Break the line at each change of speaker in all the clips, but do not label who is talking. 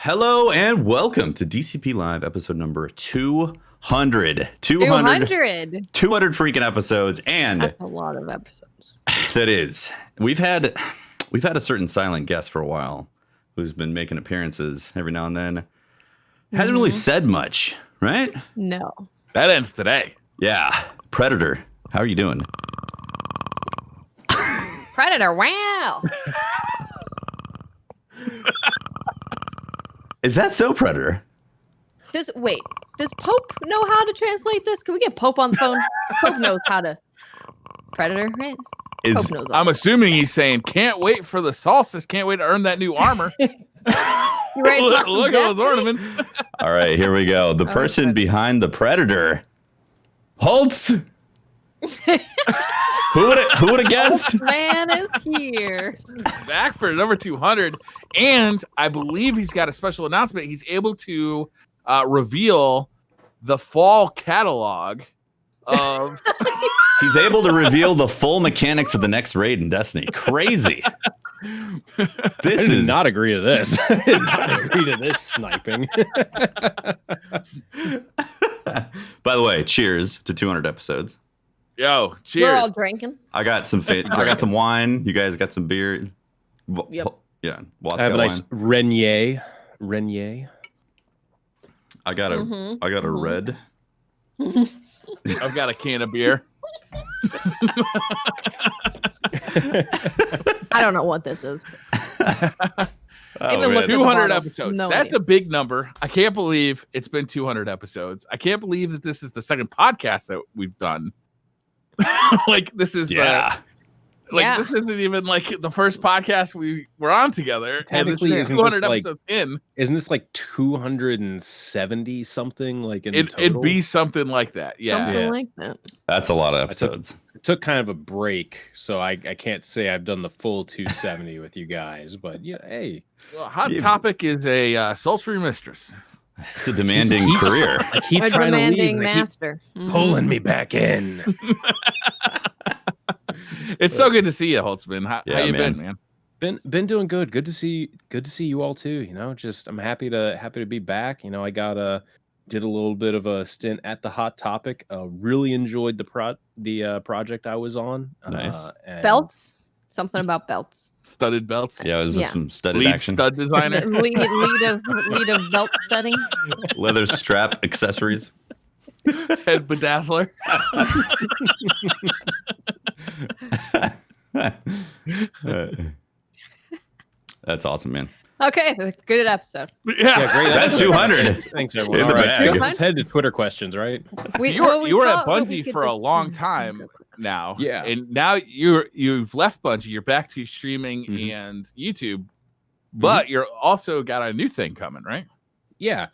Hello and welcome to DCP Live episode number 200. 200 freaking episodes, and
that's a lot of episodes.
That is. We've had a certain silent guest for a while who's been making appearances every now and then. Hasn't really said much, right?
No.
That ends today.
Yeah. Predator, how are you doing?
Predator, wow.
Is that so, Predator?
Does Pope know how to translate this? Can we get Pope on the phone? Pope knows how to. Predator, right? Pope knows
I'm assuming he's saying, can't wait for the Solstice, can't wait to earn that new armor.
You're right.
Look at those ornaments.
All right, here we go. The person behind the Predator, Holtz. Who would have guessed?
Man is here.
Back for number 200. And I believe he's got a special announcement. He's able to reveal the fall catalog of...
He's able to reveal the full mechanics of the next raid in Destiny. Crazy.
I did not agree to this. I did not agree to this sniping.
By the way, cheers to 200 episodes.
Yo, cheers.
We're all drinking.
I got some I got some wine. You guys got some beer.
Yep.
Yeah.
I have a nice Renier.
I got a red.
I've got a can of beer.
I don't know what this is.
Even look 200 episodes.
No
That's
idea.
a big number. I can't believe it's been 200 episodes. I can't believe that this is the second podcast that we've done. Like this is this isn't even like the first podcast we were on together.
Technically,
isn't 200 episodes in.
Isn't this like 270 something? Like in total?
It'd be something like that. Yeah,
Something like that.
That's a lot of episodes.
I took kind of a break, so I can't say I've done the full 270 with you guys. But yeah, hey,
well, Hot Topic is a sultry mistress.
It's a demanding career.
I keep
A
trying to leave.
demanding
They keep
master.
pulling me back in.
It's so good to see you, Holtzman. How you been, man?
Been doing good. Good to see you all too. You know, just I'm happy to be back. You know, I did a little bit of a stint at the Hot Topic. Really enjoyed the project I was on.
Nice.
Belts? Something about belts.
Studded belts.
Yeah, is this some studded
Lead
action?
stud designer.
lead of belt studding.
Leather strap accessories.
Head bedazzler.
That's awesome, man.
Okay, good episode.
Yeah, great.
That's 200.
Thanks, everyone.
In the
All right,
bag.
let's head to Twitter questions, right?
You were at Bungie for a long time now.
Yeah.
And now you've left Bungie. You're back to streaming and YouTube, but you're also got a new thing coming, right?
Yeah.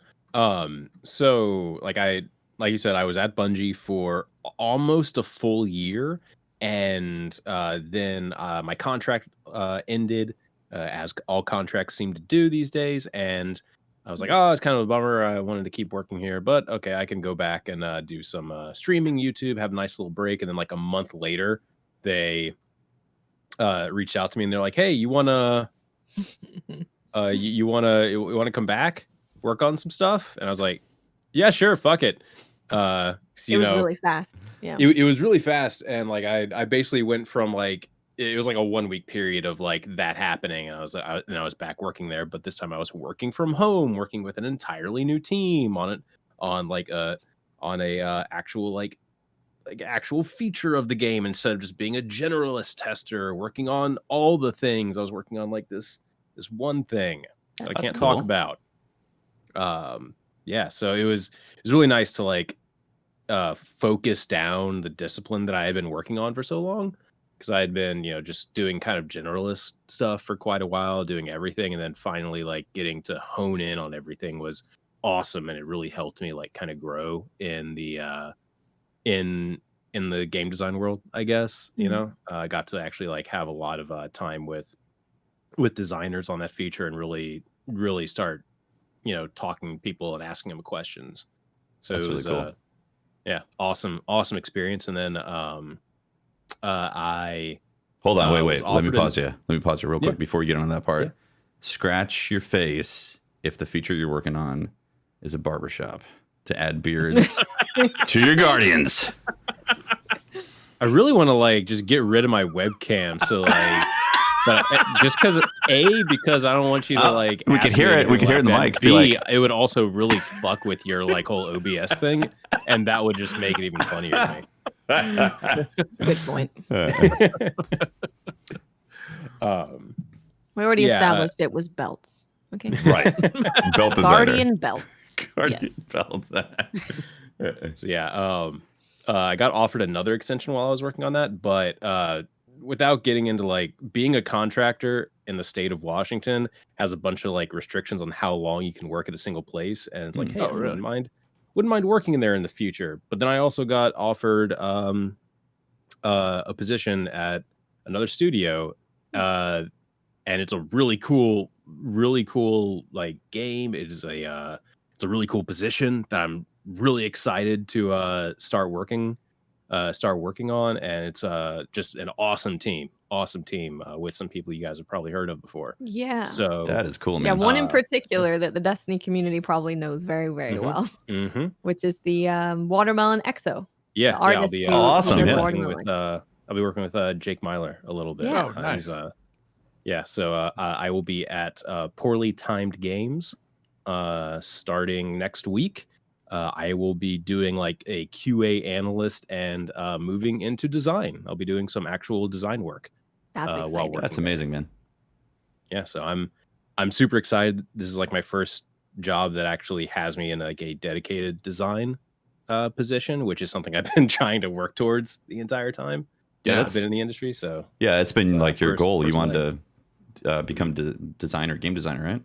So like you said, I was at Bungie for almost a full year, and then my contract ended, as all contracts seem to do these days, and I was like, oh, it's kind of a bummer. I wanted to keep working here, but okay, I can go back and do some streaming YouTube, have a nice little break. And then like a month later, they reached out to me and they're like, hey, you wanna you wanna come back, work on some stuff? And I was like, yeah, sure, fuck it.
It was really fast. Yeah,
it was really fast, and like I basically went from like, it was like a 1 week period of like that happening, and I was back working there, but this time I was working from home, working with an entirely new team on a actual feature of the game, instead of just being a generalist tester working on all the things. I was working on like this one thing that I can't talk about. So it was really nice to like focus down the discipline that I had been working on for so long, because I had been, just doing kind of generalist stuff for quite a while, doing everything, and then finally like getting to hone in on everything was awesome, and it really helped me like kind of grow in the in the game design world, I guess. I got to actually like have a lot of time with designers on that feature, and really start talking to people and asking them questions. So
That's
it was
really cool.
awesome experience. And then I
Hold on, wait.
was
Let me
offered
pause you. Let me pause you real quick
Yeah.
before you get on that part.
Yeah.
Scratch your face if the feature you're working on is a barbershop to add beards to your guardians.
I really want to like just get rid of my webcam, so like, but just because I don't want you to like.
We could hear it. We could hear it in the mic.
B,
like,
it would also really fuck with your like whole OBS thing, and that would just make it even funnier to me.
Good point. We already
Yeah,
established it was belts. Okay.
right. Belt designer.
Guardian belts.
Guardian
Yes.
belts.
So yeah, I got offered another extension while I was working on that, but without getting into like being a contractor in the state of Washington has a bunch of like restrictions on how long you can work at a single place, and it's like, hey, I wouldn't mind working in there in the future. But then I also got offered a position at another studio, and it's a really cool like game. It is it's a really cool position that I'm really excited to start working on, and it's just an awesome team with some people you guys have probably heard of before.
Yeah.
So
That is cool,
Yeah,
man.
one in particular that the Destiny community probably knows very, very well, which is the Watermelon Exo.
Yeah,
the artist
I'll be,
who
awesome,
does
yeah.
Watermelon.
I'll be working with Jake Myler a little bit.
Yeah.
Oh, nice.
So I will be at Poorly Timed Games starting next week. I will be doing like a QA analyst and moving into design. I'll be doing some actual design work.
That's
while
exciting.
working
That's amazing, man.
Yeah, so I'm super excited. This is like my first job that actually has me in like a dedicated design position, which is something I've been trying to work towards the entire time.
Yeah,
I've been in the industry, so
yeah, it's been like your goal. You
first
wanted to become game designer, right?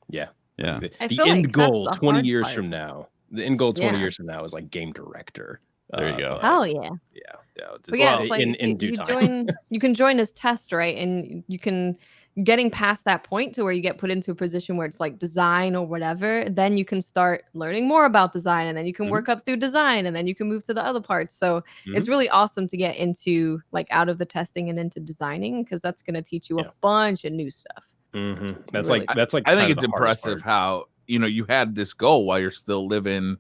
yeah.
Yeah.
I
The
feel like
end
that's
goal
the
20
hard
years
part.
from now. The end goal 20
Yeah.
years from now is like game director.
There you go.
but
Hell yeah.
yeah.
But yeah,
Well,
it's like
in due
you
time.
you can join as test, right? And you can getting past that point to where you get put into a position where it's like design or whatever, then you can start learning more about design, and then you can work up through design, and then you can move to the other parts. So it's really awesome to get into like out of the testing and into designing, because that's going to teach you a bunch of new stuff.
That's
really
like that's like
I
kind
think
of
it's
the hardest
impressive
part.
how you had this goal while you're still living,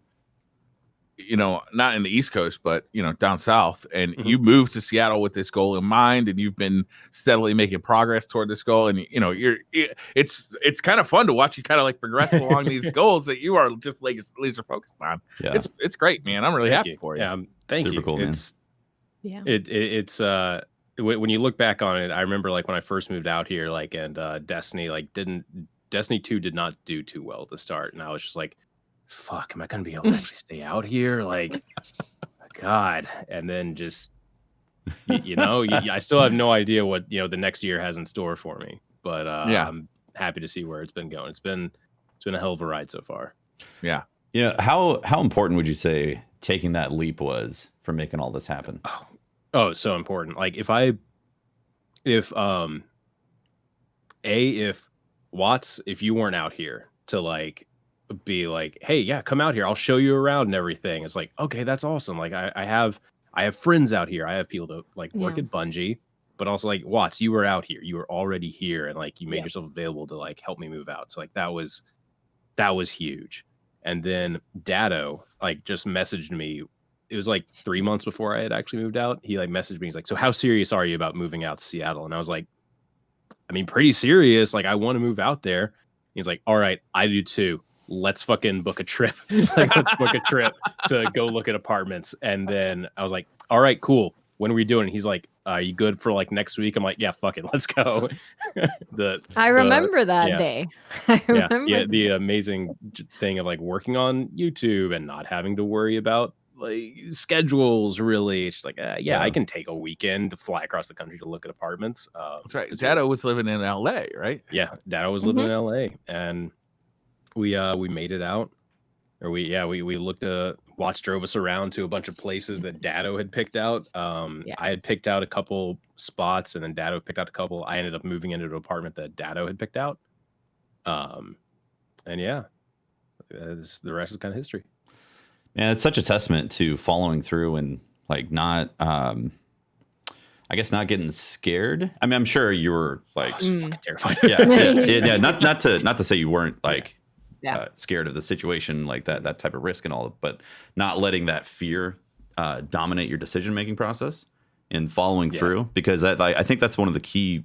not in the East Coast, but down south, and you moved to Seattle with this goal in mind, and you've been steadily making progress toward this goal. And it's kind of fun to watch you kind of like progress along these goals that you are just like laser focused on.
Yeah.
It's great, man. I'm really happy for you.
Yeah, thank
Super
you.
cool, man.
It's when you look back on it, I remember like when I first moved out here, like, and Destiny Destiny 2 did not do too well at the start, and I was just like, fuck, am I gonna be able to actually stay out here? Like, God. And then just I still have no idea what the next year has in store for me, but I'm happy to see where it's been going. It's been a hell of a ride so far.
Yeah.
How important would you say taking that leap was for making all this happen?
Oh, so important. Like if Watts, if you weren't out here to like be like, hey, yeah, come out here, I'll show you around and everything. It's like, okay, that's awesome. Like I have friends out here. I have people to like work at Bungie, but also like Watts, you were out here. You were already here, and like you made yourself available to like help me move out. So like that was huge. And then Dado like just messaged me. It was like 3 months before I had actually moved out. He like messaged me. He's like, so how serious are you about moving out to Seattle? And I was like, I mean, pretty serious. Like, I want to move out there. He's like, all right, I do too. Let's fucking book a trip. Like, let's book a trip to go look at apartments. And then I was like, all right, cool. When are we doing? He's like, are you good for like next week? I'm like, yeah, fuck it. Let's go.
I remember that day.
The amazing thing of like working on YouTube and not having to worry about like schedules, really. It's like, I can take a weekend to fly across the country to look at apartments.
That's right. Dado was living in LA, right?
Yeah, Dado was living in LA, and we made it out. Or we looked Watts drove us around to a bunch of places that Dado had picked out. I had picked out a couple spots, and then Dado picked out a couple. I ended up moving into an apartment that Dado had picked out. And yeah, the rest is kind of history.
Yeah, it's such a testament to following through and like not, I guess not getting scared. I mean, I'm sure you were like
fucking terrified.
yeah. Not to say you weren't like scared of the situation, like that type of risk and all, but not letting that fear dominate your decision-making process and following through, because I think that's one of the key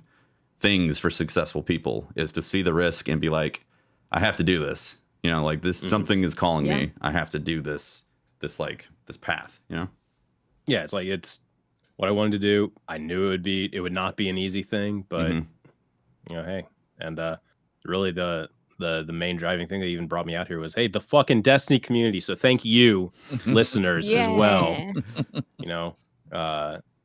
things for successful people is to see the risk and be like, I have to do this, like this, something is calling me. I have to do this path,
Yeah. It's like, it's what I wanted to do. I knew it would not be an easy thing, but hey, and really the main driving thing that even brought me out here was, hey, the fucking Destiny community. So thank you, listeners, as well.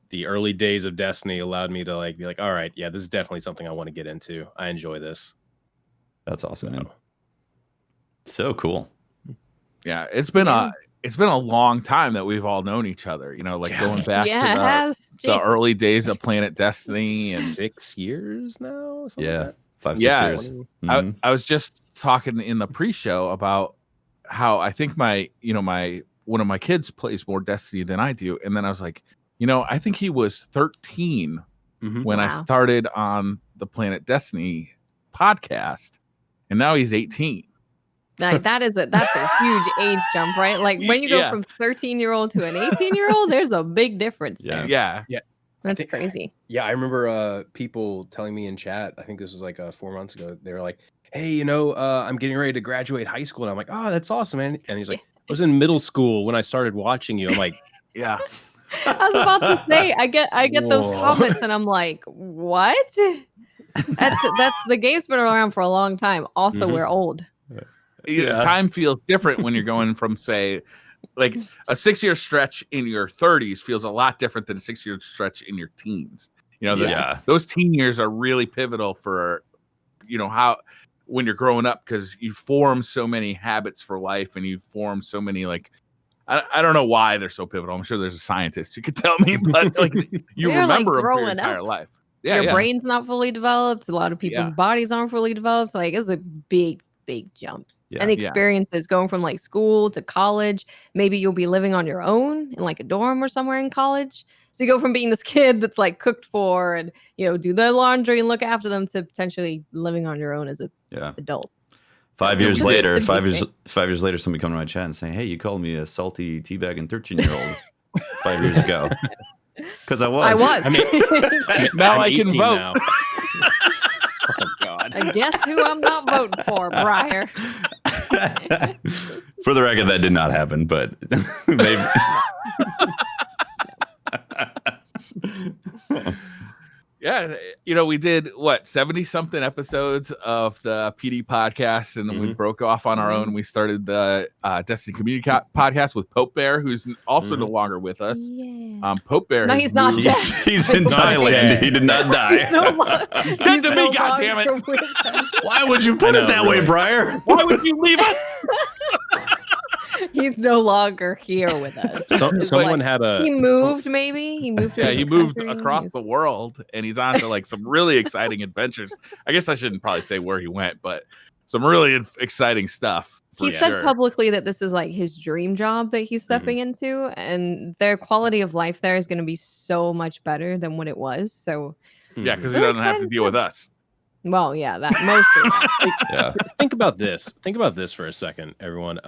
The early days of Destiny allowed me to be like, all right, yeah, this is definitely something I want to get into. I enjoy this.
That's awesome, man. So cool.
Yeah, it's been a long time that we've all known each other. Going back to the early days of Planet Destiny, and
6 years now.
Yeah,
like
5-6 years.
I was just talking in the pre-show about how I think one of my kids plays more Destiny than I do, and then I was like, I think he was 13 when I started on the Planet Destiny podcast, and now he's 18.
Like that's a huge age jump, right? Like when you go from 13-year-old to an 18-year-old, there's a big difference there.
Yeah.
That's crazy.
Yeah, I remember people telling me in chat, I think this was like 4 months ago, they were like, hey, I'm getting ready to graduate high school. And I'm like, oh, that's awesome, man. And he's like, I was in middle school when I started watching you. I'm like,
yeah.
I was about to say, I get those comments and I'm like, what? That's the game's been around for a long time. Also, we're old.
Time feels different when you're going from, say, like a 6-year stretch in your 30s feels a lot different than a 6-year stretch in your teens. Those teen years are really pivotal for, how when you're growing up, because you form so many habits for life and you form so many I don't know why they're so pivotal. I'm sure there's a scientist who could tell me, but you remember them for your entire life.
Your brain's not fully developed. A lot of people's bodies aren't fully developed. It's a big jump. And the experiences going from school to college. Maybe you'll be living on your own in a dorm or somewhere in college. So you go from being this kid that's cooked for and do their laundry and look after them to potentially living on your own as an adult.
5 years later, 5 years later, somebody come to my chat and say, "Hey, you called me a salty teabagging 13-year-old 5 years ago." Because I was.
I
mean, now I can vote. Now.
Oh God!
And guess who I'm not voting for, Briar?
For the record, that did not happen, but maybe.
Yeah, we did 70-something episodes of the PD podcast, and then we broke off on our own. We started the Destiny Community podcast with Pope Bear, who's also no longer with us.
Yeah.
Pope Bear.
No, he's not dead.
He's in Thailand. He did not die.
He's dead to me, goddammit.
Why would you put it that way, Briar?
Why would you leave us?
He's no longer here with us.
Someone had a.
He moved, maybe. He moved.
Yeah, he moved across the world, and he's on to some really exciting adventures. I guess I shouldn't probably say where he went, but some really exciting stuff.
He said publicly that this is his dream job that he's stepping into, and their quality of life there is going to be so much better than what it was. So
yeah, because he doesn't have to deal with us.
Well, yeah, that mostly.
Yeah.
Think about this. Think about this for a second, everyone.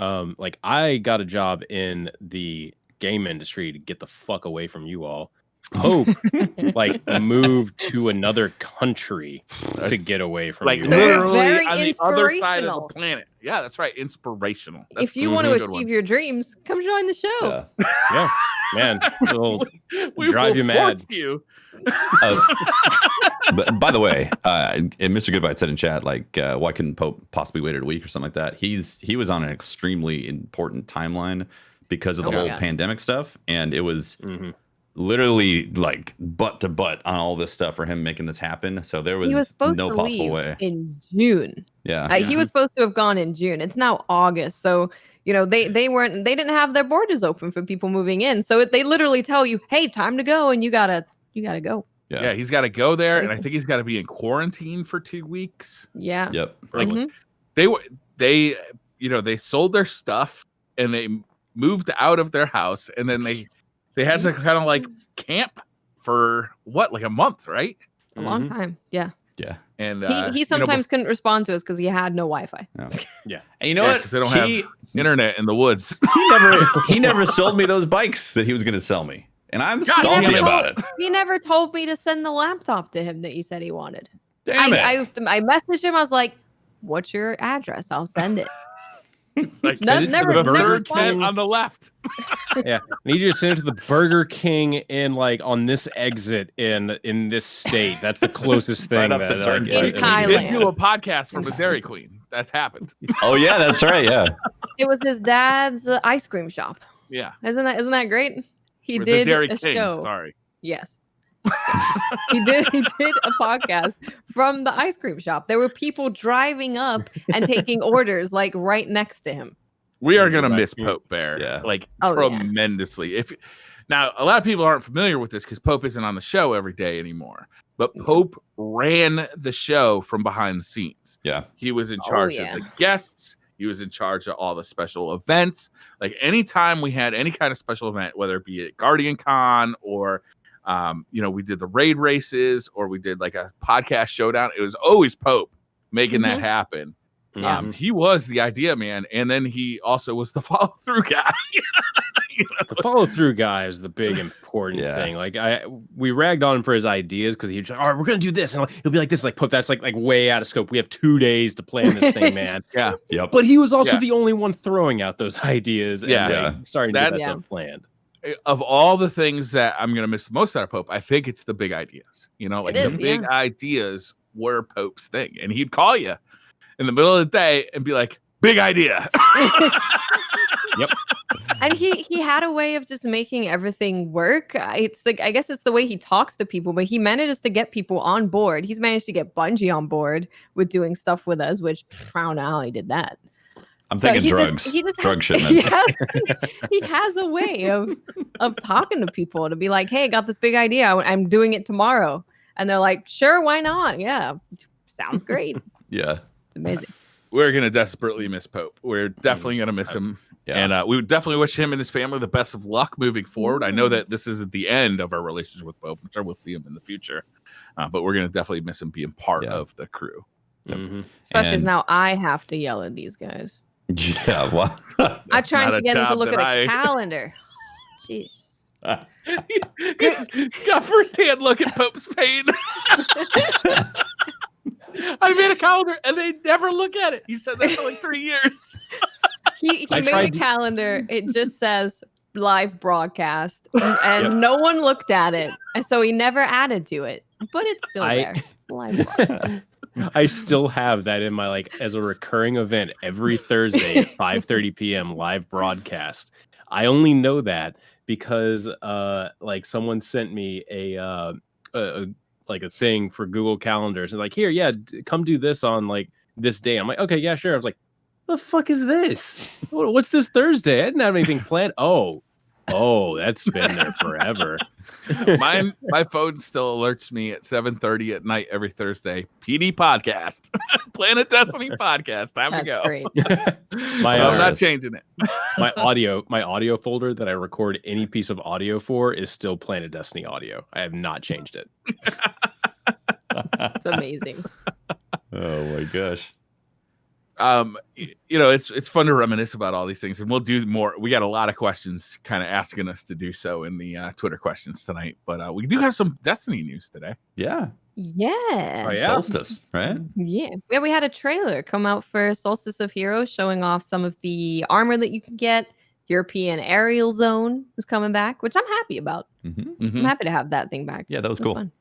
I got a job in the game industry to get the fuck away from you all. Hope moved to another country to get away from you.
Literally
very
on the other side of the planet. Yeah, that's right. Inspirational. That's
if you want to achieve your dreams, come join the show.
Yeah, man.
We
drive you mad.
You.
But by the way, and Mr. Goodbye said in chat, why couldn't Pope possibly wait a week or something like that? He was on an extremely important timeline because of the whole pandemic stuff, and it was literally butt to butt on all this stuff for him making this happen. So there was no possible way
in June.
Yeah,
he was supposed to have gone in June. It's now August, so they didn't have their borders open for people moving in. So they literally tell you, "Hey, time to go," and you gotta go.
Yeah, he's got to go there, and I think he's got to be in quarantine for 2 weeks.
Yeah.
Yep.
They sold their stuff and they moved out of their house, and then they had to kind of camp for a month, right?
A long time. Yeah.
Yeah.
And
he sometimes couldn't respond to us because he had no Wi-Fi.
No.
Yeah.
And you know what?
Because they don't have internet in the woods.
He never sold me those bikes that he was going to sell me. And I'm salty about it.
He never told me to send the laptop to him that he said he wanted.
Damn it.
I messaged him. I was like, what's your address? I'll send it.
It's like,
send it to
the
Burger
third tent
King
on the left.
Yeah, I need you to send it to the Burger King in like on this exit in this state. That's the closest thing.
Right off the turnpike.
In
We
Thailand.
did do a podcast from a Dairy Queen. That's happened.
Oh yeah, that's right. Yeah.
It was his dad's ice cream shop.
Yeah.
Isn't that great? He
With
did
the Dairy
a
King.
show.
Sorry.
Yes. he did a podcast from the ice cream shop. There were people driving up and taking orders like right next to him.
We are gonna miss Pope Bear,
Yeah.
like
Oh,
tremendously. If now a lot of people aren't familiar with this because Pope isn't on the show every day anymore. But Pope ran the show from behind the scenes.
Yeah.
He was in charge
yeah.
of the guests. He was in charge of all the special events. Like anytime we had any kind of special event, whether it be at Guardian Con or we did the raid races or we did like a podcast showdown, it was always Pope making that happen.
Yeah.
He was the idea man, and then he also was the follow through guy.
The follow through guy is the big important thing. Like we ragged on him for his ideas because he's like, all right, we're gonna do this, and like, he'll be like this, like Pope, that's like way out of scope. We have 2 days to plan this thing, man.
Yeah.
Yep.
But he was also the only one throwing out those ideas.
Yeah.
And like, starting to get that stuff planned.
Of all the things that I'm gonna miss the most out of Pope, I think it's the big ideas. Like
It
the
is,
big ideas were Pope's thing, and he'd call you in the middle of the day and be like, "Big idea."
Yep.
And he had a way of just making everything work. It's like, I guess it's the way he talks to people, but he manages to get people on board. He's managed to get Bungie on board with doing stuff with us, which I don't know how he did that.
I'm thinking drugs. Drug shipments.
He has a way of talking to people to be like, hey, I got this big idea. I'm doing it tomorrow. And they're like, sure, why not? Yeah, sounds great.
Yeah.
It's amazing.
We're gonna desperately miss Pope. We're definitely gonna miss him.
Yeah.
And we would definitely wish him and his family the best of luck moving forward. I know that this isn't the end of our relationship with Pope. I'm sure we'll see him in the future. But we're going to definitely miss him being part of the crew.
Especially as now I have to yell at these guys.
Yeah. Well,
I'm trying to get them to look at
a
calendar. Jeez.
Got firsthand look at Pope's pain. I made a calendar and they never look at it. He said that for like 3 years.
He made a calendar. It just says live broadcast, and no one looked at it, and so he never added to it. But it's still there. Live broadcast.
I still have that in my as a recurring event every Thursday at 5:30 p.m. live broadcast. I only know that because someone sent me a thing for Google Calendars and like, here, come do this on this day. I'm like, okay, yeah, sure. I was like, the fuck is this? What's this Thursday? I didn't have anything planned. Oh, that's been there forever.
My phone still alerts me at 7:30 at night every Thursday. PD podcast, Planet Destiny podcast. Time to go.
Great.
I'm not changing it.
My audio folder that I record any piece of audio for is still Planet Destiny audio. I have not changed it.
It's amazing.
Oh my gosh.
It's fun to reminisce about all these things, and we'll do more. We got a lot of questions kind of asking us to do so in the Twitter questions tonight, but we do have some Destiny news today.
Yeah.
Yeah.
Oh, yeah?
Solstice, right?
Yeah. We had a trailer come out for Solstice of Heroes showing off some of the armor that you can get. European Aerial Zone is coming back, which I'm happy about.
Mm-hmm.
I'm happy to have that thing back.
Yeah, that was cool.
Fun.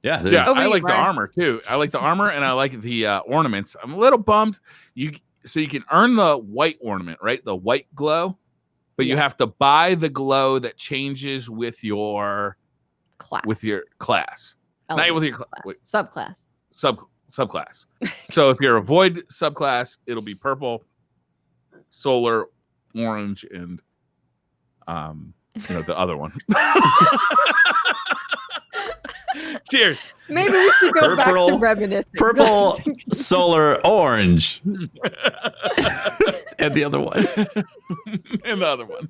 Yeah,
I like the armor too. I like the armor and I like the ornaments. I'm a little bummed. You can earn the white ornament, right? The white glow, but you have to buy the glow that changes with your
class.
Not with your
subclass.
Subclass. So if you're a void subclass, it'll be purple, solar, orange, and the other one. Cheers.
Maybe we should go back to reminiscing.
Purple, solar, orange. And the other one.
And the other one.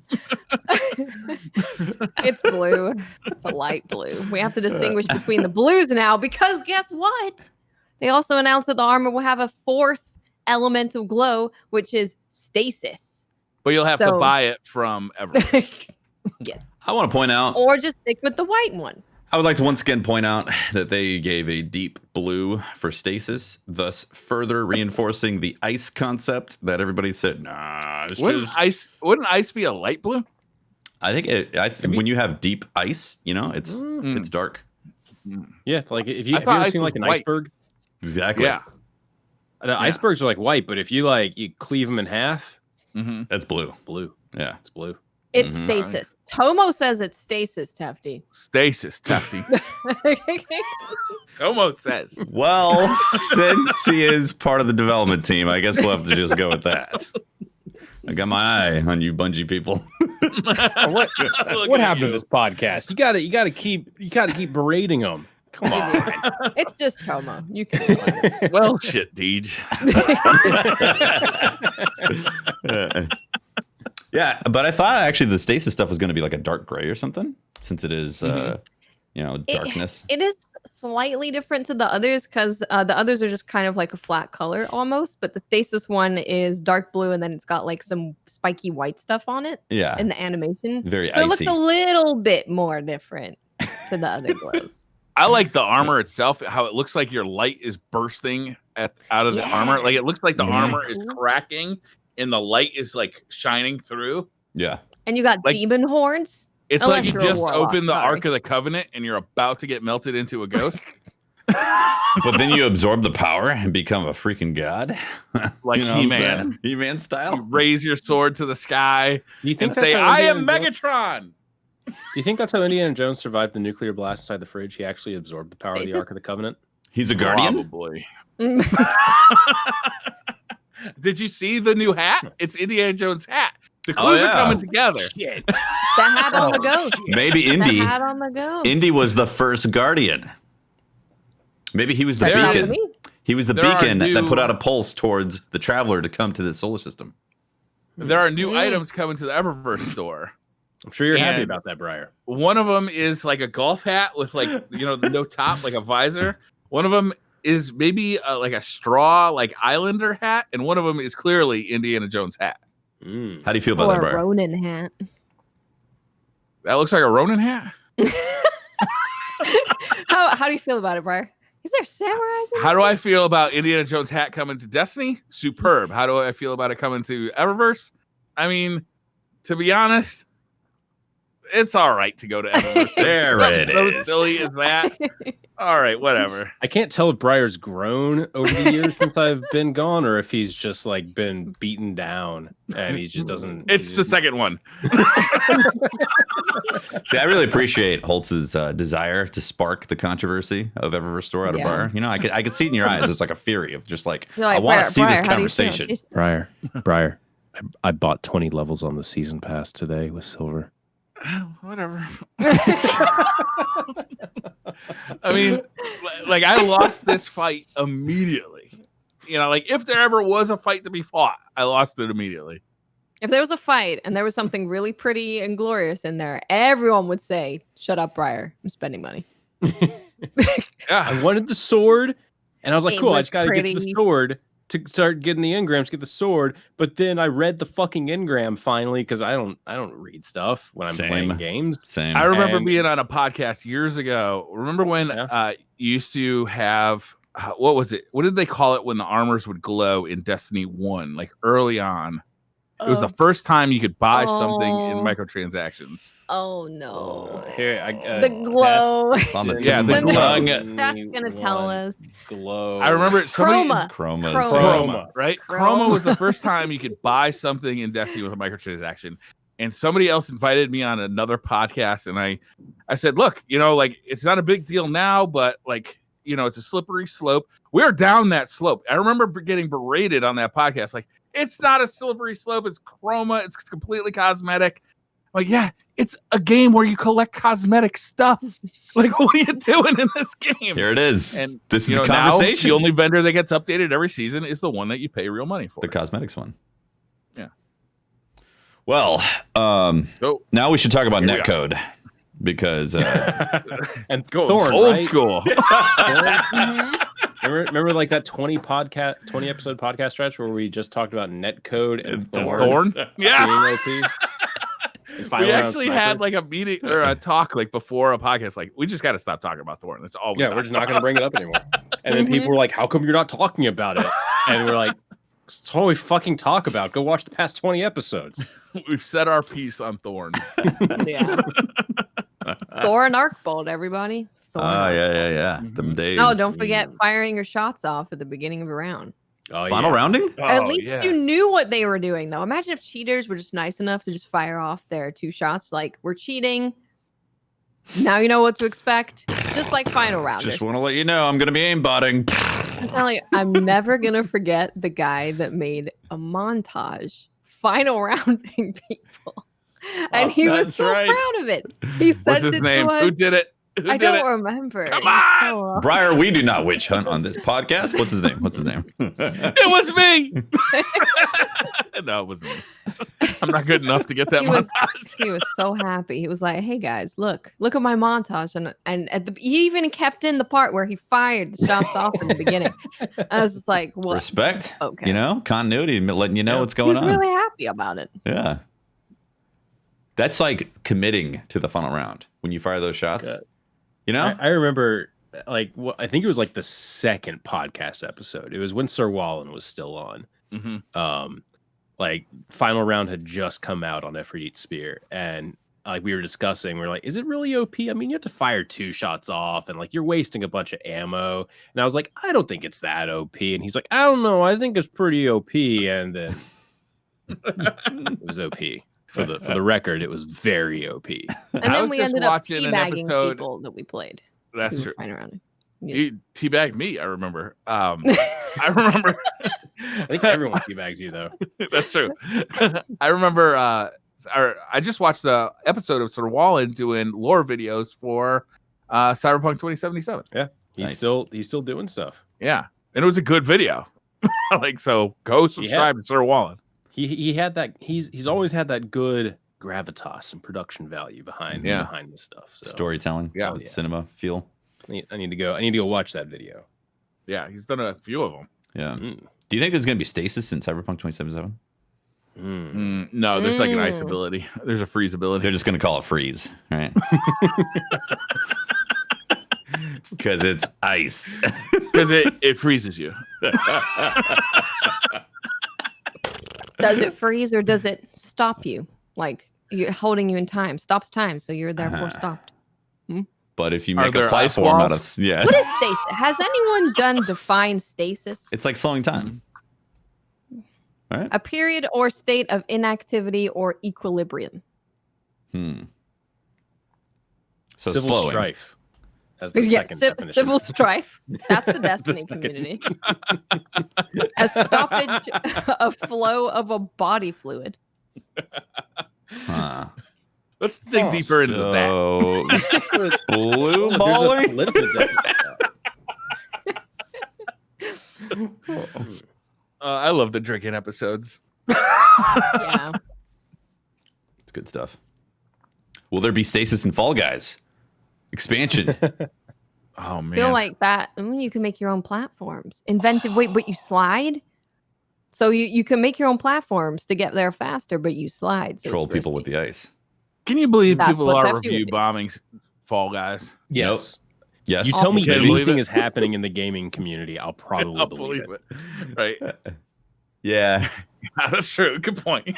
It's blue. It's a light blue. We have to distinguish between the blues now because guess what? They also announced that the armor will have a 4th elemental glow, which is stasis.
But you'll have to buy it from Everest.
Yes.
I want to point out,
Or just stick with the white one.
I would like to once again point out that they gave a deep blue for stasis, thus further reinforcing the ice concept that everybody said, nah, it's
Wouldn't ice be a light blue?
I think when you have deep ice, it's dark.
Yeah, like if you ever seen like an iceberg?
Exactly.
Yeah.
Icebergs are like white, but if you cleave them in half,
that's blue.
Blue.
Yeah,
it's blue.
It's stasis. Tomo says it's stasis, Tefty.
Stasis, Tefty. Tomo says.
Well, since he is part of the development team, I guess we'll have to just go with that. I got my eye on you, Bungie people.
What happened to this podcast? You gotta keep berating them. Come on.
It's just Tomo. You can.
Well, shit, Deej.
Yeah, but I thought actually the stasis stuff was going to be like a dark gray or something, since it is, darkness.
It is slightly different to the others because the others are just kind of like a flat color almost, but the stasis one is dark blue and then it's got like some spiky white stuff on it.
Yeah,
in the animation,
very
so
icy.
It looks a little bit more different to the other glows.
I like the armor itself, how it looks like your light is bursting out of the armor. Like it looks like the armor is cracking and the light is like shining through.
Yeah.
And you got demon horns.
It's like you just opened the Ark of the Covenant and you're about to get melted into a ghost.
But then you absorb the power and become a freaking god.
Like He-Man.
He-Man style.
You raise your sword to the sky and say, I am Megatron.
Do you think that's how Indiana Jones survived the nuclear blast inside the fridge? He actually absorbed the power of the Ark of the Covenant.
He's a guardian?
Probably. Did you see the new hat? It's Indiana Jones' hat. The clues are coming together.
Shit. The hat on the ghost.
Maybe Indy.
The hat on the ghost.
Indy was the first guardian. Maybe he was the beacon. He was the beacon that put out a pulse towards the traveler to come to the solar system.
There are new items coming to the Eververse store.
I'm sure you're happy about that, Briar.
One of them is like a golf hat with no top, like a visor. One of them is maybe like a straw, like Islander hat, and one of them is clearly Indiana Jones hat.
How do you feel about that, Briar?
Or a Ronin hat.
That looks like a Ronin hat.
How do you feel about it, Briar? Is there samurais?
How do I feel about Indiana Jones hat coming to Destiny? Superb. How do I feel about it coming to Eververse? I mean, to be honest, it's all right to go to Eververse.
There it is.
Silly as that. All right, whatever.
I can't tell if Briar's grown over the years since I've been gone, or if he's just like been beaten down and he just doesn't.
It's the second one.
See, I really appreciate Holtz's desire to spark the controversy of Eververse Store out of Briar. I could see it in your eyes. It's like a fury of just like I want to see this conversation.
Briar, I bought 20 levels on the season pass today with silver.
Whatever. I mean, like I lost this fight immediately. Like if there ever was a fight to be fought, I lost it immediately.
If there was a fight and there was something really pretty and glorious in there, everyone would say, "Shut up, Briar. I'm spending money."
I wanted the sword, and I was like, "Cool, I just got to get to the sword to start getting the engrams, get the sword." But then I read the fucking engram finally because I don't read stuff when I'm playing games.
Same.
I remember being on a podcast years ago. Remember when you used to have what was it? What did they call it when the armors would glow in Destiny 1? Like early on, it was the first time you could buy something in microtransactions.
Oh no!
Here,
the glow.
It's on the
the
tongue.
Jack's gonna tell us.
Glow.
I remember
Chroma.
Chroma,
right? Chroma was the first time you could buy something in Destiny with a microtransaction. And somebody else invited me on another podcast, and I said, look, like it's not a big deal now, but like, it's a slippery slope. We're down that slope. I remember getting berated on that podcast. Like, it's not a slippery slope. It's Chroma. It's completely cosmetic. Like, yeah, it's a game where you collect cosmetic stuff. Like, what are you doing in this game?
Here it is.
And
this is the conversation.
Now, the only vendor that gets updated every season is the one that you pay real money for.
The cosmetics one.
Yeah.
Well, now we should talk about
Here we
netcode because
And
Go
Thorn,
old
right?
school.
Remember like that 20 episode podcast stretch where we just talked about netcode and
Thorn? Yeah.
being OP?
We actually had like a meeting or a talk like before a podcast. Like, we just got to stop talking about Thorn. That's all.
We're just not going to bring it up anymore. And then people were like, "How come you're not talking about it?" And we're like, "It's all we fucking talk about. Go watch the past 20 episodes."
We've set our piece on Thorn.
Yeah. Thor and Arcbolt, everybody. Thor and Arcbolt.
yeah. Them days.
Oh, don't forget firing your shots off at the beginning of a round.
Oh,
Final rounding?
At least you knew what they were doing, though. Imagine if cheaters were just nice enough to just fire off their 2 shots. Like, we're cheating. Now you know what to expect. Just like final rounders.
Just want to let you know I'm going to be aimbotting.
I'm telling you, I'm never going to forget the guy that made a montage final rounding people. And he was so proud of it. He sent
What's his
it
name?
to us.
Who did it?
I don't remember.
Come on!
So,
Briar, we do not witch hunt on this podcast. What's his name?
It was me. No, it wasn't me. I'm not good enough to get that montage.
He was so happy. He was like, "Hey guys, look at my montage," and he even kept in the part where he fired the shots off in the beginning. I was just like, "What?"
Respect.
Okay.
You know, continuity, letting you know what's going on.
He's really happy about it.
Yeah. That's like committing to the final round when you fire those shots.
Okay.
You know,
I remember like I think it was like the second podcast episode. It was when Sir Wallen was still on.
Mm-hmm.
Like final round had just come out on Effort Eat Spear, and like we were discussing, we're like, is it really OP? I mean, you have to fire 2 shots off, and like you're wasting a bunch of ammo. And I was like, I don't think it's that OP. And he's like, I don't know, I think it's pretty OP. And then it was OP. For the record, it was very OP.
And then we ended up
watching an
teabagging
episode.
people that we played.
That's true.
Fine around it.
You teabagged me, I remember. I remember.
I think everyone teabags you, though.
That's true. I remember. I just watched an episode of Sir Wallen doing lore videos for Cyberpunk 2077.
Yeah, he's still doing stuff.
Yeah, and it was a good video. Like, so go subscribe to Sir Wallen.
He had that. He's always had that good gravitas and production value behind this stuff. So.
Storytelling, cinema feel.
I need to go watch that video.
Yeah, he's done a few of them.
Yeah. Do you think there's going to be stasis in Cyberpunk 2077?
No, there's like an ice ability. There's a freeze ability.
They're just going to call it freeze, right? Because it's ice.
Because it freezes you.
Does it freeze or does it stop you? Like you're holding you in time, stops time, so you're therefore stopped.
But if you make a platform out of
What is stasis? Has anyone done defined stasis?
It's like slowing time. Right?
A period or state of inactivity or equilibrium.
So
civil
slowing.
strife. As the second definition.
Civil strife. That's the Destiny community. A stoppage of flow of a body fluid.
Huh.
Let's dig deeper into that.
Blue Molly?
I love the drinking episodes.
Yeah.
It's good stuff. Will there be stasis in Fall Guys? Expansion.
Oh, man.
I feel like that. You can make your own platforms. Inventive. Wait, but you slide? So you can make your own platforms to get there faster, but you slide. So
Troll people with the ice.
Can you believe
That's
people
what
are
Tessie
review
would do.
bombing Fall Guys?
Yes.
Nope. Yes.
You tell me
Can't believe
anything
it.
is happening in the gaming community, I'll probably
I'll
believe it.
Right.
Yeah.
That's true. Good point.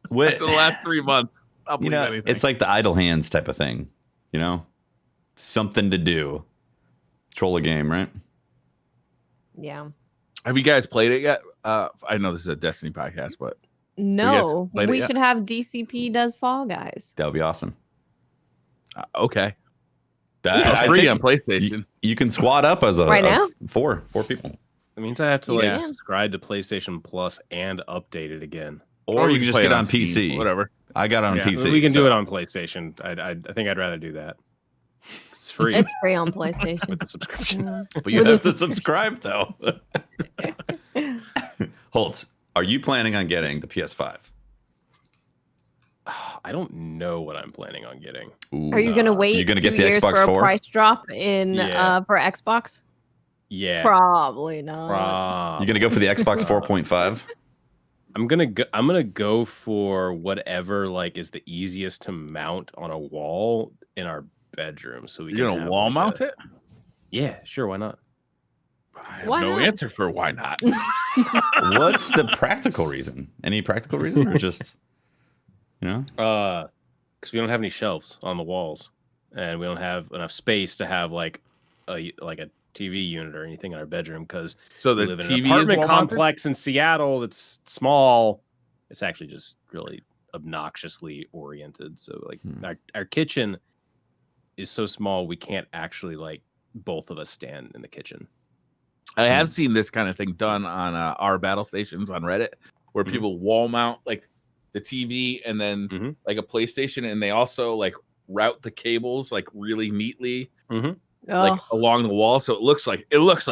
What,
After the last 3 months, I'll believe anything.
it's like the idle hands type of thing. You know? Something to do. Troll a game, right?
Yeah.
Have you guys played it yet? I know this is a Destiny podcast, but
No,
played it
we
yet?
should have DCP does Fall Guys.
That would be awesome.
okay.
That,
It's free on PlayStation.
You can squad up as
Right now?
four people.
It means I have to
Yeah.
subscribe to PlayStation Plus and update it again.
Or you can just
play
get
it
on
Steam,
PC.
whatever.
I got it on
Yeah.
PC.
We can do it on PlayStation. I think I'd rather do that. It's free
It's free on PlayStation.
with the subscription.
But you have to subscribe, though. Holtz, are you planning on getting the PS5?
I don't know what I'm planning on getting.
Ooh,
Are you gonna wait?
You're gonna
2
get the
years
Xbox
for a
4?
price drop in
Yeah.
for Xbox?
Yeah,
Probably not.
You're gonna go for the Xbox 4.5?
I'm gonna go for whatever like is the easiest to mount on a wall in our bedroom. So
You're gonna wall mount it?
Yeah, sure. Why not?
I have
Why
no
not?
answer for why not.
What's the practical reason? Any practical reason, or just
Because we don't have any shelves on the walls, and we don't have enough space to have like a TV unit or anything in our bedroom. Because
So
we
the
live in
TV
an
is
apartment
wall mounted?
complex in Seattle that's small. It's actually just really obnoxiously oriented. So like our kitchen is so small we can't actually like both of us stand in the kitchen.
I have seen this kind of thing done on our battle stations on Reddit, where people wall mount like the TV and then like a PlayStation, and they also like route the cables like really neatly, like along the wall, so it looks like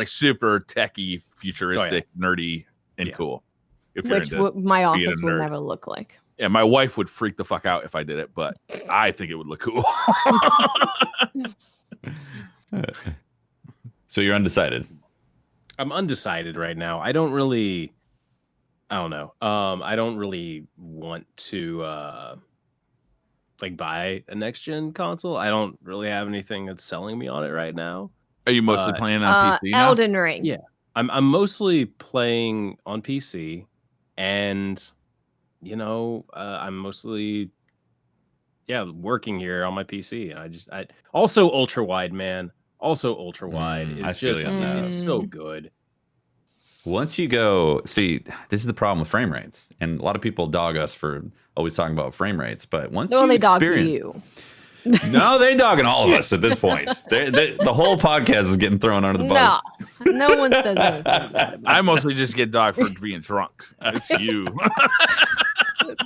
super techie, futuristic, nerdy, and cool. If you're
Which
into
my
being a
office would
nerd.
never look like.
Yeah, my wife would freak the fuck out if I did it, but I think it would look cool.
So you're undecided.
I'm undecided right now. I don't know. I don't really want to like buy a next gen console. I don't really have anything that's selling me on it right now.
Are you mostly playing on PC now?
Elden Ring.
Yeah. I'm mostly playing on PC, and I'm mostly working here on my PC, and I also ultra wide, man. Also ultra wide. It's just it's so good.
Once you go, see, this is the problem with frame rates, and a lot of people dog us for always talking about frame rates. But once you experience,
you.
No, they're dogging all of us at this point. The whole podcast is getting thrown under the bus.
No one says anything.
I mostly just get dogged for being drunk. It's you.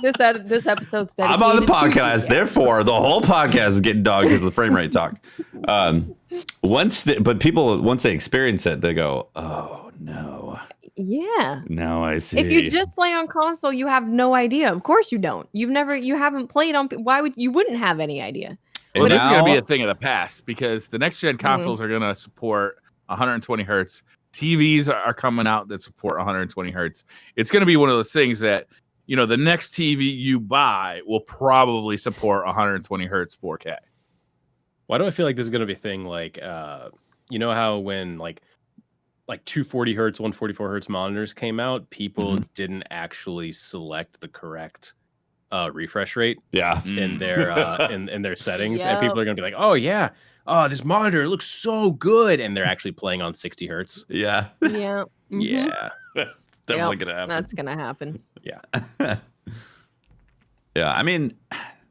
This episode's dedicated.
I'm on the podcast, therefore the whole podcast is getting dogged because of the frame rate talk. Once they experience it, they go, "Oh no."
Yeah.
Now I see.
If you just play on console, you have no idea. Of course you don't. You haven't played on. Why would you wouldn't have any idea?
Well, this is going to be a thing of the past because the next gen consoles are going to support 120 hertz. TVs are coming out that support 120 hertz. It's going to be one of those things that, the next TV you buy will probably support 120 hertz 4K.
Why do I feel like this is going to be a thing like, how when like 240 hertz, 144 hertz monitors came out, people didn't actually select the correct refresh rate in their in their settings, and people are gonna be like, oh yeah, this monitor looks so good, and they're actually playing on 60 hertz.
Yeah
Definitely gonna happen.
That's gonna happen.
Yeah, I mean,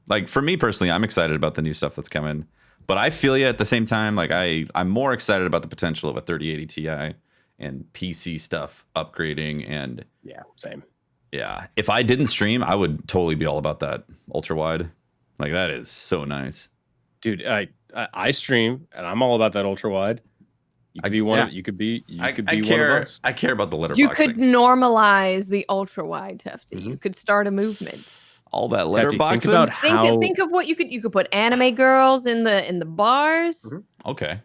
like for me personally, I'm excited about the new stuff that's coming, but I feel you at the same time. Like I'm more excited about the potential of a 3080 Ti and PC stuff upgrading, and
same.
Yeah, if I didn't stream, I would totally be all about that ultra wide. Like that is so nice,
dude. I stream, and I'm all about that ultra wide. You could be one. Of, you could be. You could be one of us.
I care about the letterboxing.
You could normalize the ultra wide, Tefty. You could start a movement.
All that letterboxing.
Think about how.
Think of what you could put anime girls in the bars.
Okay.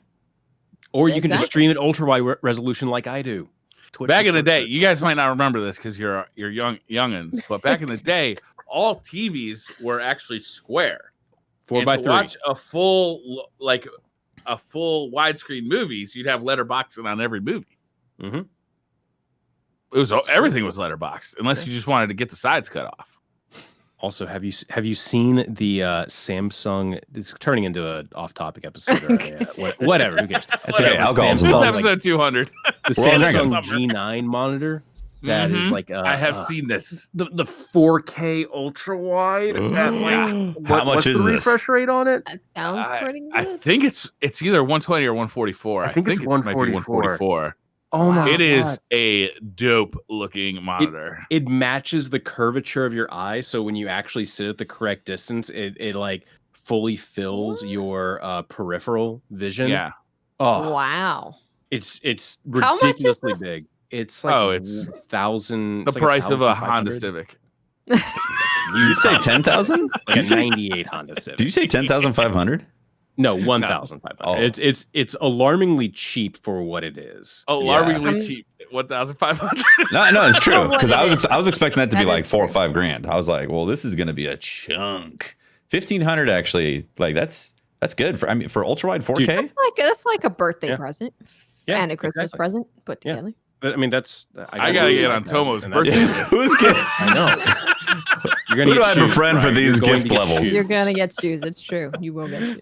Or you can just stream at ultra wide resolution like I do.
Twitch back in the day, you guys might not remember this because you're youngins, but back in the day, all TVs were actually square.
4x3.
To watch a full widescreen movies, you'd have letterboxing on every movie. It was everything was letterboxed, unless you just wanted to get the sides cut off.
Also, have you seen the Samsung? It's turning into an off-topic episode. Whatever. Who cares?
That's okay. Alcohol's
episode 200.
The Samsung G9 monitor. That is like
I have seen this.
The 4K ultra wide.
How much is
the refresh rate on it?
That sounds pretty good.
I think it's either 120 or 144.
I think it's
144.
Oh my
God.
It
is a dope looking monitor.
It matches the curvature of your eye, so when you actually sit at the correct distance, it like fully fills your peripheral vision.
Yeah.
Oh wow.
It's ridiculously big. It's like
it's
1,000.
The price of a Honda Civic.
Did you say 10,000?
Like a 98 Honda Civic.
Did you say 10,500?
No, 1,500.
Oh.
It's alarmingly cheap for what it is.
Alarmingly cheap. 1,500.
No, it's true. Because
What
I was expecting that to be
That
like
is
4 or
true.
5 grand. I was like, well, this is going to be a chunk. 1,500 actually, like that's good for ultra wide 4K.
Dude,
That's like a birthday
Yeah.
present
Yeah,
and a Christmas
exactly.
present put
Yeah.
together.
But I mean, that's
I gotta get on Tomo's
and
birthday
that's-
list.
Who's getting?
I know. You're gonna
Who do
get
I
shoes,
befriend for
Brian.
these
You're going
gift
to get
levels?
shoes.
You're gonna get shoes. It's true. You will get shoes.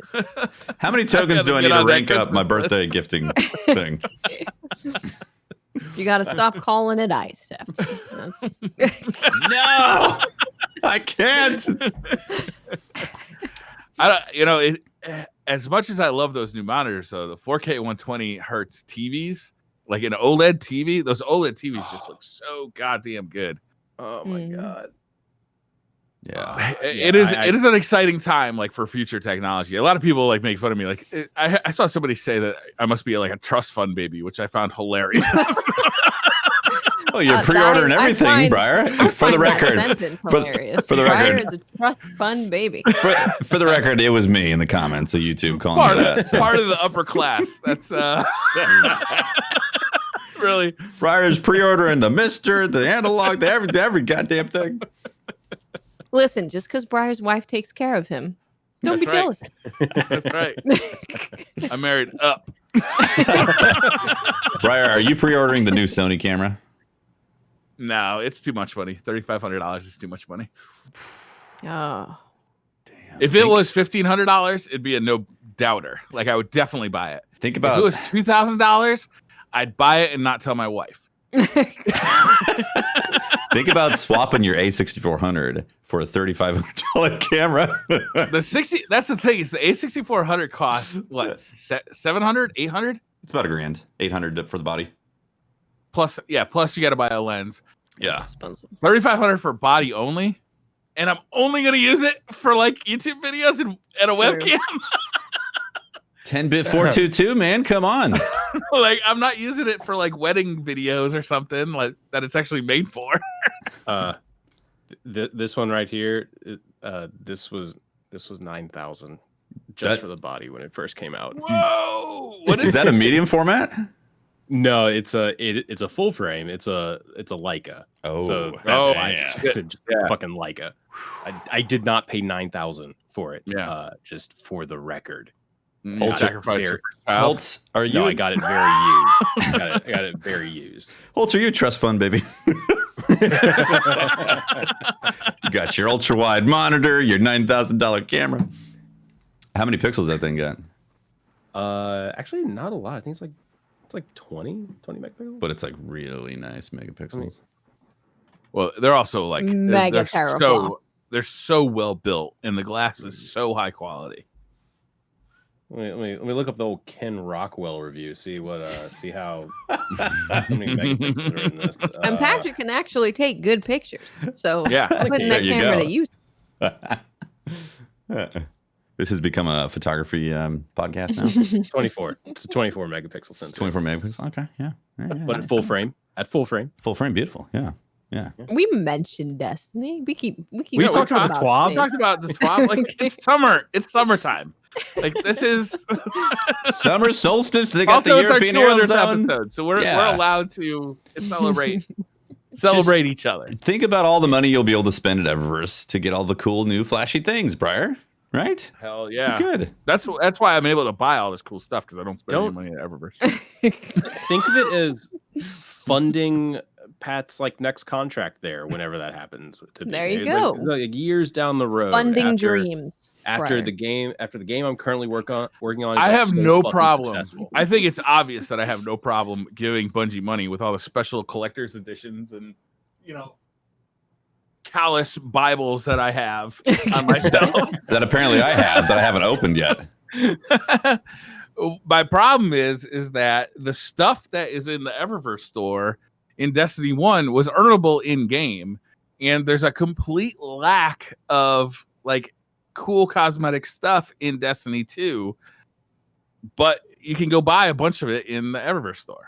How many tokens do I
gotta
need
get
to
on that
rank up my
Christmas
birthday gifting thing?
You got to stop calling it ice. That's-
No, I can't.
I don't, you know, as much as I love those new monitors, though, the 4K 120 hertz TVs, like an OLED TV, those OLED TVs just look so goddamn good.
Oh my
Mm.
god.
Yeah.
It is an exciting time, like for future technology. A lot of people like make fun of me. Like I saw somebody say that I must be like a trust fund baby, which I found hilarious.
Well, you're pre-ordering everything, Briar. For the record, for the
Briar
record,
is a trust fund baby.
for the record, it was me in the comments of YouTube calling
part,
me that. So.
part of the upper class. That's really
Briar's pre-ordering the Mister, the analog, the every goddamn thing.
Listen, just because Briar's wife takes care of him, don't
That's
be
right.
jealous.
that's right. I married up.
Briar, are you pre-ordering the new Sony camera?
No, it's too much money. $3,500 is too much money.
Oh,
Damn.
If it was $1,500, it'd be a no doubter. Like I would definitely buy it.
Think
If
about
it was $2,000, I'd buy it and not tell my wife.
think about swapping your A6400 for a $3,500 camera.
That's the thing. Is the A6400 costs what, 700, 800?
It's about $1,000, 800 for the body.
Plus you got to buy a lens.
Yeah.
expensive.
3,500 for body only, and I'm only gonna use it for like YouTube videos and a
True.
webcam.
10-bit 422, man. Come on.
Like I'm not using it for like wedding videos or something like that. It's actually made for.
This one right here, this was 9,000 just for the body when it first came out.
Whoa! What
Is that a medium format?
No, it's a full frame. It's a Leica.
Oh,
So that's why
damn.
it's expensive. Just fucking Leica. I did not pay 9,000 for it.
Yeah.
Just for the record.
You
Holtz-
sacrificed your child.
Holtz, are you?
No, I got it very used. I got it very used.
Holtz, are you a trust fund, baby? You got your ultra wide monitor, your $9,000 camera. How many pixels that thing got?
Actually, not a lot. I think it's like 20 megapixels.
But it's like really nice megapixels.
Well, they're also like
Mega teraflops.
they're so well built, and the glass is so high quality.
Let me look up the old Ken Rockwell review. See how many megapixels are in this.
And Patrick can actually take good pictures. So
Yeah.
putting
There
that
you
camera
go.
to use.
This has become a photography podcast now.
24. It's a 24 megapixel sensor.
24 megapixels. Okay, yeah. Yeah,
But at full frame. Full
frame, beautiful. Yeah.
We mentioned Destiny. We keep
We talked about the TWAB.
We talked about the TWAB. Like it's summer. It's summertime. Like this is
Summer solstice. They got
also
the
it's our
European
200th
Eurozone.
episode, so we're
Yeah.
allowed to celebrate each other.
Think about all the money you'll be able to spend at Eververse to get all the cool new flashy things, Briar. Right?
Hell yeah.
Good.
That's why I'm able to buy all this cool stuff because I don't spend any money at Eververse.
Think of it as funding Pat's like next contract there whenever that happens.
There you
It's
go.
Like years down the road.
Funding dreams.
After
Right.
the game I'm currently working on is
I
like
have
so
no
fucking
problem.
successful.
I think it's obvious that I have no problem giving Bungie money with all the special collector's editions and callous Bibles that I have on my shelf.
That apparently I have that I haven't opened yet.
My problem is that the stuff that is in the Eververse store in Destiny 1 was earnable in game, and there's a complete lack of like cool cosmetic stuff in Destiny 2, but you can go buy a bunch of it in the Eververse store.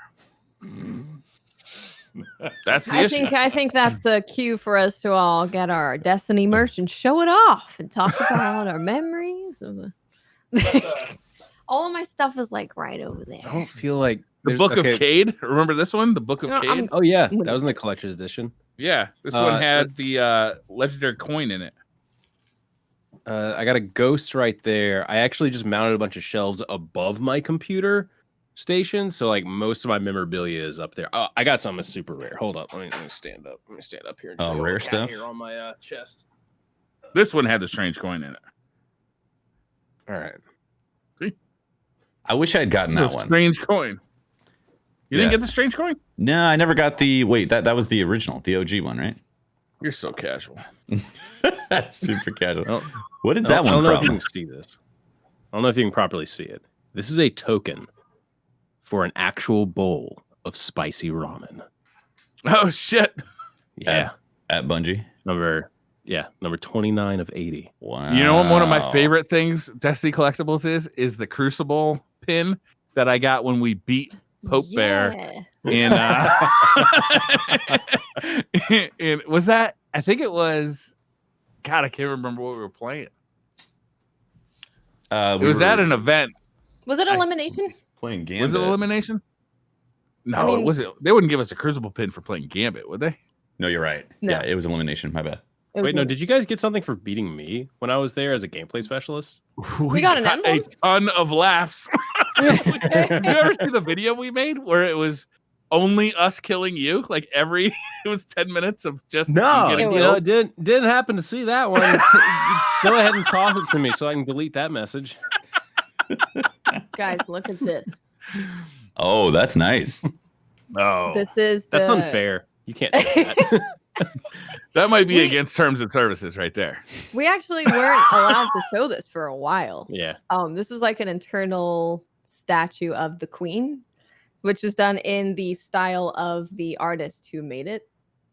That's the issue.
I think that's the cue for us to all get our Destiny merch and show it off and talk about our memories. All of my stuff is like right over there.
I don't feel like
The Book of Cade. Remember this one? The Book of Cade?
Oh, yeah. That was in the collector's edition.
Yeah. This one had the legendary coin in it.
I got a ghost right there. I actually just mounted a bunch of shelves above my computer station. So, like, most of my memorabilia is up there. Oh, I got something that's super rare. Hold up. Let me stand up. Let me stand up here. And
Oh, rare stuff?
Here on my chest.
This one had the strange coin in it.
All right.
See?
I wish I had gotten that one.
Strange coin. You didn't get the strange coin?
No, I never got the. Wait, that was the original, the OG one, right?
You're so casual.
Super casual.
Well,
What is that one
I don't know if
from?
you can see this. I don't know if you can properly see it. This is a token for an actual bowl of spicy ramen.
Oh, shit.
Yeah.
At Bungie.
Number 29 of 80.
Wow.
You know what one of my favorite things Destiny collectibles is the Crucible pin that I got when we beat Pope Bear. And and was that, I think it was, God, I can't remember what we were playing. It was at an event.
Was it elimination?
Playing Gambit.
Was it elimination? No,
I mean-
it wasn't. They wouldn't give us a Crucible pin for playing Gambit, would they?
No, you're right.
No.
Yeah, it was elimination. My bad.
It was
Wait, no, did you guys get something for beating me when I was there as a gameplay specialist?
We
got an
a
emblem?
ton of laughs. Did you ever see the video we made where it was only us killing you? Like it was 10 minutes of just you getting
It
killed.
didn't happen to see that one. Go ahead and toss it to me so I can delete that message.
Guys, look at this.
Oh, that's nice.
No,
This is
That's
the
unfair. You can't do that.
that might be
We-
against terms and services right there.
We actually weren't allowed to show this for a while.
Yeah.
This was like an internal statue of the Queen, which was done in the style of the artist who made it.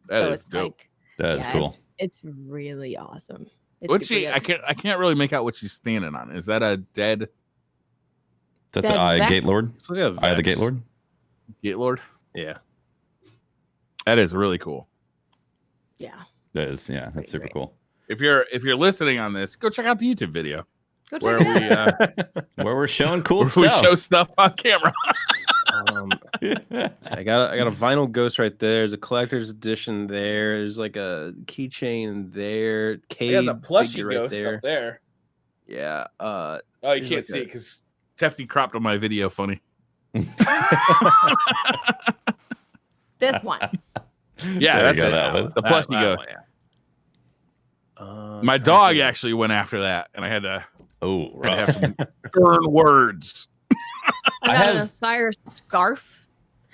That
so
is
it's
dope.
like
That is
yeah,
cool.
It's really awesome. It's
What's
super
she?
good.
I can't really make out what she's standing on. Is that a dead
Is that
Dead
the Eye
Vex?
Gate Lord?
It's like a
Eye of the
Vex.
Gate Lord?
Gate Lord?
Yeah.
That is really cool.
Yeah.
That is, yeah, that's
pretty
super
great.
cool.
If you're listening on this, go check out the YouTube video
Go check
where
it out.
we
Where we're showing cool
where
stuff.
we show stuff on camera.
I got a vinyl ghost right there. There's a collector's edition there. There's like a keychain there. Cade figure right there.
there.
Yeah.
Oh, you
There's
can't
like
see
a-
it because Tefty cropped on my video. Funny.
This one.
Yeah,
There
that's
you go,
it.
that one.
The plushie
That
ghost.
one, yeah.
My
I'm trying
dog
to think.
actually went after that, and I had to
Oh,
have
rough.
some stern words.
I
I
got an
have-
Osiris scarf.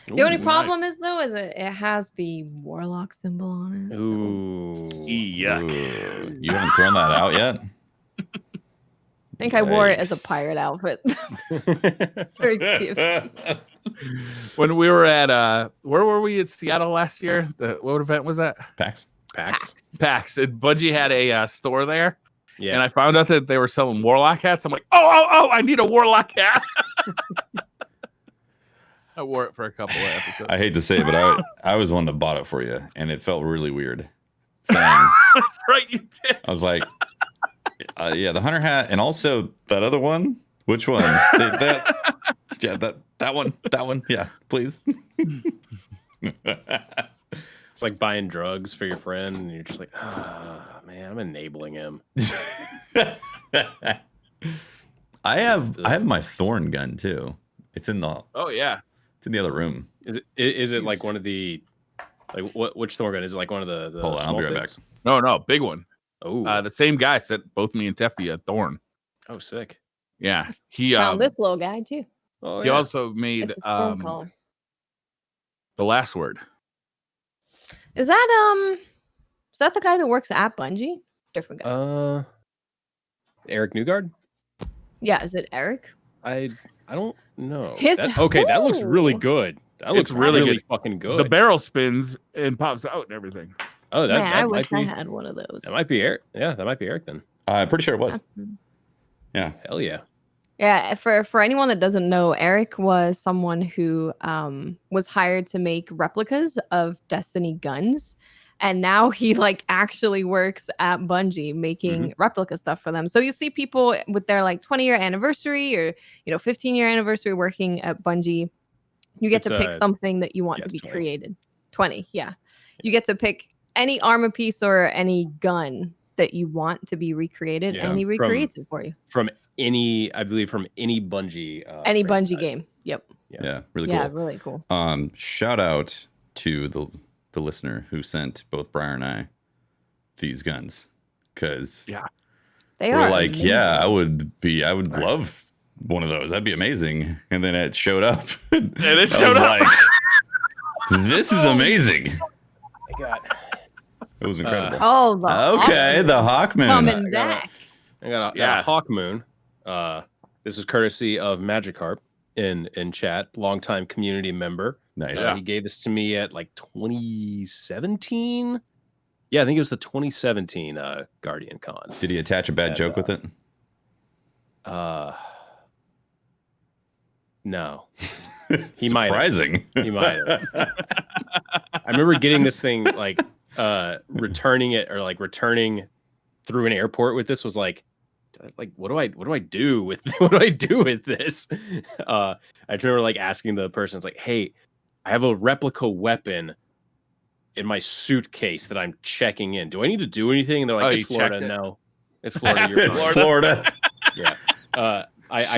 The
Ooh,
only
nice.
problem is though, is it has the warlock symbol on it. so-
Ooh.
Yuck.
Ooh, you haven't thrown that out yet?
I think I wore it as a
Yikes.
pirate outfit. It's very cute.
When we were at where were we at Seattle last year? What event was that?
PAX.
Pax.
PAX. And Bungie had a store there,
Yeah.
and I found out that they were selling warlock hats. I'm like, oh, I need a warlock hat. I wore it for a couple of episodes.
I hate to say it, but I was the one that bought it for you, and it felt really weird. Saying,
That's right, you did.
I was like, yeah, the hunter hat, and also that other one. Which one? That one. Yeah, please.
It's like buying drugs for your friend, and you're just like, ah, man, I'm enabling him.
I have my thorn gun too. It's in the
Oh yeah.
it's in the other room.
Is it like one of the like which Thorgun? Is it like one of the
Hold on, I'll be right back.
No, big one.
Oh,
The same guy sent both me and Tefty a thorn.
oh, sick.
Yeah. He
Found this little guy too.
Oh,
he also made
It's a stone collar.
the last word.
Is that the guy that works at Bungie? Different guy.
Eric Newgard.
Yeah, is it Eric?
I don't know.
His-
That looks really
Ooh.
good. That looks
It's really
really
good.
fucking good.
The barrel spins and pops out and everything.
Oh, that,
Man,
that
I
might
wish
be.
I had one of those.
That might be Eric. Yeah, that might be Eric then.
I'm pretty sure it was.
That's-
Yeah.
Hell yeah.
Yeah, for anyone that doesn't know, Eric was someone who was hired to make replicas of Destiny guns, and now he like actually works at Bungie making replica stuff for them. So you see people with their like 20-year anniversary or 15-year anniversary working at Bungie. You get to pick something that you want to be
20.
created. 20, yeah. You get to pick any armor piece or any gun that you want to be recreated, and he recreates it for you.
From any Bungie
Any
franchise.
Bungie game. Yep.
Yeah, really cool.
Yeah, really cool.
Shout out to the listener who sent both Briar and I these guns, because
They
we're
are
like,
amazing.
yeah, I would love one of those. That'd be amazing. And then it showed up.
And it showed up.
Like, this is amazing.
I got
It was incredible.
The
Hawkman.
coming back.
I got a Hawk Moon. This is courtesy of Magikarp in chat, longtime community member.
Nice.
He gave this to me at like 2017. Yeah, I think it was the 2017 Guardian Con.
Did he attach a bad joke with it?
No. He might have.
Surprising.
He might have. I remember getting this thing like returning it or like returning through an airport with this was like what do I do with this? I remember like asking the person, it's like, hey, I have a replica weapon in my suitcase that I'm checking in. Do I need to do anything? And they're like, it's Florida. No, it's Florida. You're
It's
fine.
Florida.
Yeah. I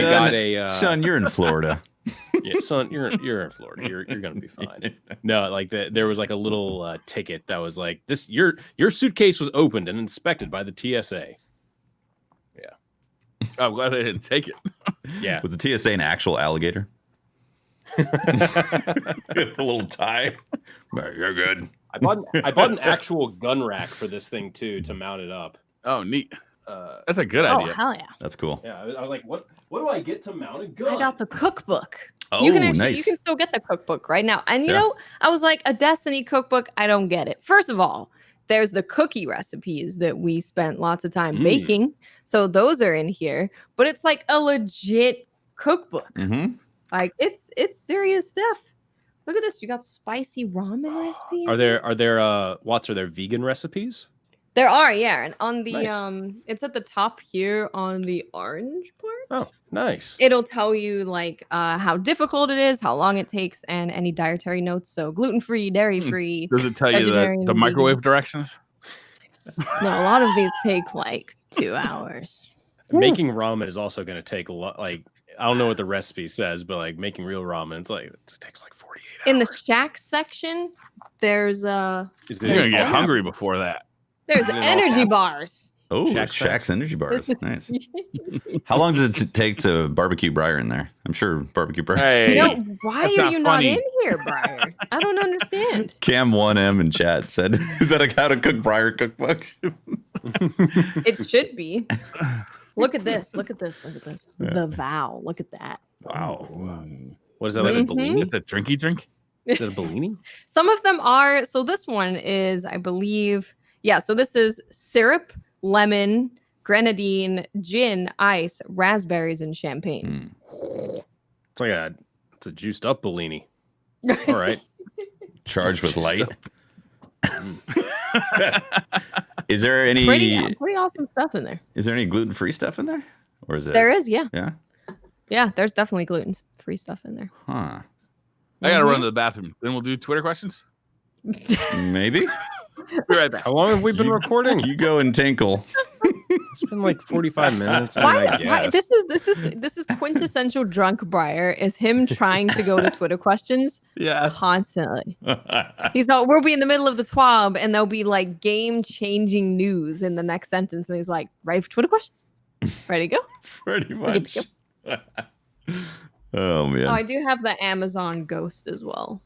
got a
son, you're in Florida.
Yeah, son, you're in Florida. You're gonna be fine. No, like there was like a little ticket that was like this. Your suitcase was opened and inspected by the TSA. Yeah,
I'm glad they didn't take it.
Yeah.
Was the TSA an actual alligator? The little tie. You're good.
I bought an actual gun rack for this thing too to mount it up.
Oh, neat. That's a good
Oh,
idea.
hell yeah.
That's cool.
Yeah, I was like, what do I get to mount a gun?
I got the cookbook.
Oh,
You can
nice.
still get the cookbook right now. And you
Yeah.
know, I was like, a Destiny cookbook, I don't get it. First of all, there's the cookie recipes that we spent lots of time baking. So those are in here, but it's like a legit cookbook.
Mm-hmm.
Like it's serious stuff. Look at this. You got spicy ramen recipe.
Are there Watts, are there vegan recipes?
There are, yeah. And on the
Nice.
it's at the top here on the orange part.
Oh, nice.
It'll tell you like how difficult it is, how long it takes, and any dietary notes. So gluten-free, dairy-free.
Does it tell you
vegetarian,
the microwave directions?
No, a lot of these take like 2 hours.
Making ramen is also going to take a lot. Like, I don't know what the recipe says, but like making real ramen, it's like it takes like 48 hours.
In the shack section, there's
You're gonna get hungry before that.
there's
Is it all
energy
cap?
bars.
Oh, Shaq's energy bars. Nice. How long does it take to barbecue Briar in there? I'm sure barbecue Briar.
Hey.
You know, why
That's
are
not
you
funny.
not in here, Briar? I don't understand.
Cam1M in chat said, "Is that a how to cook Briar cookbook?"
It should be. Look at this. Look at this. Look at this.
Yeah.
The vow. Look at that.
Wow.
What is that, like a Bellini?
It's a drinky drink.
Is it a Bellini?
Some of them are. So this one is, I believe, yeah. So this is syrup, lemon, grenadine, gin, ice, raspberries, and champagne.
It's like it's a juiced up Bellini. All right.
Charged with light. Is there any
Pretty awesome stuff in there.
Is there any gluten-free stuff in there? Or is it
There is, yeah.
Yeah.
Yeah, there's definitely gluten-free stuff in there.
Huh.
I gotta run to the bathroom. Then we'll do Twitter questions.
Maybe.
Be right back.
How long have we been recording?
You go and tinkle.
It's been like 45 minutes. I
Why,
mean, I guess.
this is quintessential drunk Briar, is him trying to go to Twitter questions
Yeah.
constantly. We'll be in the middle of the twab and there'll be like game-changing news in the next sentence, and he's like, ready for Twitter questions? Ready to go?
Pretty much. Oh man.
Oh, I do have the Amazon Ghost as well.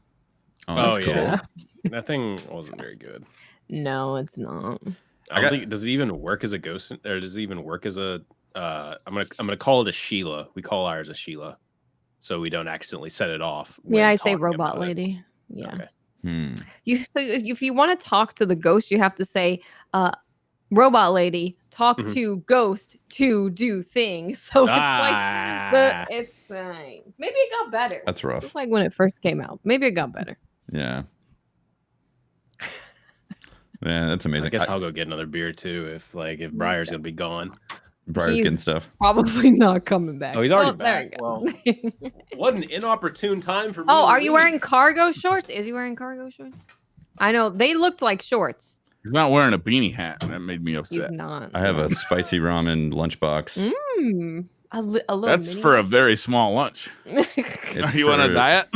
Oh, that's
Oh,
cool.
yeah. That thing wasn't very good.
No, it's not.
I don't think, does it even work as a ghost, or does it even work as a I'm gonna call it a Sheila. We call ours a Sheila, so we don't accidentally set it off.
Yeah,
when
I say
talking
robot
about it.
lady. Yeah.
Okay.
Hmm.
So if you want to talk to the ghost, you have to say, robot lady talk to ghost to do things. So it's fine. Maybe it got better.
That's rough.
It's just like when it first came out. Maybe it got better.
Yeah. Man, that's amazing.
I guess I'll go get another beer too if Briar's gonna be gone.
Briar's getting stuff.
Probably not coming back.
Oh, he's already
back.
back. Well, what an inopportune time for me.
Oh, are you wearing cargo shorts? Is he wearing cargo shorts? I know they looked like shorts.
He's not wearing a beanie hat. That made me upset.
He's not.
I have a spicy ramen lunchbox.
A little.
That's
mini.
for a very small lunch.
It's
Are you on a diet?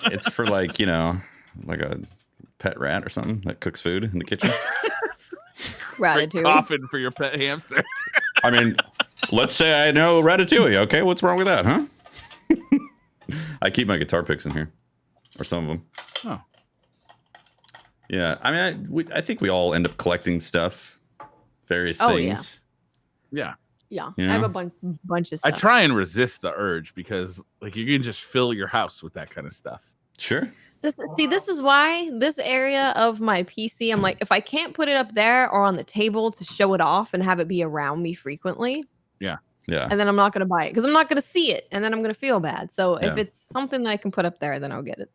It's for like a pet rat or something that cooks food in the kitchen.
Ratatouille.
Coffin for your pet hamster.
I mean, let's say I know Ratatouille. Okay, what's wrong with that, huh? I keep my guitar picks in here, or some of them.
Oh.
Yeah, I mean, I think we all end up collecting stuff, various things.
Yeah.
Yeah,
You know?
I have a bunch of
I
stuff.
try and resist the urge because you can just fill your house with that kind of stuff.
Sure.
This is why this area of my PC, I'm like, if I can't put it up there or on the table to show it off and have it be around me frequently.
Yeah.
And then I'm not going to buy it because I'm not going to see it and then I'm going to feel bad. So if it's something that I can put up there, then I'll get it.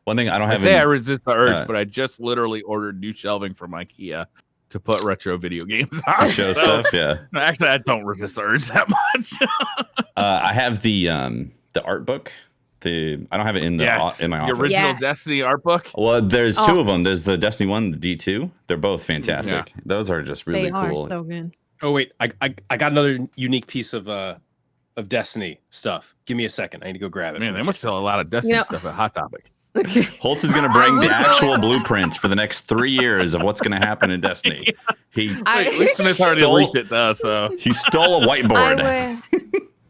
One thing I don't have.
I resist the urge, but I just literally ordered new shelving from IKEA to put retro video games on.
Show stuff, yeah.
Actually, I don't resist the urge that much.
I have the art book. I don't have it in my office.
The original Destiny art book.
Well, there's two of them. There's the Destiny 1, the D2. They're both fantastic. Yeah. Those are just really cool.
They are so good.
Oh wait, I got another unique piece of Destiny stuff. Give me a second. I need to go grab it.
Man, they must sell a lot of Destiny stuff at Hot Topic.
Holtz is going to bring the actual blueprints for the next 3 years of what's going to happen in Destiny.
At least Smith already leaked it though, so
he stole a whiteboard.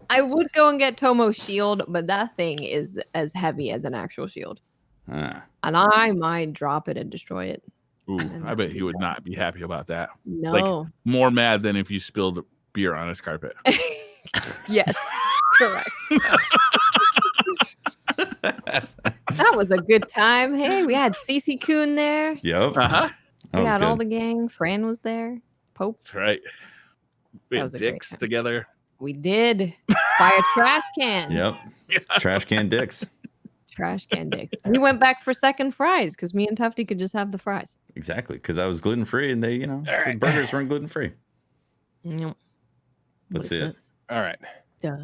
I would go and get Tomo's shield, but that thing is as heavy as an actual shield. And I might drop it and destroy it.
Ooh, I bet he would not be happy about that.
No.
Like, more mad than if you spilled beer on his carpet.
Yes, correct. That was a good time. Hey, we had CC Coon there.
Yep.
Uh-huh.
We had all the gang. Fran was there. Pope.
That's right. We had dicks together.
We did. By a trash can.
Yep. Yeah. Trash can dicks.
Trash can dicks. We went back for second fries because me and Tufty could just have the fries.
Exactly, because I was gluten free and they, the burgers weren't gluten free.
Yep.
That's it.
All right.
Da.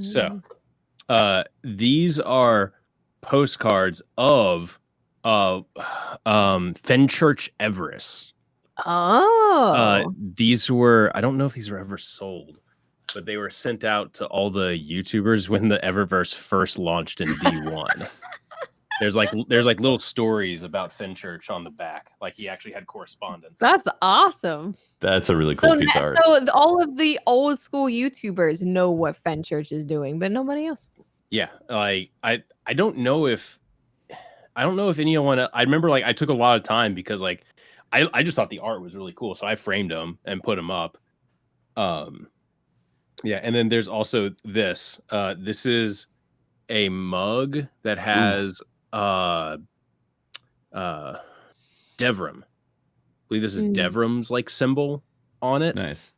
So, these are postcards of Fenchurch Everest.
Oh.
These were, I don't know if these were ever sold, but they were sent out to all the YouTubers when the Eververse first launched in D1. There's like little stories about Fenchurch on the back. Like he actually had correspondence.
That's awesome.
That's a really cool piece of art.
So all of the old school YouTubers know what Fenchurch is doing, but nobody else.
Yeah, like I don't know if anyone. I remember I took a lot of time because I just thought the art was really cool, so I framed them and put them up. Yeah, and then there's also this. This is a mug that has Devrim. I believe this is Devrim's symbol on it.
Nice.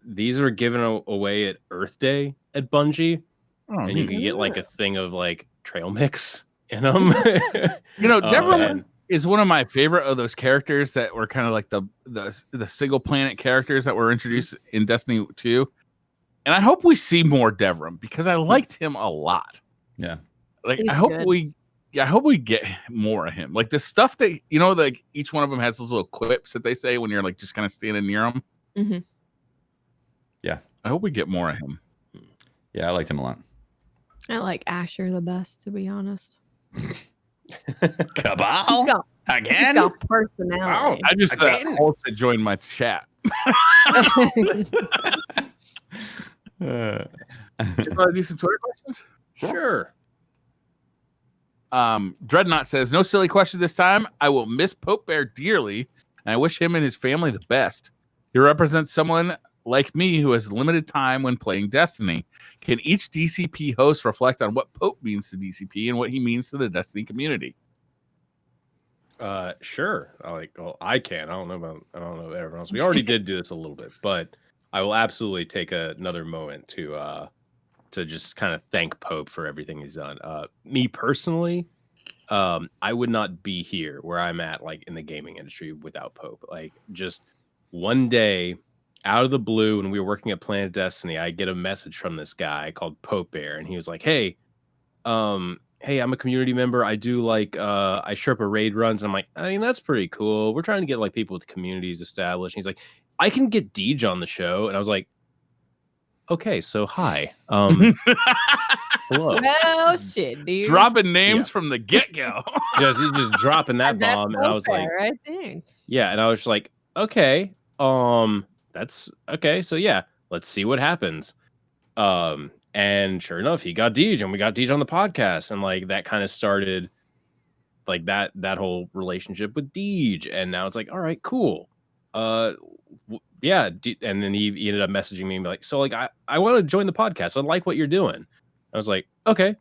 These were given away at Earth Day at Bungie, and you can get a thing of trail mix in them.
Devrim is one of my favorite of those characters that were kind of the single planet characters that were introduced in Destiny 2. And I hope we see more Devrim because I liked him a lot.
Yeah.
I hope we get more of him. The stuff that, each one of them has those little quips that they say when you're just kind of standing near them.
Mm-hmm.
Yeah. I hope we get more of him.
Yeah, I liked him a lot.
I like Asher the best, to be honest.
Cabal? Again?
He's got personality.
Wow. I just also joined my chat. Want to do some Twitter questions?
Sure.
Dreadnought says, no silly question this time. I will miss Pope Bear dearly, and I wish him and his family the best. He represents someone like me who has limited time when playing Destiny. Can each DCP host reflect on what Pope means to DCP and what he means to the Destiny community?
Sure. Well, I can. I don't know everyone else. We already did do this a little bit, but I will absolutely take another moment to just kind of thank Pope for everything he's done. Me personally, I would not be here where I'm at, like in the gaming industry, without Pope. Like, just one day out of the blue, when we were working at Planet Destiny, I get a message from this guy called Pope Bear, and he was like, "Hey, hey, I'm a community member. I do like I Sherpa raid runs." And I'm like, I mean, that's pretty cool. We're trying to get like people with communities established. And he's like, I can get Deej on the show. And I was like, okay, so hi. Hello.
Well, shit, dude.
Dropping names from the get-go.
just dropping that bomb. And I was like,
I think.
Yeah, and I was like, okay, that's okay. So yeah, let's see what happens. And sure enough, he got Deej, and we got Deej on the podcast, and like that kind of started like that whole relationship with Deej. And now it's like, all right, cool. Yeah. And then he ended up messaging me and be like, so like I want to join the podcast. I like what you're doing. I was like, okay,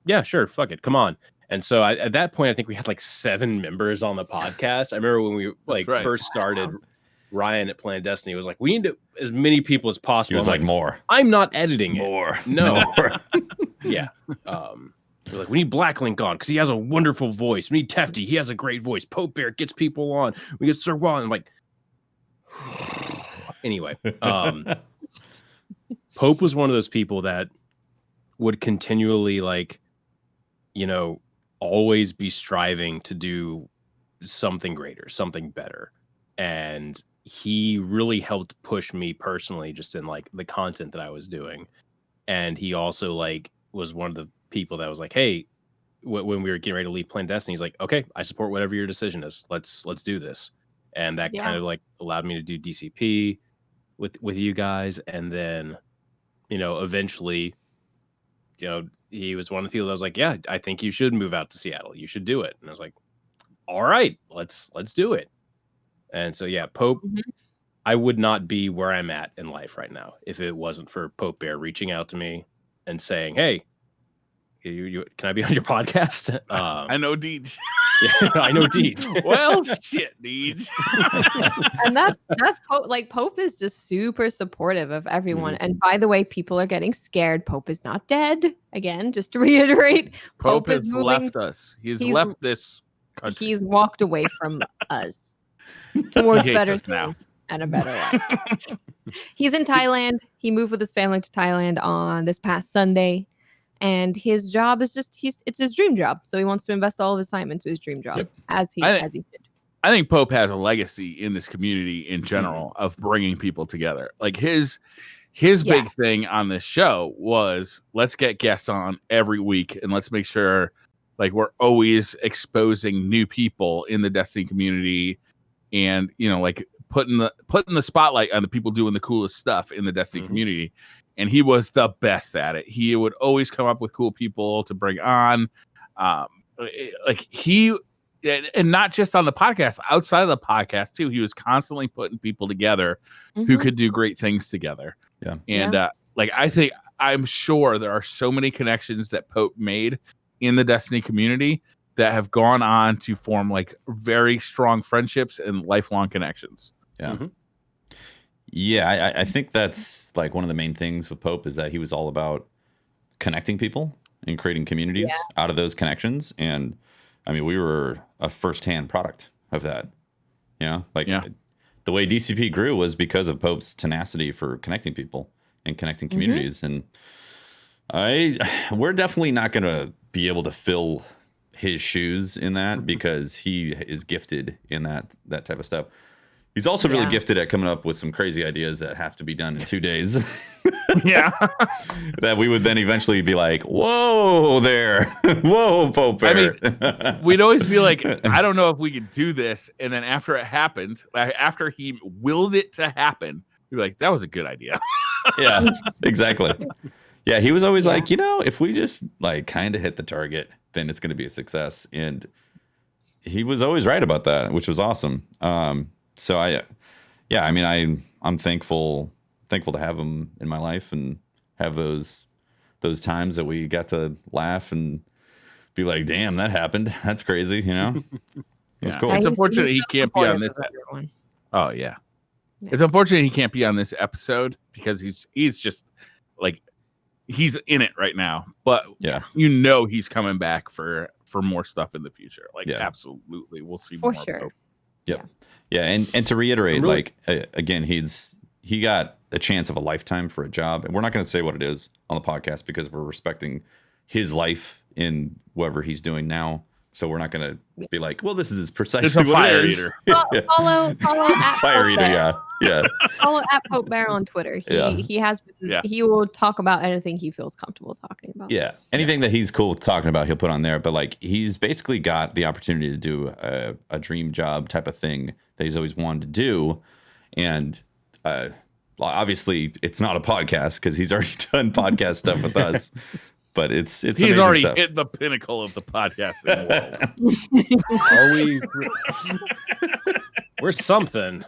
yeah, sure, fuck it, come on. And so at that point, I think we had like 7 members on the podcast. I remember when we first started. Ryan at Planet Destiny was like, we need as many people as possible.
He was like, more.
I'm not editing
more.
It. No. Yeah. We're like, we need Blacklink on because he has a wonderful voice. We need Tefty. He has a great voice. Pope Bear gets people on. We get Sir Juan. I'm like, anyway. Pope was one of those people that would continually like, always be striving to do something greater, something better. And he really helped push me personally just in like the content that I was doing. And he also like was one of the people that was like, hey, when we were getting ready to leave Planet Destiny, he's like, okay, I support whatever your decision is. Let's do this. And that kind of like allowed me to do DCP with you guys. And then, eventually, he was one of the people that was like, yeah, I think you should move out to Seattle. You should do it. And I was like, all right, let's do it. And so, yeah, Pope, I would not be where I'm at in life right now if it wasn't for Pope Bear reaching out to me and saying, hey, can I be on your podcast?
I know Deej.
Yeah, I know Deej.
Well, shit, Deej.
And that's Pope. Like, Pope is just super supportive of everyone. And by the way, people are getting scared. Pope is not dead. Again, just to reiterate,
Pope has left us. He's left this country.
He's walked away from us towards better things and a better life. He's in Thailand. He moved with his family to Thailand on this past Sunday. And his job is it's his dream job. So he wants to invest all of his time into his dream job as he did.
I think Pope has a legacy in this community in general of bringing people together. Like his big thing on this show was, let's get guests on every week and let's make sure like we're always exposing new people in the Destiny community and, like putting the spotlight on the people doing the coolest stuff in the Destiny community. And he was the best at it. He would always come up with cool people to bring on. And not just on the podcast, outside of the podcast too. He was constantly putting people together who could do great things together. Yeah. And I'm sure there are so many connections that Pope made in the Destiny community that have gone on to form like very strong friendships and lifelong connections.
Yeah. Yeah, I think that's like one of the main things with Pope is that he was all about connecting people and creating communities out of those connections. And I mean, we were a firsthand product of that. The way DCP grew was because of Pope's tenacity for connecting people and connecting communities. And we're definitely not going to be able to fill his shoes in that because he is gifted in that type of stuff. He's also really gifted at coming up with some crazy ideas that have to be done in 2 days. That we would then eventually be like, whoa there. Whoa, Pope Bear.
I mean, we'd always be like, I don't know if we could do this. And then after it happened, after he willed it to happen, we'd be like, that was a good idea.
Yeah, exactly. Yeah, he was always like, if we just like kind of hit the target, then it's going to be a success. And he was always right about that, which was awesome. So I'm thankful to have him in my life and have those times that we got to laugh and be like, damn, that happened. That's crazy, you know? It's cool.
It's unfortunate he can't be on this. Oh, yeah. It's unfortunate he can't be on this episode because he's just like, he's in it right now. But he's coming back for more stuff in the future. Like, absolutely. We'll see
for
more.
Sure.
Yep. Yeah. And to reiterate, again, he got a chance of a lifetime for a job. And we're not going to say what it is on the podcast because we're respecting his life in whatever he's doing now. So we're not going to be like, well, this is precisely what it is.
Follow at
fire eater, yeah.
Follow at Pope Bear on Twitter. He has been, he will talk about anything he feels comfortable talking about.
Yeah, anything that he's cool with talking about, he'll put on there. But like, he's basically got the opportunity to do a dream job type of thing that he's always wanted to do, and obviously, it's not a podcast because he's already done podcast stuff with us. But it's
he's already stuff. Hit the pinnacle of the podcasting
world. We're something.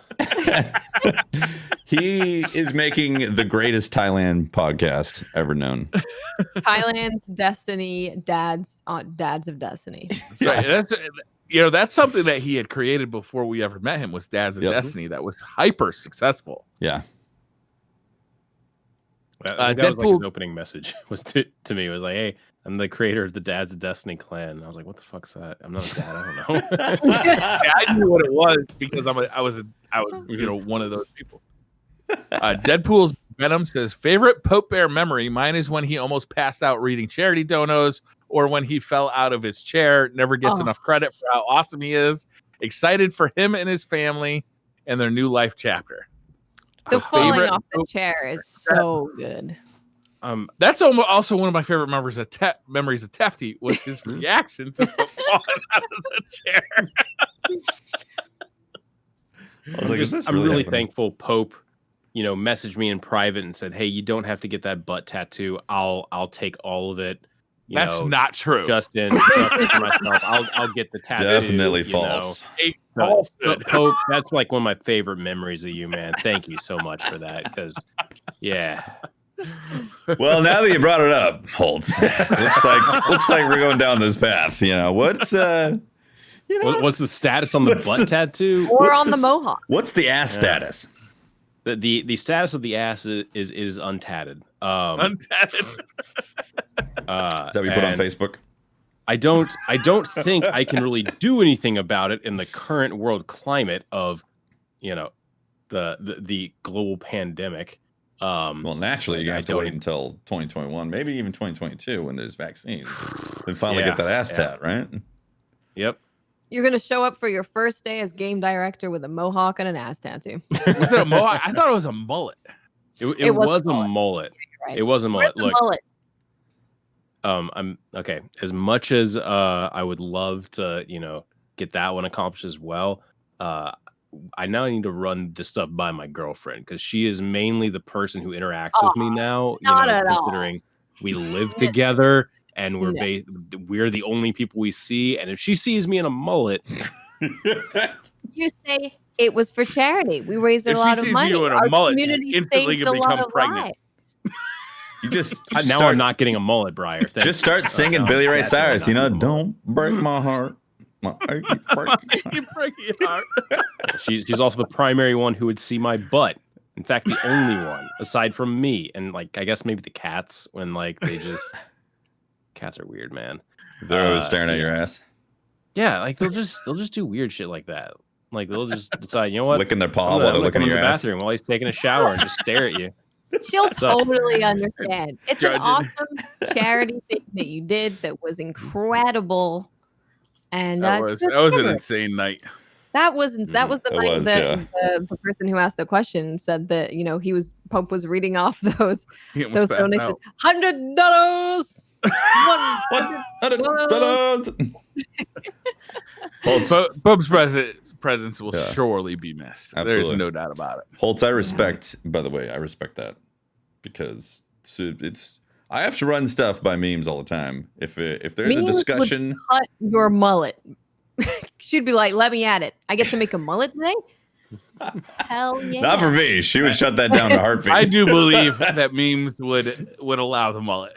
He is making the greatest Thailand podcast ever known.
Thailand's Destiny, dads of Destiny.
Right. That's something that he had created before we ever met him. Was Dads of Destiny that was hyper successful.
Yeah.
That was like his opening message was to me. It was like, hey, I'm the creator of the Dads of Destiny clan. And I was like, what the fuck's that? I'm not a dad. I don't know.
I knew what it was because I was one of those people. Deadpool's Venom says, favorite Pope Bear memory. Mine is when he almost passed out reading charity donos, or when he fell out of his chair. Never gets enough credit for how awesome he is. Excited for him and his family and their new life chapter.
The falling off the chair is so good.
That's also one of my favorite memories of Tefty was his reaction to falling out of the chair.
I'm really thankful Pope, messaged me in private and said, hey, you don't have to get that butt tattoo. I'll take all of it.
That's not true.
Justin for myself. I'll get the tattoo.
Definitely false.
Pope, that's like one of my favorite memories of you, man. Thank you so much for that. Because,
Well, now that you brought it up, Holtz, looks like we're going down this path. What's
what's the status on the butt tattoo
or on the mohawk?
What's the ass status?
The status of the ass is untatted.
Untatted.
Is that what you put on Facebook?
I don't think I can really do anything about it in the current world climate of, the global pandemic.
Well, naturally, you have to wait until 2021, maybe even 2022 when there's vaccines. Then finally get that ass tat, right?
Yep.
You're going to show up for your first day as game director with a mohawk and an ass tattoo.
Was it a mohawk? I thought it was a mullet.
It was a mullet. Right. It was a mullet. Look,
mullet?
I'm okay. As much as I would love to, get that one accomplished as well, I now need to run this stuff by my girlfriend because she is mainly the person who interacts with me now. Considering we live together and we're the only people we see, and if she sees me in a mullet,
you say it was for charity. We raised a lot of money.
You in a mullet, she's instantly gonna become pregnant.
You just
now I'm not getting a mullet, Briar.
Just start singing Billy Ray Cyrus. Don't break my heart.
You break your heart.
She's also the primary one who would see my butt. In fact, the only one aside from me, and I guess maybe the cats when they just cats are weird, man.
They're always staring at your ass.
Yeah, they'll just do weird shit like that. They'll just decide, you know what,
licking their paw while they're looking at your ass.
Bathroom while he's taking a shower and just stare at you.
She'll totally understand. It's an awesome charity thing that you did that was incredible. And
that was an insane night.
That was the night that the person who asked the question said that Pope was reading off those donations. $100.
$100.
Pope's presence will surely be missed.
Absolutely.
There's no doubt about it.
Holtz, I respect. By the way, I respect that because I have to run stuff by memes all the time. If there's a discussion,
would cut your mullet. She'd be like, "Let me at it. I get to make a mullet today." Hell yeah!
Not for me. She would shut that down to heartbeat.
I do believe that memes would allow the mullet.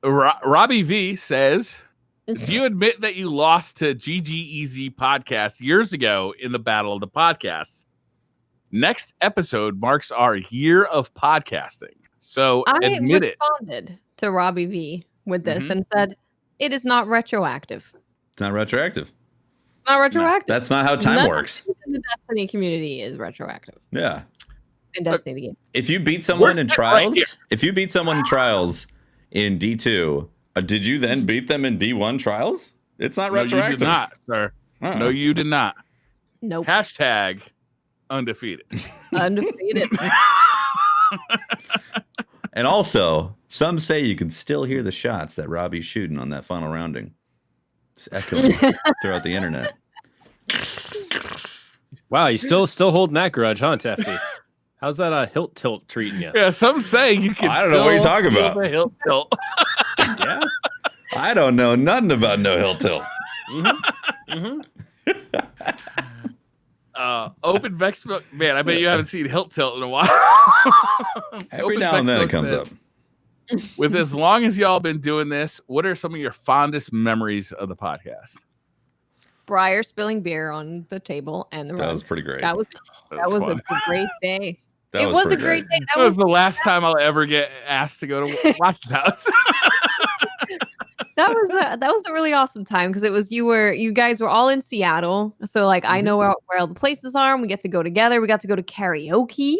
Robbie V says, do you admit that you lost to GGEZ podcast years ago in the Battle of the Podcast? Next episode marks our year of podcasting. So admit it.
I responded to Robbie V with this and said, it is not retroactive.
It's not retroactive.
Not retroactive.
No, that's not how time works.
In the Destiny community is retroactive.
Yeah.
In Destiny the game.
If you beat someone in trials, in D2, did you then beat them in D1 trials? It's not retroactive.
You did not, sir. No, you did not.
Nope.
Hashtag undefeated.
Undefeated.
And also, some say you can still hear the shots that Robbie's shooting on that final rounding. It's echoing throughout the internet.
Wow, you still holding that grudge, huh, Tefty? How's that hilt tilt treating you?
Yeah, some say you can.
I don't know what you're talking about.
The hilt tilt.
Yeah,
I don't know nothing about no hilt tilt.
Open Vex, man. I bet you haven't seen hilt tilt in a while.
Every now and then it comes up.
With as long as y'all been doing this, what are some of your fondest memories of the podcast?
Briar spilling beer on the table and the rug.
That was pretty great.
That was a great day.
It was a
great day.
That was the last time I'll ever get asked to go to Watch's house.
That was a really awesome time because it was you guys were all in Seattle, so like I know where all the places are, and we get to go together. We got to go to karaoke,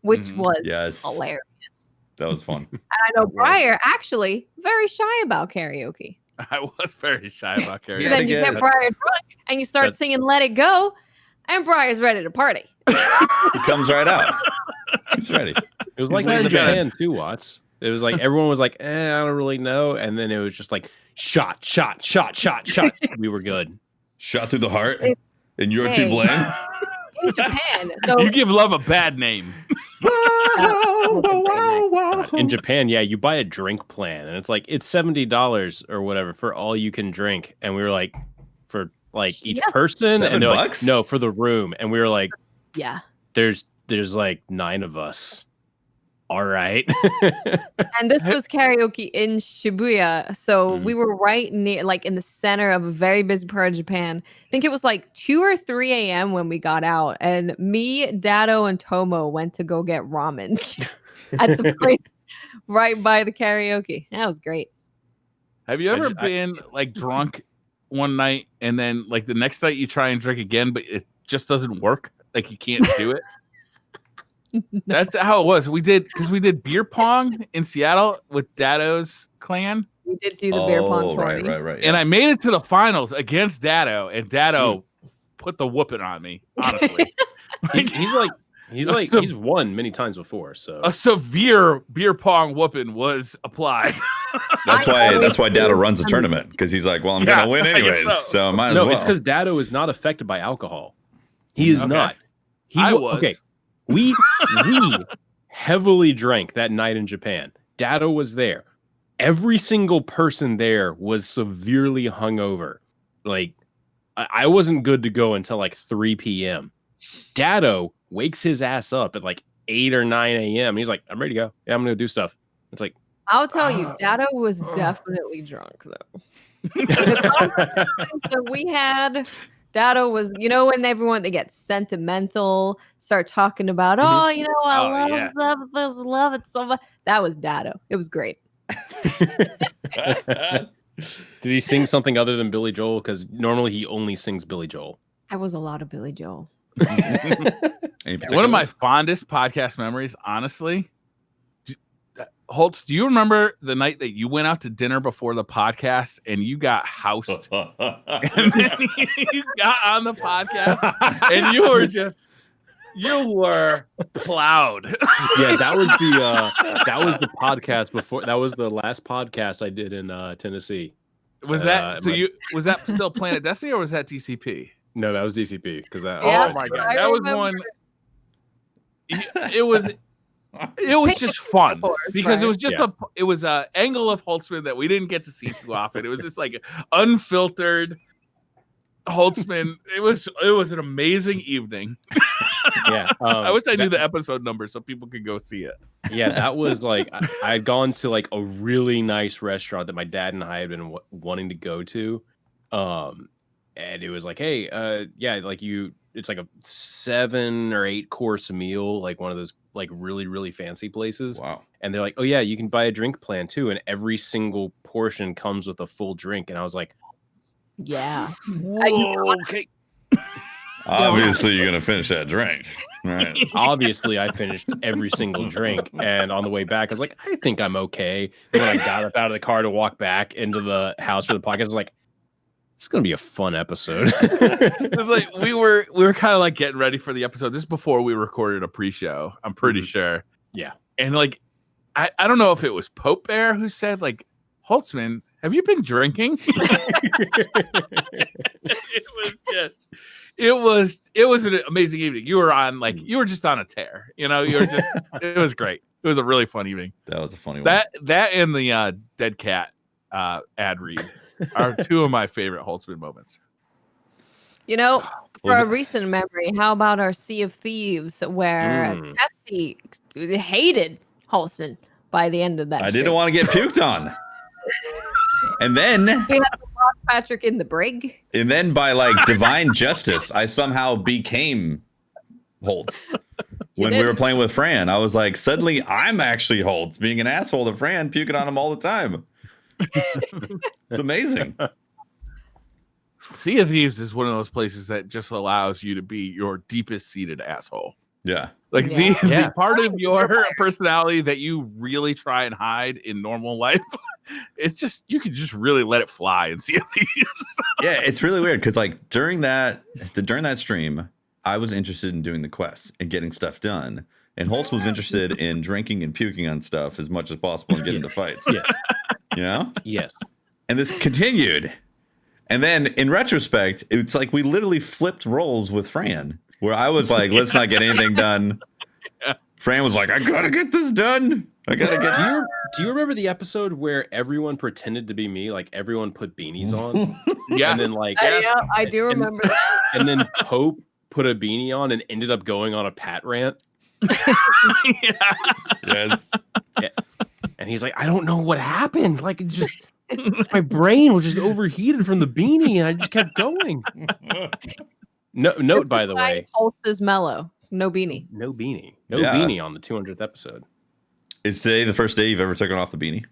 which was hilarious.
That was fun.
And I know Briar actually very shy about karaoke.
I was very shy about karaoke.
And then you get Briar drunk and you start singing "Let It Go," and Briar's ready to party.
He comes right out. He's ready.
It was like that in Japan too, Watts. It was like everyone was like, I don't really know. And then it was just like shot. We were good.
Shot through the heart. And you're to blame.
In Japan. So
you give love a bad name.
In Japan, yeah, you buy a drink plan and it's like it's $70 or whatever for all you can drink. And we were like, for like each person, and they're like, no, for the room. And we were like,
yeah,
there's like 9 of us. All right.
And this was karaoke in Shibuya. So we were right near, like in the center of a very busy part of Japan. I think it was like 2 or 3 a.m. when we got out. And me, Dado, and Tomo went to go get ramen at the place right by the karaoke. That was great.
Have you ever been like drunk one night and then like the next night you try and drink again, but it just doesn't work? Like you can't do it? No. That's how it was. We did beer pong in Seattle with Dado's clan.
We did do the beer pong tourney.
Right.
And I made it to the finals against Dado, and Dado put the whooping on me. Honestly,
he's won many times before. So
a severe beer pong whooping was applied.
That's why Dado runs the tournament, because he's like, well, I'm gonna win anyways, so might as well.
No, it's because Dado is not affected by alcohol. He is not.
I was.
Okay. We heavily drank that night in Japan. Dado was there. Every single person there was severely hungover. Like, I wasn't good to go until like 3 p.m. Dado wakes his ass up at like 8 or 9 a.m. He's like, I'm ready to go. Yeah, I'm going to do stuff. It's like,
I'll tell you, Dado was definitely drunk, though. The conversations that we had... Dado was, when everyone, they get sentimental, start talking about, I love it so much. That was Dado. It was great.
Did he sing something other than Billy Joel? Because normally he only sings Billy Joel.
That was a lot of Billy Joel.
One of my fondest podcast memories, honestly. Holtz, do you remember the night that you went out to dinner before the podcast and you got housed? And then you got on the podcast and you were plowed.
Yeah, that was the podcast before. That was the last podcast I did in Tennessee.
Was that was that still Planet Destiny or was that DCP?
No, that was DCP because
oh my god, that was one. It was just fun because it was just it was a angle of Holtzman that we didn't get to see too often. It was just like unfiltered Holtzman. It was an amazing evening.
Yeah,
I wish I knew the episode number so people could go see it.
Yeah, that was like I had gone to like a really nice restaurant that my dad and I had been wanting to go to, and it was like, hey, yeah, like it's like a 7 or 8 course meal, like one of those like really really fancy places.
Wow.
And they're like, oh yeah, you can buy a drink plan too, and every single portion comes with a full drink. And I was like,
Yeah.
Whoa, okay.
Obviously, you're gonna finish that drink, right?
obviously I finished every single drink, and on the way back I was like, I think I'm okay. And when I got up out of the car to walk back into the house for the podcast, I was like, it's gonna be a fun episode.
It was like we were kind of like getting ready for the episode just before we recorded a pre-show, I'm pretty sure.
Yeah.
And like I don't know if it was Pope Bear who said, like, Holtzman, have you been drinking? It was an amazing evening. You were on you were just on a tear. You know, it was great. It was a really fun evening.
That was a funny one.
That and the dead cat ad read are 2 of my favorite Holtzman moments.
You know, for a recent memory, how about our Sea of Thieves, where Hefty hated Holtzman by the end of that?
I didn't want to get puked on. And then
We had to lock Patrick in the brig.
And then by like divine justice, I somehow became Holtz. When we were playing with Fran, I was like, suddenly I'm actually Holtz, being an asshole to Fran, puking on him all the time. It's amazing.
Sea of Thieves is one of those places that just allows you to be your deepest seated asshole.
Yeah.
Like
Yeah.
the part of your personality that you really try and hide in normal life, it's just, you can just really let it fly and Sea of Thieves.
Yeah, it's really weird because like during that stream, I was interested in doing the quests and getting stuff done. And Holtz was interested in drinking and puking on stuff as much as possible and getting into fights.
Yeah.
You know?
Yes.
And this continued. And then in retrospect, it's like we literally flipped roles with Fran, where I was like, let's not get anything done.
Yeah.
Fran was like, I gotta get this done. I gotta get.
Do you remember the episode where everyone pretended to be me? Like everyone put beanies on.
Yeah.
And then like
Yeah, I do remember that.
and then Pope put a beanie on and ended up going on a Pat rant.
Yes.
Yeah. And he's like, I don't know what happened. Like it just my brain was just overheated from the beanie and I just kept going. Note by the way.
Holtz is mellow. No beanie.
No beanie. No
Yeah.
beanie on the 200th episode.
Is today the first day you've ever taken off the beanie?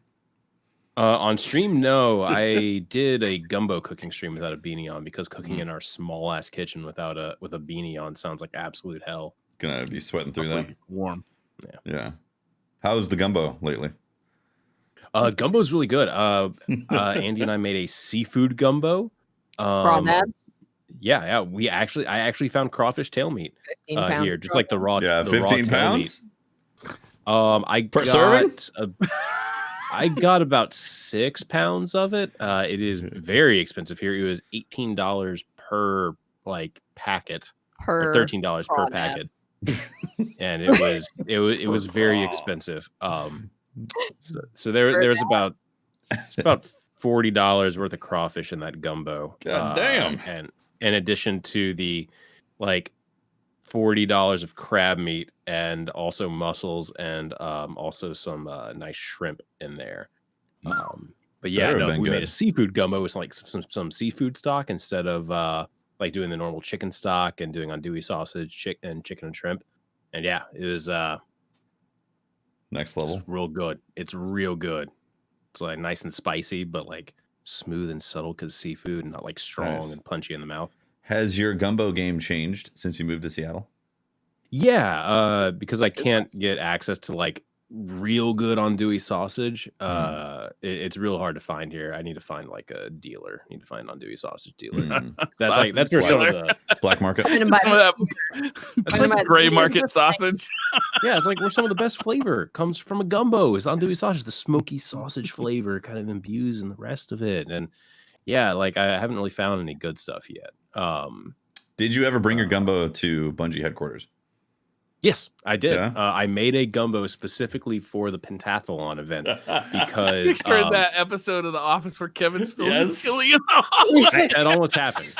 On stream, no. I did a gumbo cooking stream without a beanie on because cooking in our small ass kitchen with a beanie on sounds like absolute hell.
Gonna be sweating through that.
Warm.
Yeah. How's the gumbo lately?
Gumbo's really good. Andy and I made a seafood gumbo.
Crawdads.
Yeah. I actually found crawfish tail meat
15 pounds
here, just like the raw.
Yeah,
the raw
15
tail
pounds.
meat.
Per serving?
I got about 6 pounds of it. It is very expensive here. It was $18 per like packet, or $13 per packet, and it was very expensive. So there's about $40 worth of crawfish in that gumbo.
God damn!
And in addition to the like $40 of crab meat and also mussels and also some nice shrimp in there. But yeah, we made a seafood gumbo with like some seafood stock instead of like doing the normal chicken stock and doing andouille sausage, chicken and shrimp. And yeah, it was
Next level.
It's real good. It's real good. It's like nice and spicy, but like smooth and subtle because seafood and not like strong and punchy in the mouth.
Has your gumbo game changed since you moved to Seattle?
Yeah, because I can't get access to like real good andouille sausage. It's real hard to find here. I need to find like a dealer. I need to find an andouille sausage dealer. That's where some of the
black market.
That's like gray market sausage.
Yeah, it's like where some of the best flavor comes from a gumbo. It's andouille sausage, the smoky sausage flavor kind of imbues in the rest of it. And yeah, like I haven't really found any good stuff yet.
Did you ever bring your gumbo to Bungie headquarters?
Yes, I did.
Yeah?
I made a gumbo specifically for the Pentathlon event because
that episode of The Office where Kevin spills his chili in the
that almost happened.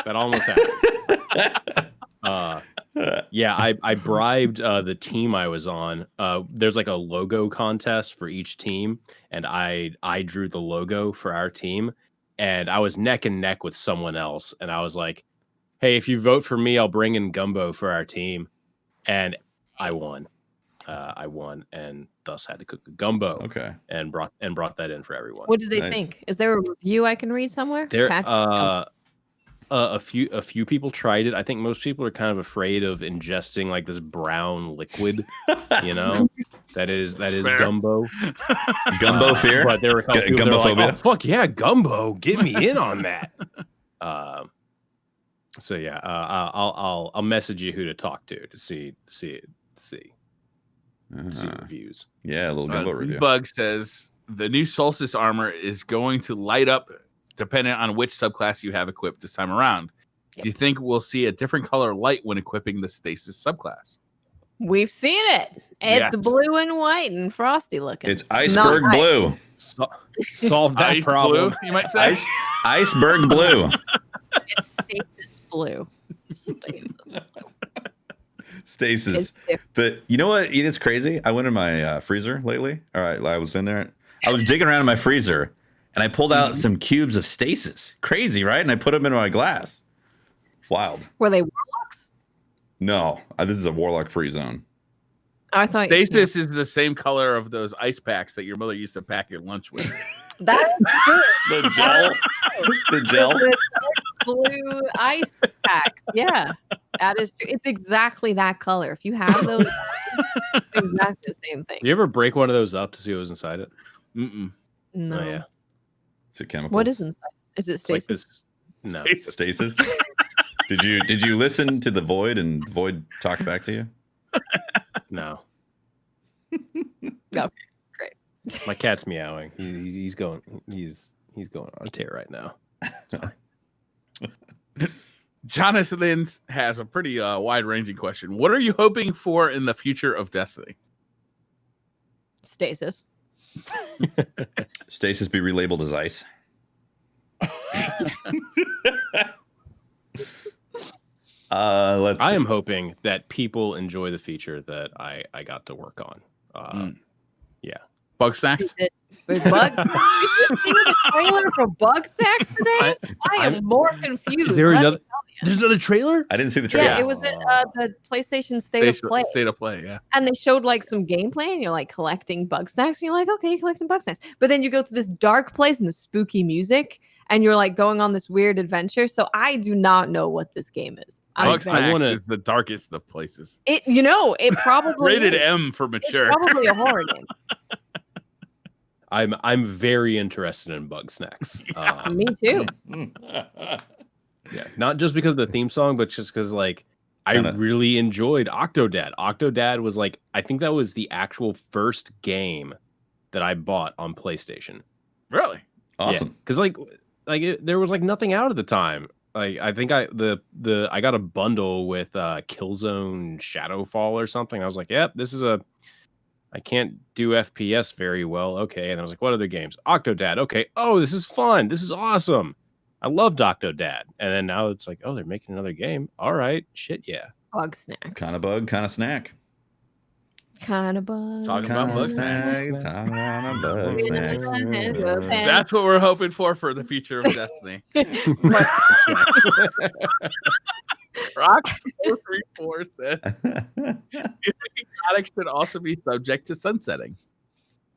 Yeah, I bribed the team I was on. There's like a logo contest for each team, and I drew the logo for our team, and I was neck and neck with someone else, and I was like, "Hey, if you vote for me, I'll bring in gumbo for our team," and I won. I won, and thus had to cook the gumbo.
Okay.
And brought that in for everyone.
What did they
Nice.
think? Is there a review I can read somewhere?
There,
Patrick?
a few people tried it. I think most people are kind of afraid of ingesting like this brown liquid, you know, that is
fair.
gumbo.
Gumbo fear?
But there were a couple people that were like,
Gumbophobia?
"Oh fuck yeah, gumbo! Get me in on that." So yeah, I'll message you who to talk to see reviews.
Yeah, a little gumbo review.
Bug says the new Solstice armor is going to light up depending on which subclass you have equipped this time around. Do you think we'll see a different color light when equipping the Stasis subclass?
We've seen it. It's
Yes.
blue and white and frosty looking.
It's iceberg
Not
blue.
Solve that
Ice
problem.
blue, you might say.
Iceberg blue.
It's Stasis blue. Stasis.
Stasis.
It's different.
You know what? It's crazy. I went in my freezer lately. All right, I was in there. I was digging around in my freezer, and I pulled out some cubes of Stasis. Crazy, right? And I put them in my glass. Wild.
Were they warlocks?
No, this is a warlock-free zone.
Oh, I thought
Stasis is the same color of those ice packs that your mother used to pack your lunch with.
that is true.
The gel. The gel.
The blue ice pack. Yeah, that is true. It's exactly that color. If you have those, it's exactly the same thing.
Do you ever break one of those up to see what was inside it?
Mm-mm.
No.
Oh yeah.
Is it chemicals?
What is inside? Is it
It's like
Stasis?
this. No.
Stasis.
Stasis? Did you listen to the Void and the Void talk back to you?
No.
No. Great.
My cat's meowing. He's going on a tear right now.
Jonathan has a pretty wide-ranging question. What are you hoping for in the future of Destiny?
Stasis.
Stasis be relabeled as ice.
I am hoping that people enjoy the feature that I got to work on. Yeah.
Bug snacks?
Did you see the trailer for Bug Snacks today? I am more confused.
Is there
Let me
another?
tell you.
There's another trailer?
I didn't see the trailer.
Yeah, it was at the PlayStation State of Play.
State of Play, yeah.
And they showed like some gameplay and you're like collecting bug snacks. And you're like, okay, you're collecting bug snacks. But then you go to this dark place and the spooky music and you're like going on this weird adventure. So I do not know what this game is.
Bug snacks is the darkest of places.
It probably
Rated
is.
M for mature.
It's probably a horror game.
I'm very interested in Bug Snacks.
Me too.
Yeah, not just because of the theme song, but just because like I really enjoyed Octodad. Octodad was like, I think that was the actual first game that I bought on PlayStation.
Really?
Awesome.
Because there was like nothing out at the time. Like I think I got a bundle with Killzone Shadowfall or something. I was like, yep, I can't do FPS very well. Okay, and I was like, what other games? Octodad. Okay. Oh, this is fun. This is awesome. I loved Octodad. And then now it's like, oh, they're making another game. All right. Shit, yeah.
Bug snacks.
Kind of bug, kind of snack.
Kind of bug.
Talking about bug snacks.
Talking about bug snacks.
That's what we're hoping for the future of Destiny. Rock434 says, do you think exotics should also be subject to sunsetting?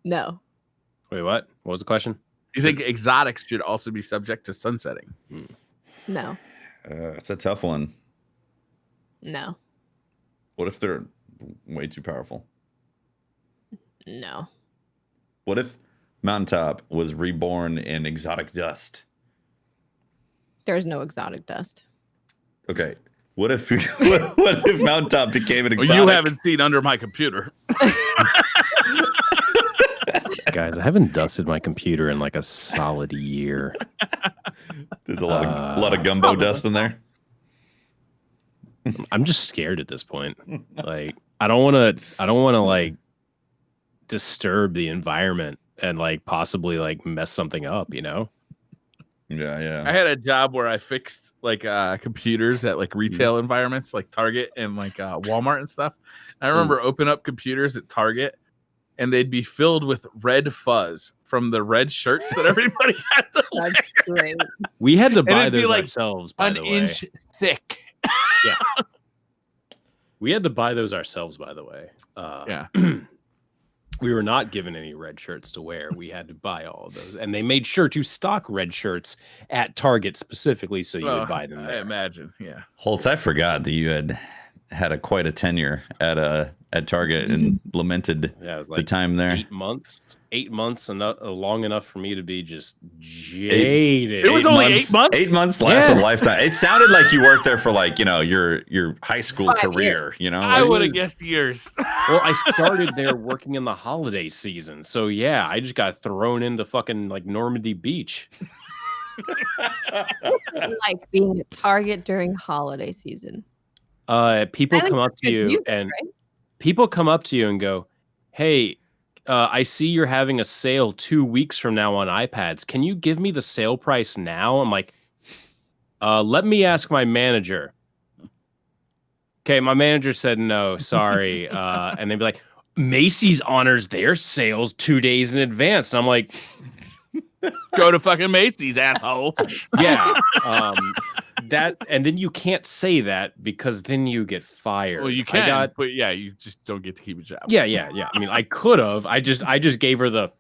No.
Wait, what? What was the question?
Do you think exotics should also be subject to sunsetting?
No.
That's a tough one.
No.
What if they're way too powerful?
No.
What if Mountaintop was reborn in exotic dust?
There's no exotic dust.
Okay. What if what if Mountaintop became an exotic?
Well, you haven't seen under my computer.
Guys, I haven't dusted my computer in like a solid year.
There's a lot of gumbo dust in there.
I'm just scared at this point. Like I don't want to like disturb the environment and like possibly like mess something up, you know?
Yeah.
I had a job where I fixed like computers at like retail environments like Target and like Walmart and stuff. I remember opening up computers at Target and they'd be filled with red fuzz from the red shirts that everybody had to wear.
That's great.
We had to buy
it'd be
those
like
ourselves, by
an
the way.
inch thick.
Yeah. We had to buy those ourselves, by the way.
Yeah.
We were not given any red shirts to wear. We had to buy all of those. And they made sure to stock red shirts at Target specifically so you would buy them there.
I imagine, yeah.
Holtz, I forgot that you had quite a tenure at Target and lamented the time there.
8 months. 8 months, long enough for me to be just jaded.
It was only 8 months?
8 months lasts a lifetime. It sounded like you worked there for like, your high school career,
I would have guessed years.
Well, I started there working in the holiday season. So yeah, I just got thrown into fucking like Normandy Beach.
Like being at Target during holiday season.
People come up to you people come up to you and go, "Hey, I see you're having a sale 2 weeks from now on iPads. Can you give me the sale price now?" I'm like, let me ask my manager. Okay, my manager said no, sorry. And they'd be like, Macy's honors their sales 2 days in advance. And I'm like,
go to fucking Macy's, asshole.
Yeah. And then you can't say that because then you get fired.
Well, you can, but yeah, you just don't get to keep a job.
Yeah. I mean, I could have. I just gave her the,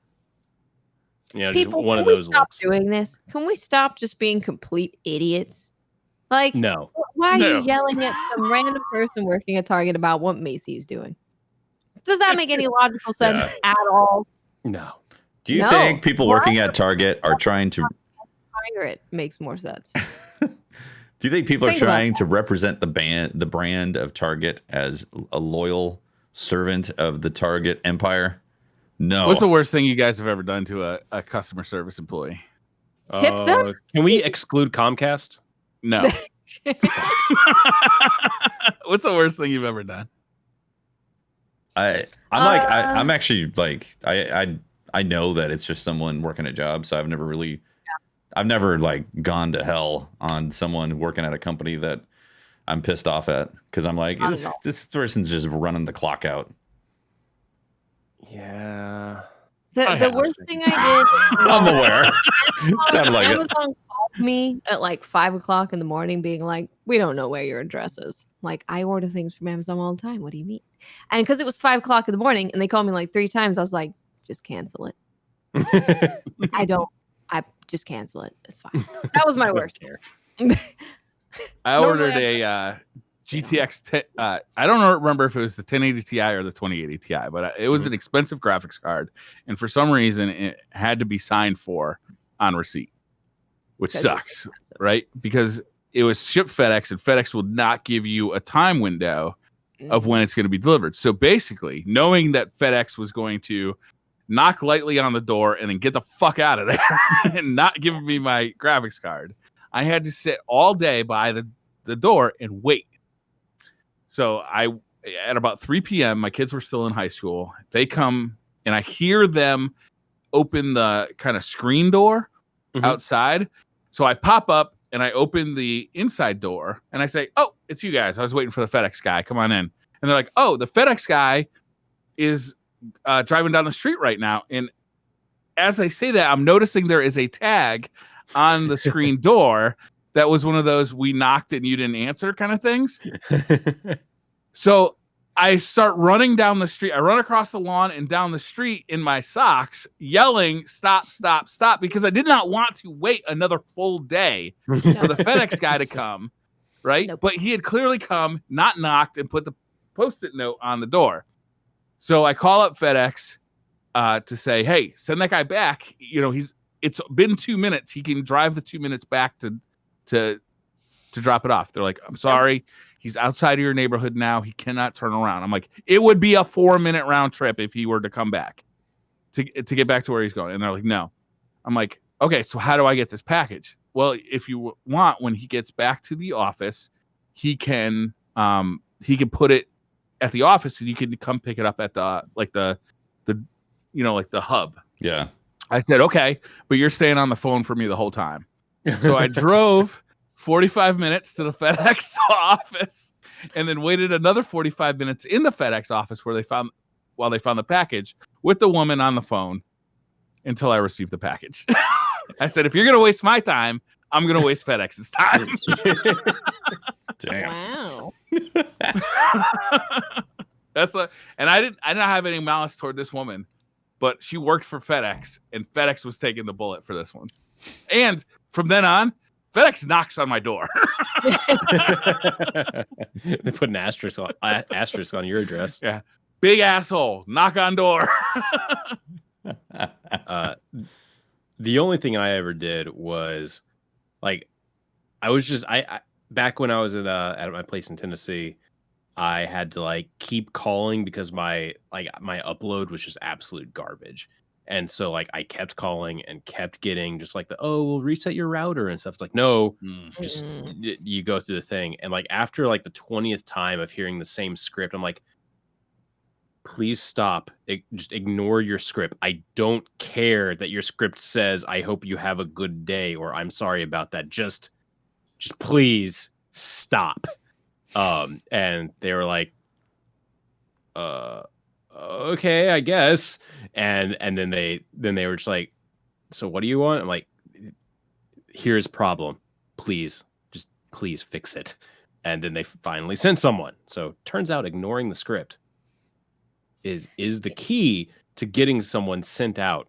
people,
just one of
those.
those
Stop
looks.
doing this. Can we stop just being complete idiots? Like,
no.
Why are you yelling at some random person working at Target about what Macy's doing? Does that make any logical sense at all?
No.
Do you think people working at Target are trying to
pirate makes more sense?
Do you think people are trying to represent the brand of Target as a loyal servant of the Target empire? No.
What's the worst thing you guys have ever done to a customer service employee?
Tip them?
Can we exclude Comcast?
No. What's the worst thing you've ever done?
I'm actually like I know that it's just someone working a job, so I've never like gone to hell on someone working at a company that I'm pissed off at because I'm like this person's just running the clock out.
Yeah.
The worst thing I did.
I'm aware. Sounded like
Amazon called me at like 5 o'clock in the morning, being like, "We don't know where your address is." Like, I order things from Amazon all the time. What do you mean? And because it was 5 o'clock in the morning, and they called me like 3 times, I was like, "Just cancel it." I just cancel it. It's fine. That was my worst.
I ordered a GTX. I don't remember if it was the 1080 Ti or the 2080 Ti, but it was an expensive graphics card, and for some reason, it had to be signed for on receipt, which sucks, right? Because it was shipped FedEx, and FedEx will not give you a time window of when it's going to be delivered. So basically, knowing that FedEx was going to knock lightly on the door and then get the fuck out of there and not give me my graphics card, I had to sit all day by the door and wait. So at about 3 p.m., my kids were still in high school. They come and I hear them open the kind of screen door outside. So I pop up and I open the inside door and I say, "Oh, it's you guys. I was waiting for the FedEx guy. Come on in." And they're like, "Oh, the FedEx guy is driving down the street right now." And as I say that, I'm noticing there is a tag on the screen door that was one of those "we knocked and you didn't answer" kind of things. So I start running down the street. I run across the lawn and down the street in my socks, yelling, "Stop, stop, stop," because I did not want to wait another full day for the FedEx guy to come, right? Nope. But he had clearly come, not knocked, and put the Post-it note on the door. So I call up FedEx to say, "Hey, send that guy back. It's been 2 minutes. He can drive the 2 minutes back to drop it off." They're like, "I'm sorry. He's outside of your neighborhood now. He cannot turn around." I'm like, "It would be a 4-minute round trip if he were to come back to get back to where he's going." And they're like, "No." I'm like, "Okay, so how do I get this package?" "Well, if you want, when he gets back to the office, he can put it at the office and you can come pick it up at the hub."
Yeah.
I said, "Okay, but you're staying on the phone for me the whole time." So I drove 45 minutes to the FedEx office and then waited another 45 minutes in the FedEx office while they found the package with the woman on the phone until I received the package. I said, if you're going to waste my time, I'm going to waste FedEx's time.
Damn.
Wow.
And I didn't have any malice toward this woman, but she worked for FedEx and FedEx was taking the bullet for this one. And from then on, FedEx knocks on my door.
They put an asterisk on your address.
Yeah. Big asshole, knock on door.
The only thing I ever did was like, I back when I was at my place in Tennessee, I had to like keep calling because my upload was just absolute garbage. And so like I kept calling and kept getting just like we'll reset your router and stuff. It's like, no, just you go through the thing. And like after like the 20th time of hearing the same script, I'm like, please stop. Just ignore your script. I don't care that your script says, I hope you have a good day, or I'm sorry about that. Just please stop. And they were like, okay, I guess. And then they were just like, so what do you want? I'm like, here's problem. Please fix it. And then they finally sent someone. So turns out ignoring the script is the key to getting someone sent out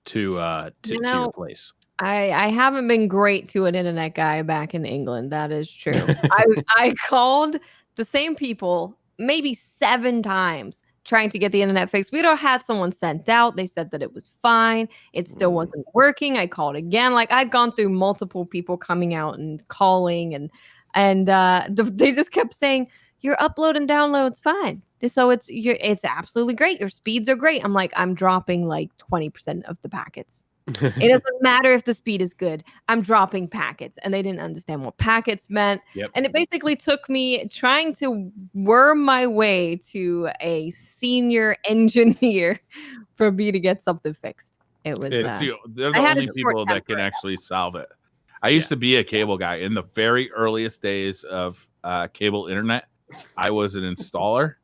to your place.
I haven't been great to an internet guy back in England. That is true. I called the same people maybe 7 times trying to get the internet fixed. We'd had someone sent out. They said that it was fine. It still wasn't working. I called again. Like I'd gone through multiple people coming out and calling, and they just kept saying, your upload and download's fine. So it's absolutely great. Your speeds are great. I'm like, I'm dropping like 20% of the packets. It doesn't matter if the speed is good. I'm dropping packets. And they didn't understand what packets meant.
Yep.
And it basically took me trying to worm my way to a senior engineer for me to get something fixed. It was
they're the only people that can actually solve it. I used to be a cable guy in the very earliest days of cable internet. I was an installer,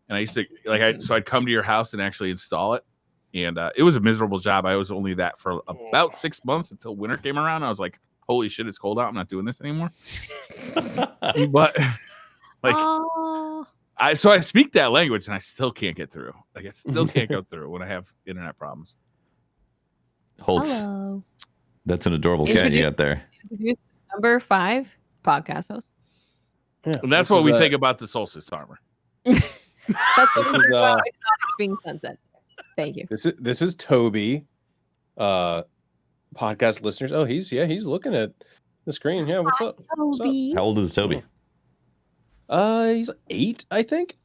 and I used to so I'd come to your house and actually install it. And it was a miserable job. I was only that for about 6 months until winter came around. I was like, holy shit, it's cold out. I'm not doing this anymore. But like, I speak that language and I still can't get through. Like I still can't go through when I have internet problems.
Holtz.
Hello.
That's an adorable cat you got there.
Number 5 podcast host.
Yeah,
and that's what we think about the Solstice armor.
That's what we about Exotics being sunset. Thank you.
This is Toby. Podcast listeners. Oh, he's looking at the screen. Yeah, what's up?
Toby.
How old is Toby?
He's 8, I think.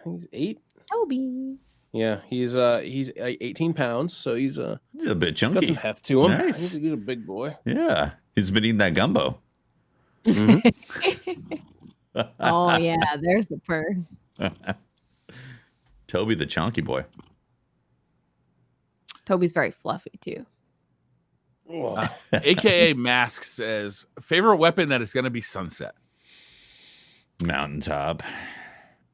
He's 8.
Toby.
Yeah, he's 18 pounds, so he's a
bit chunky.
Got some heft to him.
Nice.
He's a big boy.
Yeah, he's been eating that gumbo.
Mm-hmm.
Oh yeah, there's the purr.
Toby the chunky boy.
Toby's very fluffy too.
AKA Mask says, favorite weapon that is going to be sunset.
Mountaintop.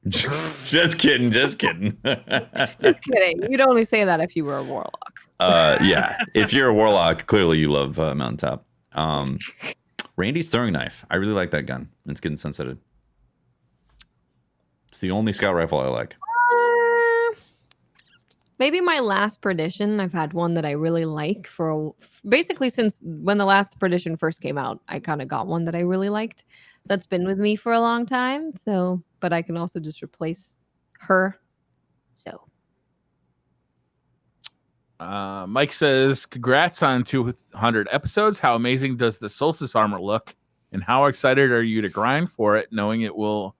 Just kidding.
Just kidding. You'd only say that if you were a warlock.
Yeah. If you're a warlock, clearly you love Mountaintop. Randy's throwing knife. I really like that gun. It's getting sunsetted. It's the only scout rifle I like.
Maybe my last Perdition. I've had one that I really like for basically since when the last Perdition first came out. I kind of got one that I really liked. So that's been with me for a long time. So, but I can also just replace her. So.
Mike says, congrats on 200 episodes. How amazing does the Solstice armor look? And how excited are you to grind for it, knowing it won't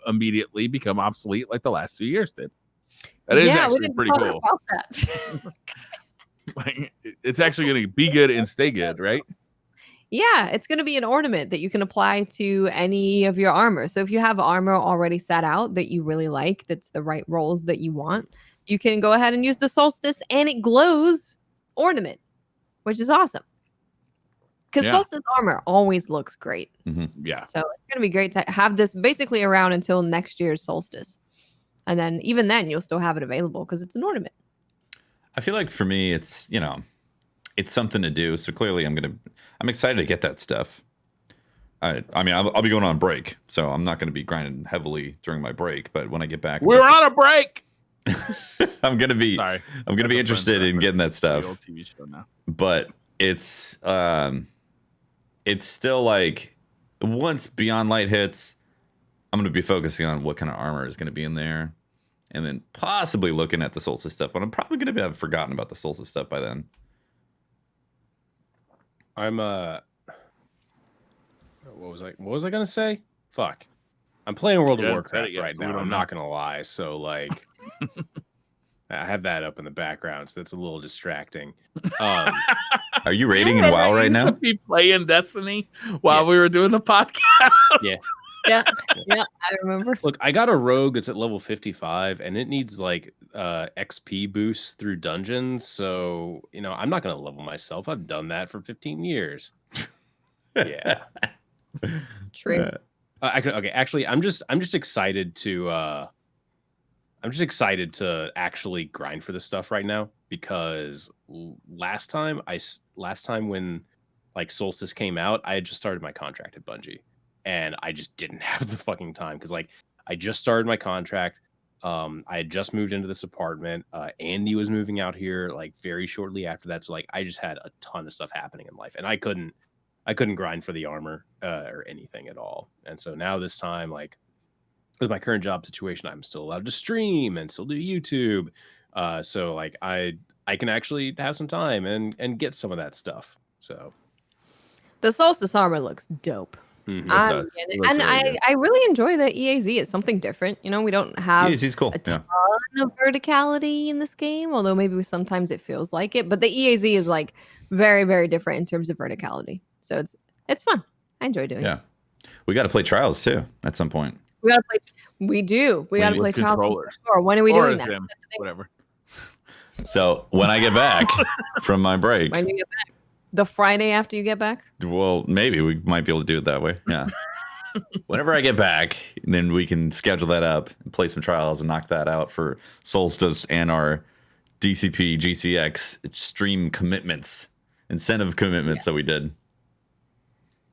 immediately become obsolete like the last 2 years did? That is actually pretty cool. Like, it's actually going to be good and stay good, right?
Yeah, it's going to be an ornament that you can apply to any of your armor. So if you have armor already set out that you really like, that's the right rolls that you want, you can go ahead and use the Solstice and it glows ornament, which is awesome. Because Solstice armor always looks great.
Yeah.
So it's going to be great to have this basically around until next year's Solstice. And then even then, you'll still have it available because it's an ornament.
I feel like for me, it's, you know, it's something to do. So clearly I'm excited to get that stuff. I mean, I'll be going on break, so I'm not going to be grinding heavily during my break. But when I get back,
we're on a break.
I'm going to be interested in getting that stuff.
The old TV show now.
But it's still like once Beyond Light hits, I'm going to be focusing on what kind of armor is going to be in there, and then possibly looking at the Solstice stuff. But I'm probably going to have forgotten about the Solstice stuff by then.
What was I gonna say? Fuck. I'm playing World of Warcraft right now. I'm not gonna lie. So like, I have that up in the background, so that's a little distracting.
Are you raiding in WoW right now?
Be playing Destiny while we were doing the podcast.
Yeah, I remember.
Look, I got a rogue that's at level 55, and it needs like XP boosts through dungeons. So you know, I'm not gonna level myself. I've done that for 15 years. Yeah.
True.
Okay, actually, I'm just excited to actually grind for this stuff right now, because last time when like Solstice came out, I had just started my contract at Bungie, and I just didn't have the fucking time, because like I just started my contract. I had just moved into this apartment. Andy was moving out here like very shortly after that, so like I just had a ton of stuff happening in life, and I couldn't grind for the armor or anything at all. And so now this time, like with my current job situation, I'm still allowed to stream and still do YouTube. So like I can actually have some time and get some of that stuff. So
the Solstice armor looks dope.
Mm-hmm.
I really enjoy the EAZ. It's something different. You know, we don't have
EAZ's cool.
a ton of verticality in this game, although maybe sometimes it feels like it. But the EAZ is like very, very different in terms of verticality. So it's fun. I enjoy doing it.
Yeah. We got to play Trials too at some point.
We got to play. We do. We got to play Trials. Or when are we doing that?
Whatever.
So when I get back from my break.
When you get back? The Friday after you get back?
Well, maybe we might be able to do it that way. Yeah. Whenever I get back, then we can schedule that up and play some Trials and knock that out for Solstice and our DCP GCX stream commitments, incentive commitments that we did.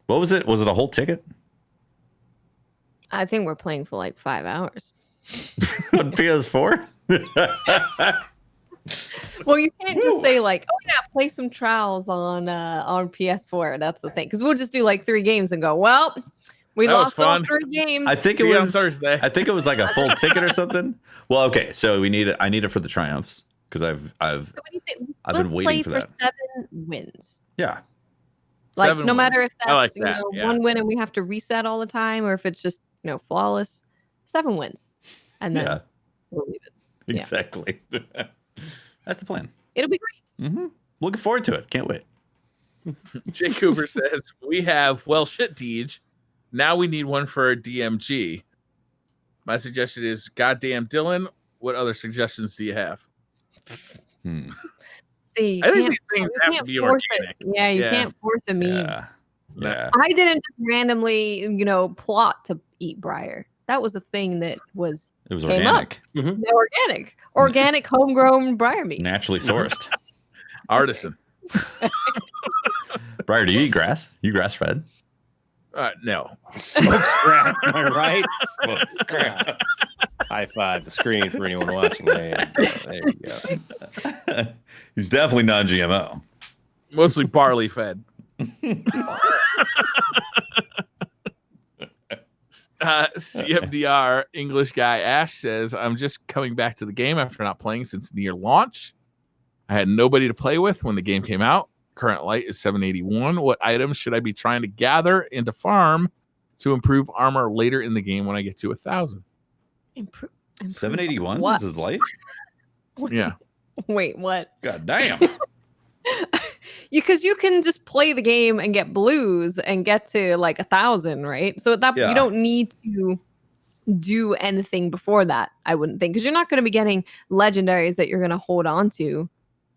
What was it? Was it a whole ticket?
I think we're playing for like 5 hours.
On PS4?
Well, you can't just say like, "Oh yeah, play some Trials on PS4." That's the thing, because we'll just do like 3 games and go, "Well, we lost all 3 games."
I think it was
Thursday.
I think it was like a full ticket or something. Well, okay, so we need it. I need it for the Triumphs because I've been waiting for that.
7 wins.
Yeah.
Like
7
no matter if that's
like that,
one win and we have to reset all the time, or if it's just flawless, 7 wins, and then we'll leave it.
Exactly. That's the plan.
It'll be great.
Mm-hmm. Looking forward to it. Can't wait.
Jay Cooper says, we have, well, shit, Deej. Now we need one for DMG. My suggestion is, goddamn Dylan, what other suggestions do you have?
See,
I think these things have to be organic.
Yeah, you can't force a meme.
Yeah.
I didn't just randomly, plot to eat Briar. That was a thing that was
organic.
Mm-hmm. Organic homegrown Briar meat.
Naturally sourced.
Artisan.
Briar, do you eat grass? You grass fed?
No.
Smokes grass, am I right? Smokes grass. High five the screen for anyone watching. There you go.
He's definitely non-GMO.
Mostly barley fed. CFDR English guy Ash says, I'm just coming back to the game after not playing since near launch. I had nobody to play with when the game came out. Current light is 781. What items should I be trying to gather and to farm to improve armor later in the game when I get to 1,000?
781 is his light?
Yeah.
Wait, what?
God damn.
Because you can just play the game and get blues and get to like 1,000, right? So that you don't need to do anything before that, I wouldn't think, because you're not going to be getting legendaries that you're going to hold on to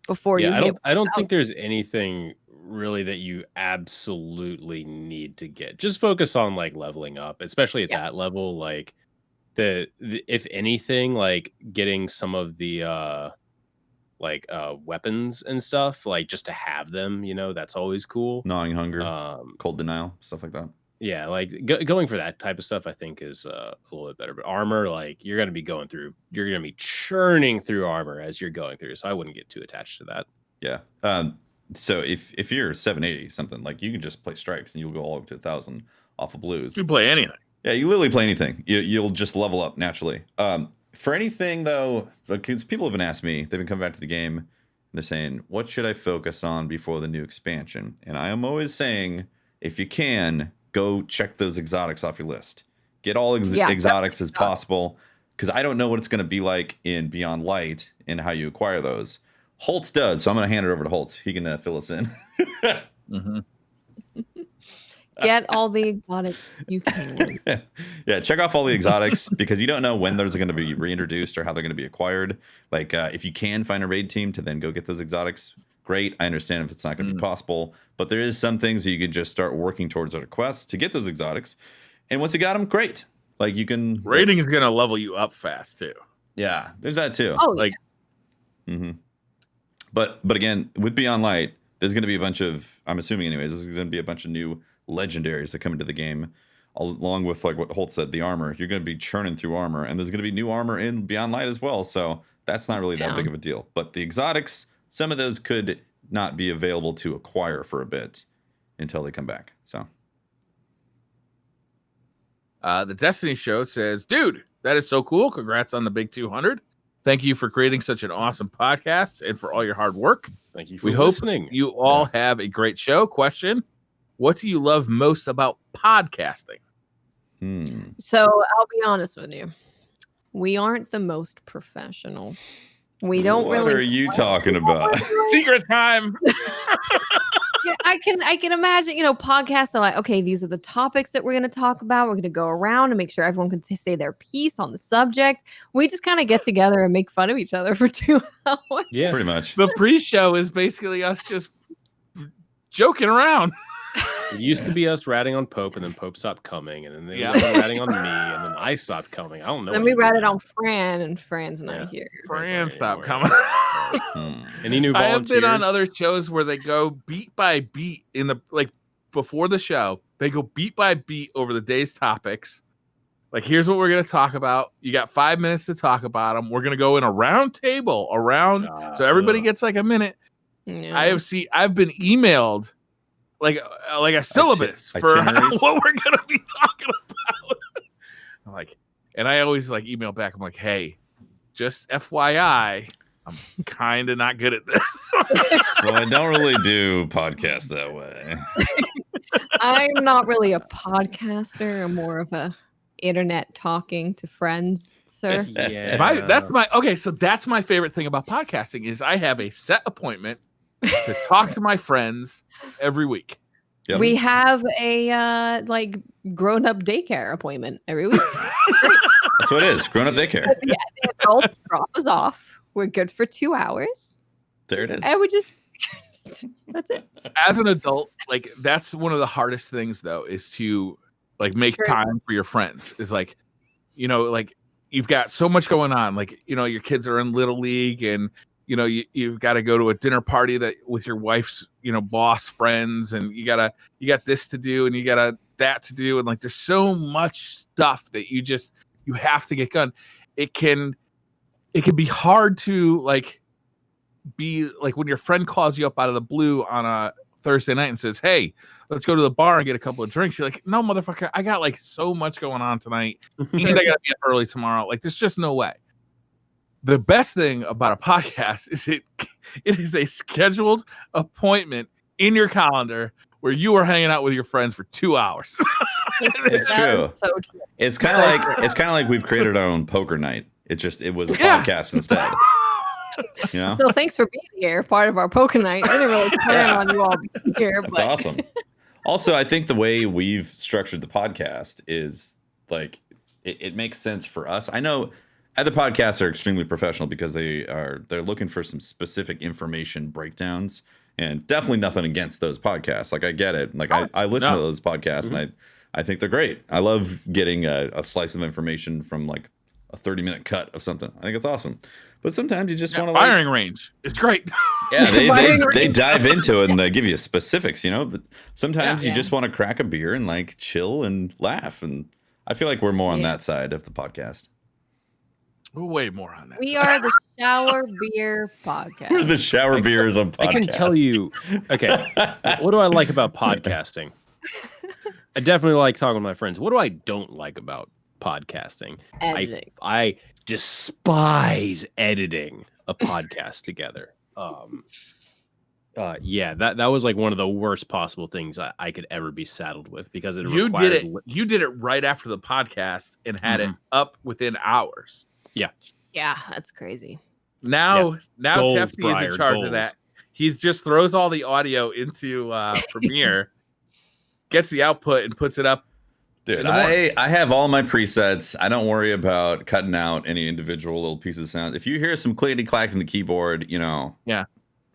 before you hit.
I don't think there's anything really that you absolutely need to get. Just focus on like leveling up, especially at that level. Like the if anything, like getting some of the weapons and stuff, like just to have them, you know, that's always cool.
Gnawing hunger, cold denial, stuff like that.
Yeah, like going for that type of stuff, I think is a little bit better. But armor, like you're gonna be churning through armor as you're going through. So I wouldn't get too attached to that.
Yeah. So if you're 780 something, like you can just play strikes and you'll go all up to 1,000 off of blues.
You can play anything.
Yeah, you literally play anything. You'll just level up naturally. For anything though, because people have been asking me, they've been coming back to the game, and they're saying, "What should I focus on before the new expansion?" And I am always saying, if you can, go check those exotics off your list. Get all exotics as possible, because I don't know what it's going to be like in Beyond Light and how you acquire those. Holtz does, so I'm going to hand it over to Holtz. He can fill us in.
Get all the exotics you can.
Yeah, check off all the exotics, because you don't know when those are going to be reintroduced or how they're going to be acquired. Like, if you can find a raid team to then go get those exotics, great. I understand if it's not going to be possible, but there is some things that you can just start working towards at a quest to get those exotics. And once you got them, great. Like you can
raiding is going to level you up fast too.
Yeah, there's that too.
Oh,
like,
But again, with Beyond Light, there's going to be a bunch of, I'm assuming anyways, there's going to be a bunch of new legendaries that come into the game, along with like what Holt said, the armor. You're going to be churning through armor, and there's going to be new armor in Beyond Light as well. So that's not really that big of a deal. But the exotics, some of those could not be available to acquire for a bit until they come back. So
the Destiny show says, dude, that is so cool. Congrats on the big 200. Thank you for creating such an awesome podcast and for all your hard work.
Thank you for listening.
Hope you all have a great show. Question: what do you love most about podcasting?
So I'll be honest with you. We aren't the most professional. We don't really.
What are you talking about?
Secret time.
Yeah, I can imagine, you know, podcasts are like, okay, these are the topics that we're going to talk about. We're going to go around and make sure everyone can say their piece on the subject. We just kind of get together and make fun of each other for 2 hours.
Yeah, pretty much.
The pre-show is basically us just joking around.
It used to be us ratting on Pope, and then Pope stopped coming, and then they was ratting on me, and then I stopped coming. I don't know.
Then we ratted on Fran, and Fran's not here.
Fran stopped coming.
Any new volunteers?
I have been on other shows where they go beat by beat in the before the show. They go beat by beat over the day's topics. Like, here's what we're going to talk about. You got 5 minutes to talk about them. We're going to go in a round table so everybody gets like a minute.
Yeah.
I've been emailed like a syllabus for what we're going to be talking about. I'm like, and I always like email back. I'm like, hey, just FYI, I'm kind of not good at this.
So I don't really do podcasts that way.
I'm not really a podcaster. I'm more of a internet talking to friends, sir.
Yeah.
That's my favorite thing about podcasting is I have a set appointment to talk to my friends every week.
Yep.
We have a grown-up daycare appointment every week.
That's what it is. Grown-up daycare.
Yeah, the adults drop us off. We're good for 2 hours.
There it is.
And we just that's it.
As an adult, like that's one of the hardest things though, is to like make time for your friends. Is like, you know, like you've got so much going on. Like, you know, your kids are in Little League, and you know, you've got to go to a dinner party that with your wife's, you know, boss friends, and you got this to do, and you got that to do, and like there's so much stuff that you have to get done. It can be hard to like be like when your friend calls you up out of the blue on a Thursday night and says, hey, let's go to the bar and get a couple of drinks. You're like, no, motherfucker, I got like so much going on tonight, and I gotta be up early tomorrow. Like, there's just no way. The best thing about a podcast is it is a scheduled appointment in your calendar where you are hanging out with your friends for 2 hours.
It's true.
So true.
It's kind of like we've created our own poker night. It was a podcast instead. You know?
So thanks for being here, part of our poker night. I didn't really plan on you all being here.
It's awesome. Also, I think the way we've structured the podcast is like it makes sense for us. I know other podcasts are extremely professional because they're looking for some specific information breakdowns, And definitely nothing against those podcasts. Like I get it. Like I listen to those podcasts and I think they're great. I love getting a slice of information from like a 30-minute cut of something. I think it's awesome. But sometimes you just want to
firing range. It's great.
Yeah, they dive into it and they give you specifics, you know. But sometimes you just want to crack a beer and like chill and laugh. And I feel like we're more on that side of the podcast.
We're way more on that.
We are the Shower Beer Podcast.
We're the Shower Beers of podcasts.
I can tell you. Okay, what do I like about podcasting? I definitely like talking with my friends. What do I don't like about podcasting?
Editing.
I despise editing a podcast together. Yeah, that was like one of the worst possible things I could ever be saddled with because
you did it right after the podcast and had it up within hours.
Yeah, that's crazy.
Now Tefty is in charge of that. He just throws all the audio into Premiere, gets the output, and puts it up.
Dude, I have all my presets. I don't worry about cutting out any individual little pieces of sound. If you hear some clickety clack in the keyboard, you know.
Yeah.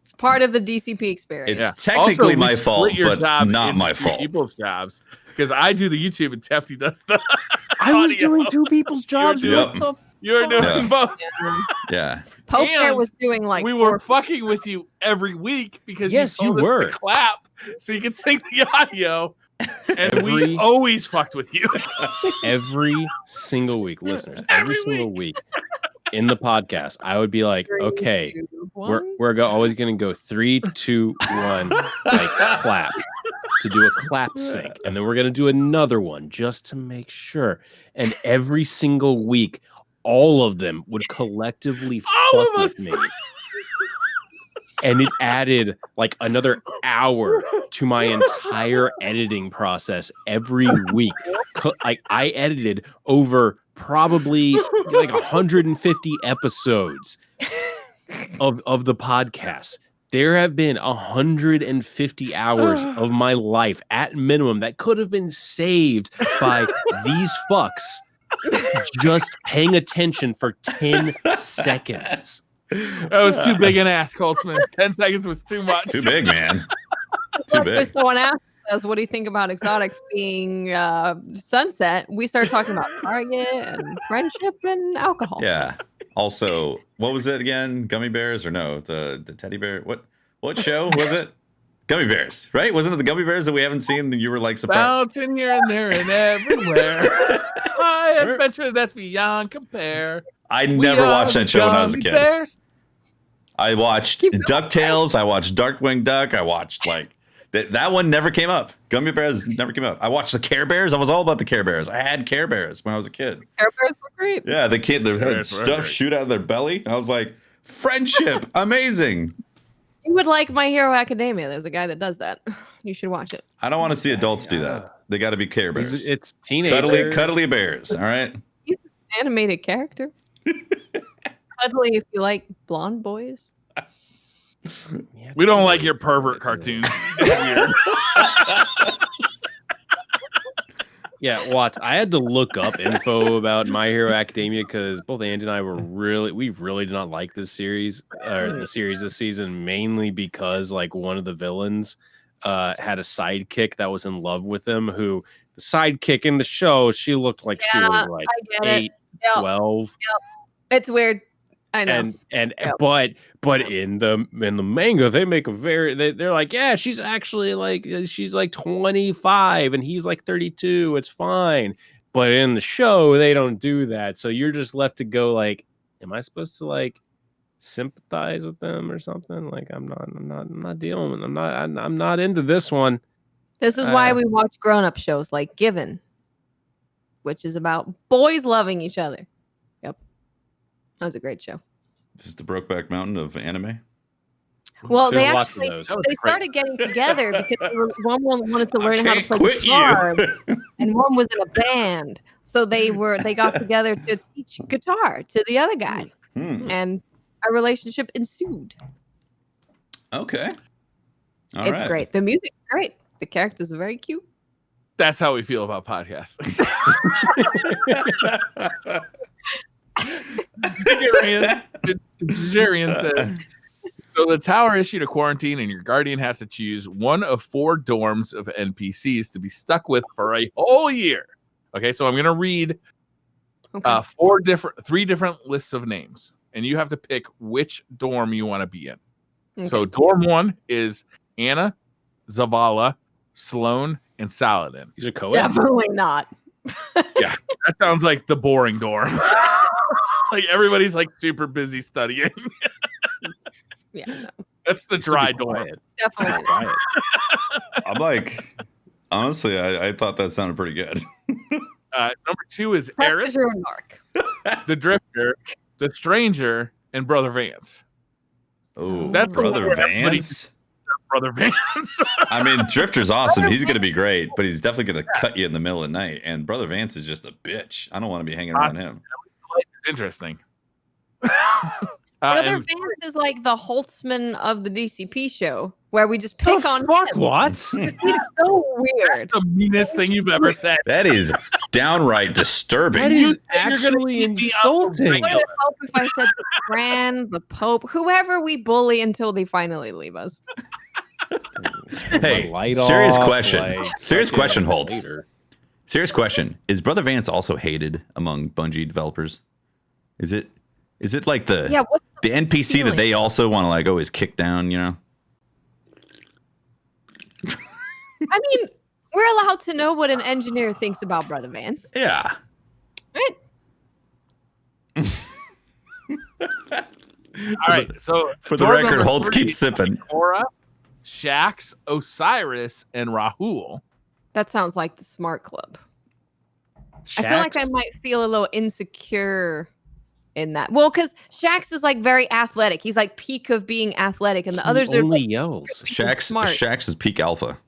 It's part of the DCP experience.
It's technically my fault, but not my fault.
People's jobs. Because I do the YouTube and Tefty does the
I was doing two people's jobs.
You were doing both.
Yeah.
Poker was doing like
we were fucking with you every week because you told us to clap so you could sync the audio. And we always fucked with you.
Every single week, listeners. Every single week in the podcast, I would be like, okay, we're always going to go 3, 2, 1, like clap to do a clap sync. And then we're going to do another one just to make sure. And every single week, all of them would collectively fuck with me. And it added like another hour to my entire editing process every week. Like I edited over probably like 150 episodes of the podcast. There have been 150 hours of my life at minimum that could have been saved by these fucks just paying attention for 10 seconds.
That was too big an ask, Holtzman. 10 seconds was too much.
Too big, man.
Too big. Someone asked us, what do you think about exotics being sunset? We started talking about Target and friendship and alcohol.
Yeah. Also, what was it again? Gummy bears or no? The teddy bear? What show was it? Gummy bears, right? Wasn't it the gummy bears that we haven't seen that you were like surprised?
Bouncing here and there and everywhere. My adventure that's beyond compare.
I never watched that show when I was a kid. Bears. I watched DuckTales. I watched Darkwing Duck. I watched like that one never came up. Gummy Bears never came up. I watched the Care Bears. I was all about the Care Bears. I had Care Bears when I was a kid.
Care Bears were great.
Yeah, they had stuff shoot out of their belly. I was like, friendship, amazing.
You would like My Hero Academia. There's a guy that does that. You should watch it.
I don't want to see adults do that. They got to be Care Bears.
It's teenagers.
Cuddly bears. All right.
He's an animated character. Cuddly if you like blonde boys.
We don't like your pervert cartoons. It's weird.
Yeah, Watts, I had to look up info about My Hero Academia because both Andy and I we really did not like this series or the series this season, mainly because like one of the villains had a sidekick that was in love with him, who the sidekick in the show, she looked like she was like 8, 12.
Yep. It's weird. I know.
And but in the manga, they make they're like, yeah, she's actually like 25 and he's like 32. It's fine. But in the show, they don't do that. So you're just left to go like, am I supposed to like sympathize with them or something? Like I'm not dealing with them. I'm not into this one.
This is why we watch grown-up shows like Given, which is about boys loving each other. Yep. That was a great show.
This is the Brokeback Mountain of anime.
Well, they started getting together because one wanted to learn how to play guitar, and one was in a band. So they got together to teach guitar to the other guy, and a relationship ensued.
Okay,
it's great. The music's great. The characters are very cute.
That's how we feel about podcasts. Jarian says So the tower issued a quarantine, and your guardian has to choose one of 4 dorms of NPCs to be stuck with for a whole year. Okay, so I'm going to read 3 different lists of names, and you have to pick which dorm you want to be in. Okay. So dorm 1 is Anna, Zavala, Sloan, and Saladin.
These are co-ed?
Definitely not.
Yeah, that sounds like the boring dorm. Like everybody's like super busy studying.
Yeah, no.
That's the dry dorm.
Definitely not.
I'm like, honestly, I thought that sounded pretty good.
Number 2 is Eris, the Drifter, the Stranger, and Brother Vance.
Oh,
that's
Brother Vance.
Brother Vance.
I mean, Drifter's awesome. He's going to be great, but he's definitely going to cut you in the middle of the night. And Brother Vance is just a bitch. I don't want to be hanging around him.
It's interesting.
Brother Vance is like the Holtzman of the DCP show, where we just pick on him.
What?
He's so weird.
That's the meanest thing you've ever said.
That is downright disturbing.
That is actually insulting.
Would it help if I said the Fran, the Pope, whoever we bully until they finally leave us?
Hey, serious question. Serious question, Holtz. Serious question. Is Brother Vance also hated among Bungie developers? Is it like the NPC feeling that they also want to like always kick down, you know?
I mean, we're allowed to know what an engineer thinks about Brother Vance.
Yeah.
Right?
All right. So
for the record, Holtz keeps sipping.
Cora, Shax, Osiris, and Rahul.
That sounds like the smart club.
Shax?
I feel like I might feel a little insecure in that. Well, because Shax is like very athletic. He's like peak of being athletic, and the others are
only
like,
yells.
Shax is peak alpha.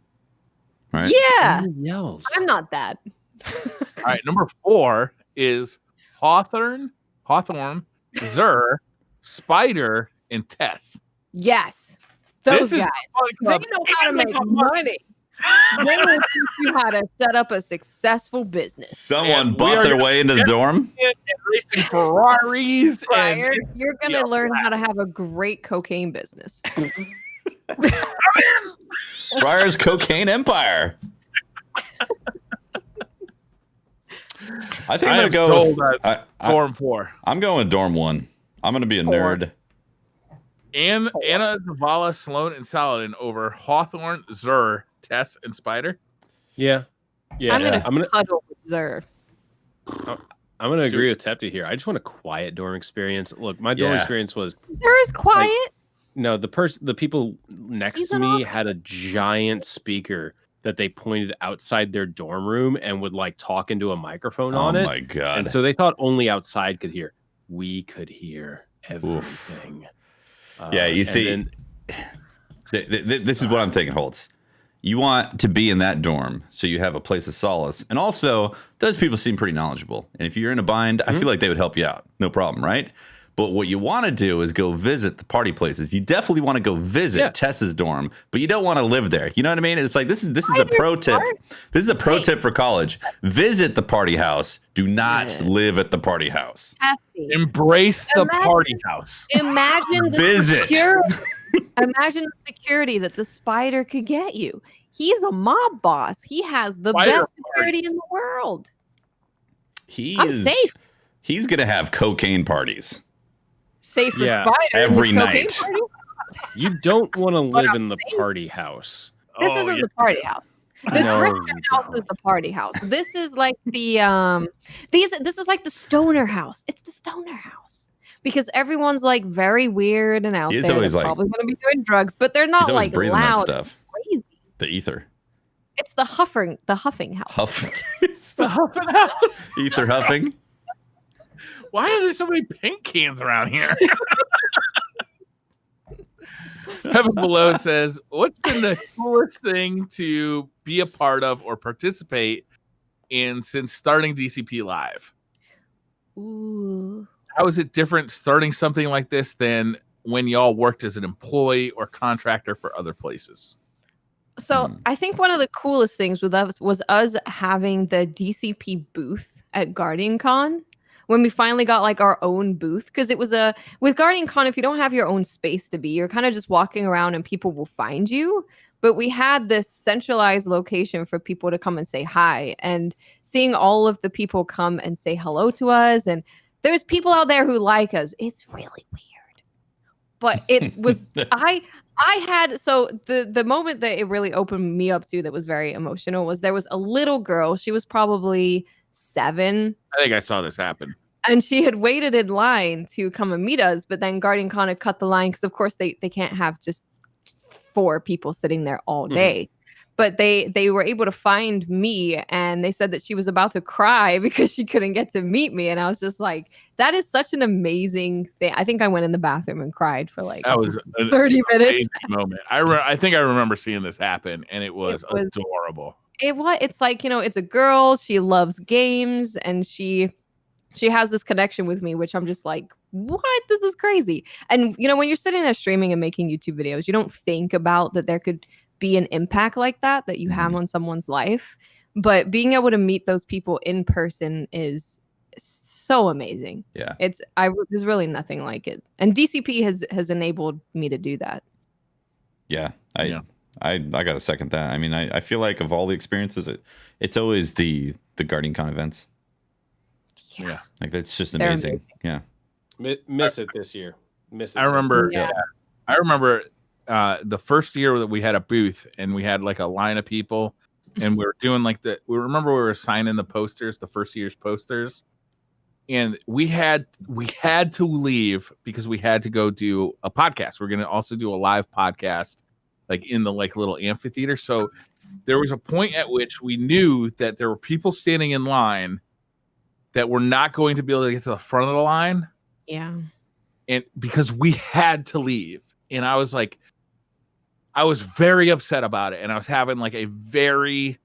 Right?
Yeah.
Yells.
I'm not that.
All right, number 4 is Hawthorne, Zur, Spider, and Tess.
Yes. Those guys. They
They
know how to make money. They will teach you how to set up a successful business.
Someone bought their way into the dorm.
And racing Ferraris.
Briar, you're going to learn how to have a great cocaine business.
Briar's cocaine empire. I think I'm going to go with
dorm 4.
I'm going with dorm 1. I'm going to be a nerd.
And Anna, Zavala, Sloan, and Saladin over Hawthorne, Zur, Tess, and Spider.
Yeah.
I'm going to cuddle with Zur.
I'm going to agree with Tepti here. I just want a quiet dorm experience. Look, my dorm experience was...
Zur is quiet?
No, the people next to me had a giant speaker that they pointed outside their dorm room and would like talk into a microphone on it. Oh
my God.
And so they thought only outside could hear. We could hear everything.
Yeah, you see, this is what I'm thinking, Holtz. You want to be in that dorm so you have a place of solace. And also, those people seem pretty knowledgeable. And if you're in a bind, I feel like they would help you out. No problem, right? But what you want to do is go visit the party places. You definitely want to go visit Tess's dorm, but you don't want to live there. You know what I mean? It's like this is a pro tip. This is a pro tip for college. Visit the party house. Do not live at the party house.
Embrace the party house.
Imagine the imagine the security that the Spider could get you. He's a mob boss. He has the best security in the world. I'm safe.
He's gonna have cocaine parties.
Safe for Spider
every night.
You don't want to live in the party house.
This isn't the party house. The Drifter house is the party house. This is like the this is like the stoner house. It's the stoner house. Because everyone's like very weird and out there. They're probably going to be doing drugs, but they're not like loud stuff. Crazy.
The ether.
It's the huffing house.
It's the huffing house.
Ether huffing.
Why are there so many paint cans around here? Heaven Below says, what's been the coolest thing to be a part of or participate in since starting DCP Live?
Ooh.
How is it different starting something like this than when y'all worked as an employee or contractor for other places?
So I think one of the coolest things with us was us having the DCP booth at GuardianCon, when we finally got like our own booth, because it was with Guardian Con, if you don't have your own space to be, you're kind of just walking around and people will find you. But we had this centralized location for people to come and say hi, and seeing all of the people come and say hello to us. And there's people out there who like us. It's really weird. But it was, I had, so the moment that it really opened me up to that was very emotional was there was a little girl. She was probably 7.
I think I saw this happen.
And she had waited in line to come and meet us, but then Guardian Con had cut the line because, of course, they can't have just 4 people sitting there all day. But they were able to find me, and they said that she was about to cry because she couldn't get to meet me. And I was just like, that is such an amazing thing. I think I went in the bathroom and cried for like
that was
30 minutes.
Moment. I think I remember seeing this happen, and it was adorable.
It's like, it's a girl, she loves games, and she has this connection with me, which I'm just like, what? This is crazy. And when you're sitting there streaming and making YouTube videos, you don't think about that there could be an impact like that you have on someone's life. But being able to meet those people in person is so amazing.
Yeah.
There's really nothing like it. And DCP has enabled me to do that.
Yeah. I got to second that. I mean, I feel like of all the experiences, it's always the Guardian Con events.
Yeah.
Like, that's just amazing. Yeah.
Miss it this year. Miss it.
I remember.
Yeah.
I remember the first year that we had a booth and we had like a line of people, and we were doing like we were signing the posters, the first year's posters, and we had to leave because we had to go do a podcast. We're going to also do a live podcast, like in the like little amphitheater. So there was a point at which we knew that there were people standing in line that were not going to be able to get to the front of the line.
Yeah.
And because we had to leave. And I was very upset about it. And I was having like a very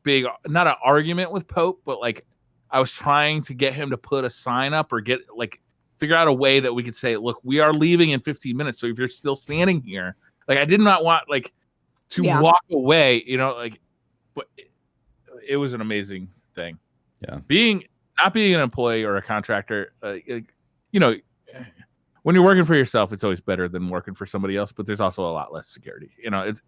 big, not an argument with Pope, but like I was trying to get him to put a sign up or figure out a way that we could say, look, we are leaving in 15 minutes. So if you're still standing here, like I did not want to walk away, but it was an amazing thing.
Yeah.
Not being an employee or a contractor, when you're working for yourself, it's always better than working for somebody else, but there's also a lot less security.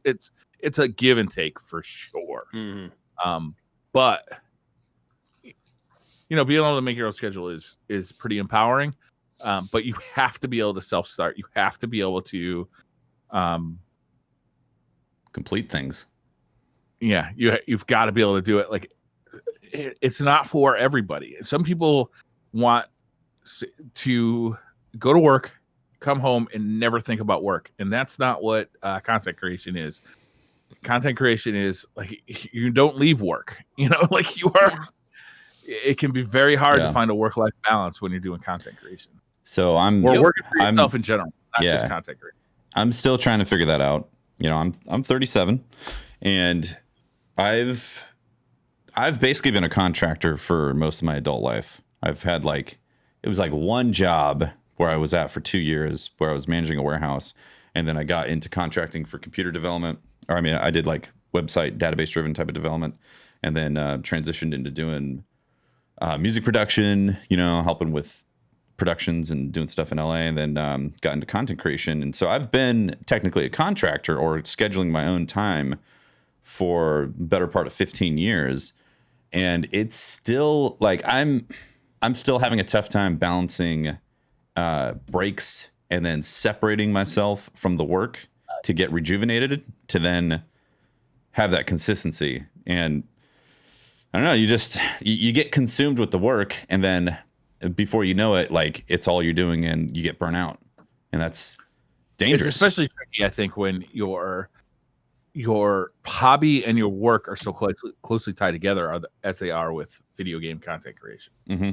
It's a give and take for sure.
Mm-hmm.
But being able to make your own schedule is pretty empowering. But you have to be able to self-start. You have to be able to
complete things.
Yeah, you've got to be able to do it. Like, it's not for everybody. Some people want to go to work, come home, and never think about work, and that's not what content creation is. Content creation is like you don't leave work. Like you are. Yeah. It can be very hard to find a work-life balance when you're doing content creation.
So
working for yourself in general, not just content creation.
I'm still trying to figure that out. I'm 37, and I've basically been a contractor for most of my adult life. I've had it was one job where I was at for 2 years where I was managing a warehouse. And then I got into contracting for computer development. I did website database driven type of development, and then transitioned into doing music production, helping with productions and doing stuff in LA, and then got into content creation. And so I've been technically a contractor or scheduling my own time for the better part of 15 years. And it's still I'm still having a tough time balancing breaks and then separating myself from the work to get rejuvenated to then have that consistency. And I don't know, you get consumed with the work, and then before you know it, it's all you're doing, and you get burnt out, and that's dangerous.
It's especially tricky, I think, when your hobby and your work are so closely tied together as they are with video game content creation.
Mm-hmm.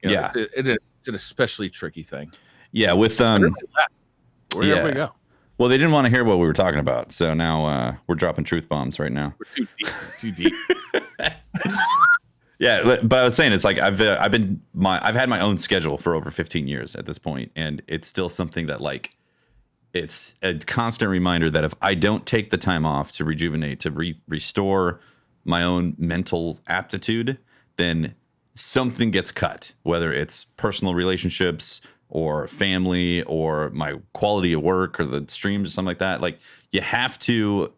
It's an especially tricky thing.
Yeah, with
where did we go?
Well, they didn't want to hear what we were talking about, so now we're dropping truth bombs right now.
We're too deep.
Yeah, but I was saying, it's I've had my own schedule for over 15 years at this point, and it's still something that it's a constant reminder that if I don't take the time off to rejuvenate, to restore my own mental aptitude, then something gets cut, whether it's personal relationships or family or my quality of work or the streams or something like that. Like you have to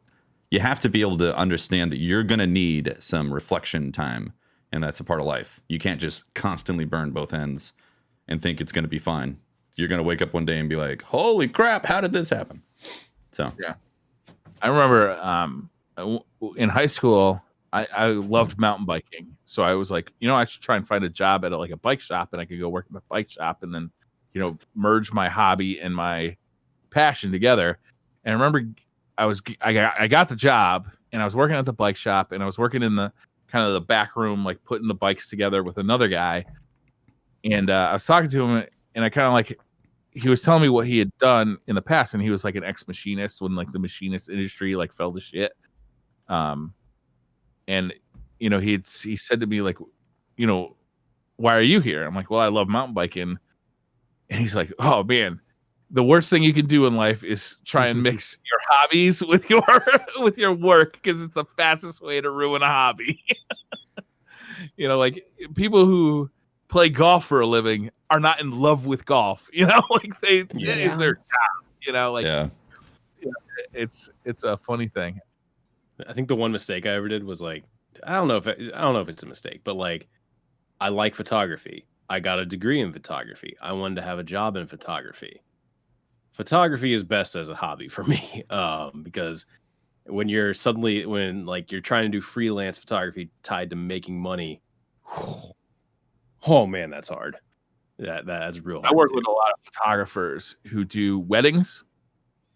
be able to understand that you're going to need some reflection time, and that's a part of life. You can't just constantly burn both ends and think it's going to be fine. You're going to wake up one day and be like, holy crap, how did this happen? So,
yeah. I remember in high school, I loved mountain biking. So I was like, I should try and find a job at a bike shop, and I could go work at a bike shop and then, merge my hobby and my passion together. And I remember I got the job, and I was working at the bike shop, and I was working in the kind of the back room, like putting the bikes together with another guy. And I was talking to him, and I kind of like, he was telling me what he had done in the past, and he was like an ex-machinist when like the machinist industry like fell to shit. And he said to me like, why are you here? I'm like, well, I love mountain biking. And he's like, oh man, the worst thing you can do in life is try and mix your hobbies with your work, because it's the fastest way to ruin a hobby. Like people who play golf for a living are not in love with golf. Like it is their job. It's a funny thing.
I think the one mistake I ever did was like, I don't know if it's a mistake, but like, I like photography. I got a degree in photography. I wanted to have a job in photography. Photography is best as a hobby for me, because when you're trying to do freelance photography tied to making money, oh man, that's hard. That's real hard.
I work with a lot of photographers who do weddings,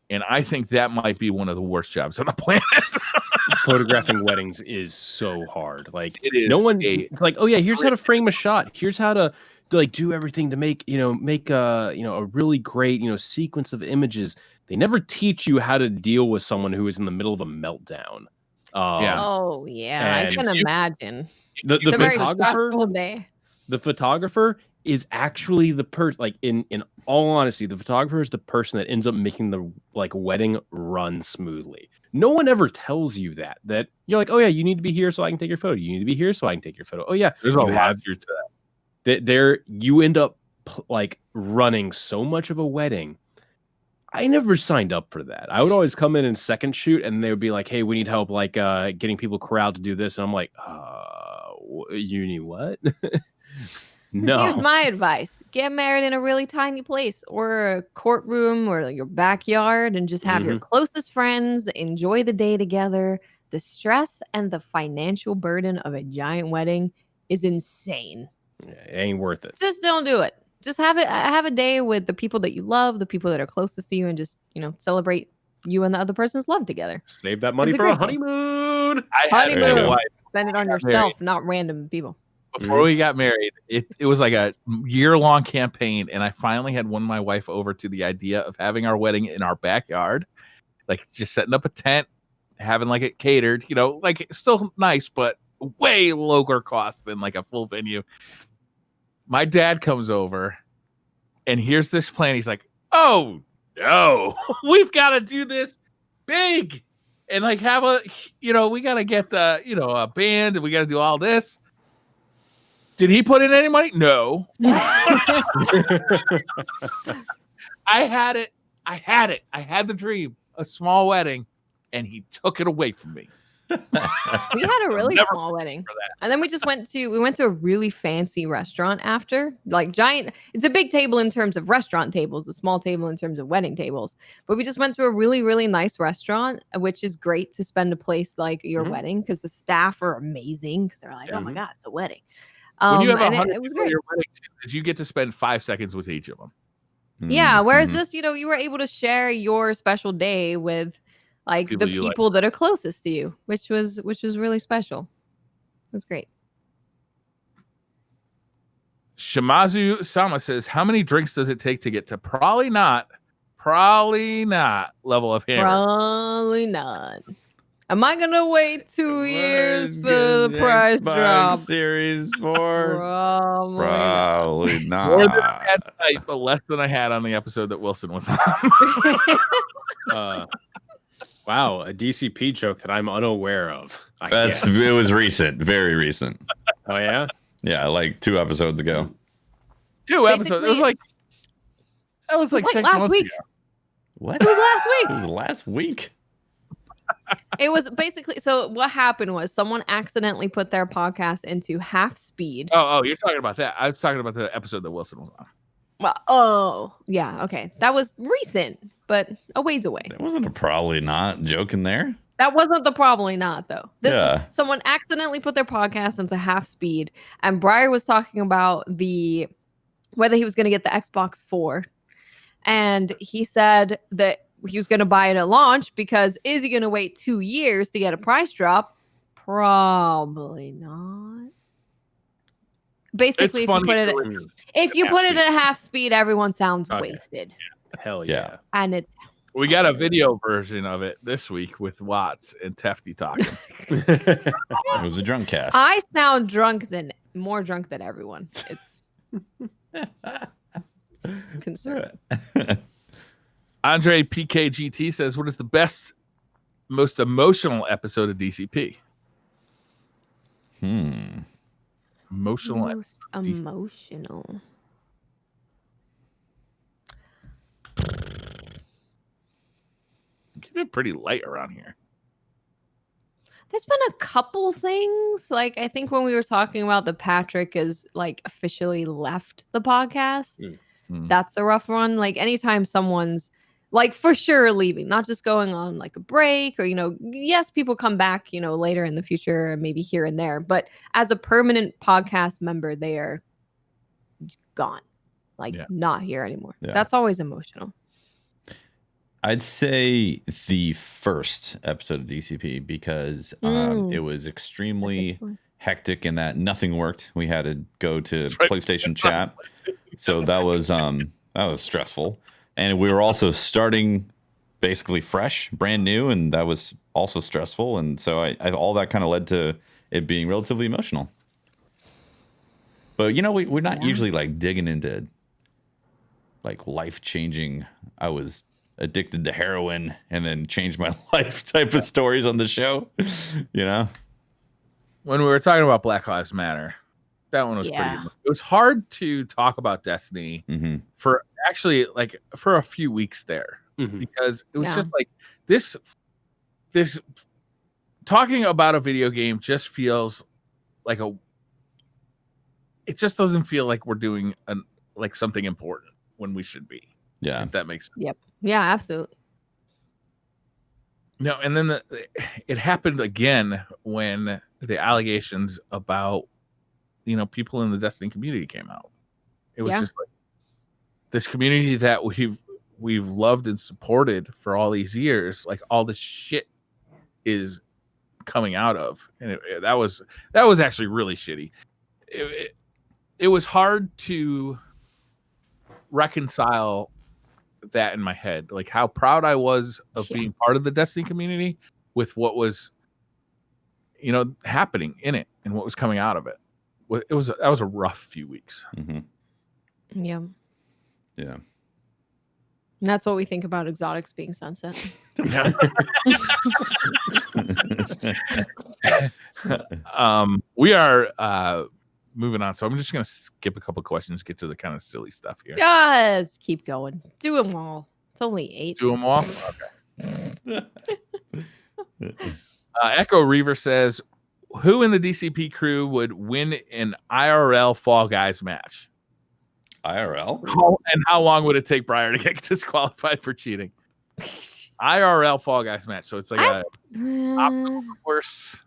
and I think that might be one of the worst jobs on the planet.
Photographing weddings is so hard. Like
it is.
It's like, oh yeah, here's how to frame a shot. Here's how to like do everything to make a really great sequence of images. They never teach you how to deal with someone who is in the middle of a meltdown.
Oh yeah, I can imagine.
The
very stressful day.
The photographer is actually the person. Like in all honesty, the photographer is the person that ends up making the wedding run smoothly. No one ever tells you that you're like, oh yeah, you need to be here so I can take your photo. You need to be here so I can take your photo. Oh yeah,
there's a lot to
that. You end up running so much of a wedding. I never signed up for that. I would always come in and second shoot, and they would be like, hey, we need help getting people corralled to do this. And I'm like, you need what? No.
Here's my advice. Get married in a really tiny place or a courtroom or your backyard, and just have your closest friends, enjoy the day together. The stress and the financial burden of a giant wedding is insane.
Yeah, it ain't worth it.
Just don't do it. Just have a day with the people that you love, the people that are closest to you, and just, celebrate you and the other person's love together.
Save that money for a honeymoon.
Honeymoon. Spend it on yourself, not random people.
Before we got married, it was like a year-long campaign, and I finally had won my wife over to the idea of having our wedding in our backyard, like just setting up a tent, having it catered, still nice, but way lower cost than a full venue. My dad comes over, and here's this plan. He's like, "Oh no, we've got to do this big, and have a, we got to get the, a band, and we got to do all this." Did he put in any money? No. I had it. I had the dream, a small wedding, and he took it away from me.
We had a really small wedding, and then we went to a really fancy restaurant after, giant. It's a big table in terms of restaurant tables, a small table in terms of wedding tables. But we just went to a really, really nice restaurant, which is great to spend a place like your wedding, because the staff are amazing, because they're like, oh my God, it's a wedding.
When you have 100 people at your wedding, you get to spend 5 seconds with each of them.
Yeah. Whereas this, you were able to share your special day with the people that are closest to you, which was really special. It was great.
Shimazu Sama says, how many drinks does it take to get to probably not level of hammer?
Probably not. Am I gonna wait 2 years for the price drop?
Series 4?
Probably
not.
More than I had tonight, but less than I had on the episode that Wilson was on.
Wow, a DCP joke that I'm unaware of. It
was recent, very recent.
Oh yeah.
Yeah, like 2 episodes ago.
2 episodes. It was like that was like 6
last
months
week.
ago.
What?
It was last week.
It was last week.
It was basically, so what happened was someone accidentally put their podcast into half speed.
Oh, you're talking about that. I was talking about the episode that Wilson was on.
Well, oh, yeah, okay. That was recent, but a ways away.
That wasn't a probably not joke in there.
That wasn't the probably not, though. This
Yeah.
was, someone accidentally put their podcast into half speed, and Briar was talking about whether he was going to get the Xbox 4. And he said that he was going to buy it at launch because is he going to wait 2 years to get a price drop? Probably not. Basically, if you put it at half speed, everyone sounds wasted.
Hell yeah.
And
We got a video version of it this week with Watts and Tefty talking.
It was a drunk cast.
I sound more drunk than everyone. It's concerned.
Andre PKGT says, what is the best, most emotional episode of DCP? Emotional.
Most emotional.
Keep it pretty light around here.
There's been a couple things. Like, I think when we were talking about the Patrick is like officially left the podcast, that's a rough one. Like, anytime someone's like for sure leaving, not just going on like a break or, yes, people come back, later in the future, maybe here and there. But as a permanent podcast member, they are gone, like not here anymore. Yeah. That's always emotional.
I'd say the first episode of DCP because it was extremely hectic in that nothing worked. We had to go to PlayStation chat. So that was stressful. And we were also starting basically fresh, brand new, and that was also stressful. And so I all that kind of led to it being relatively emotional. But we're not usually like digging into like life-changing. I was addicted to heroin and then changed my life type of stories on the show.
When we were talking about Black Lives Matter, that one was pretty. It was hard to talk about Destiny for actually like for a few weeks there because it was just like this talking about a video game just feels like it just doesn't feel like we're doing like something important when we should be.
Yeah,
if that makes sense.
Yep. Yeah, absolutely.
No, and then it happened again when the allegations about people in the Destiny community came out. It was just like this community that we've loved and supported for all these years. Like all this shit is coming out of, and that was actually really shitty. It was hard to reconcile that in my that like how proud I was of being part of the Destiny community with what was happening in it and what was coming out of it. That was a rough few weeks.
Yeah.
And
that's what we think about exotics being sunset.
We are moving on, so I'm just gonna skip a couple questions, get to the kind of silly stuff here.
Yes, keep going. Do them all. It's only 8.
Do them all. Okay. Echo Reaver says, "Who in the DCP crew would win an IRL Fall Guys match?
IRL?
And how long would it take Briar to get disqualified for cheating? IRL Fall Guys match. So it's like a obstacle course."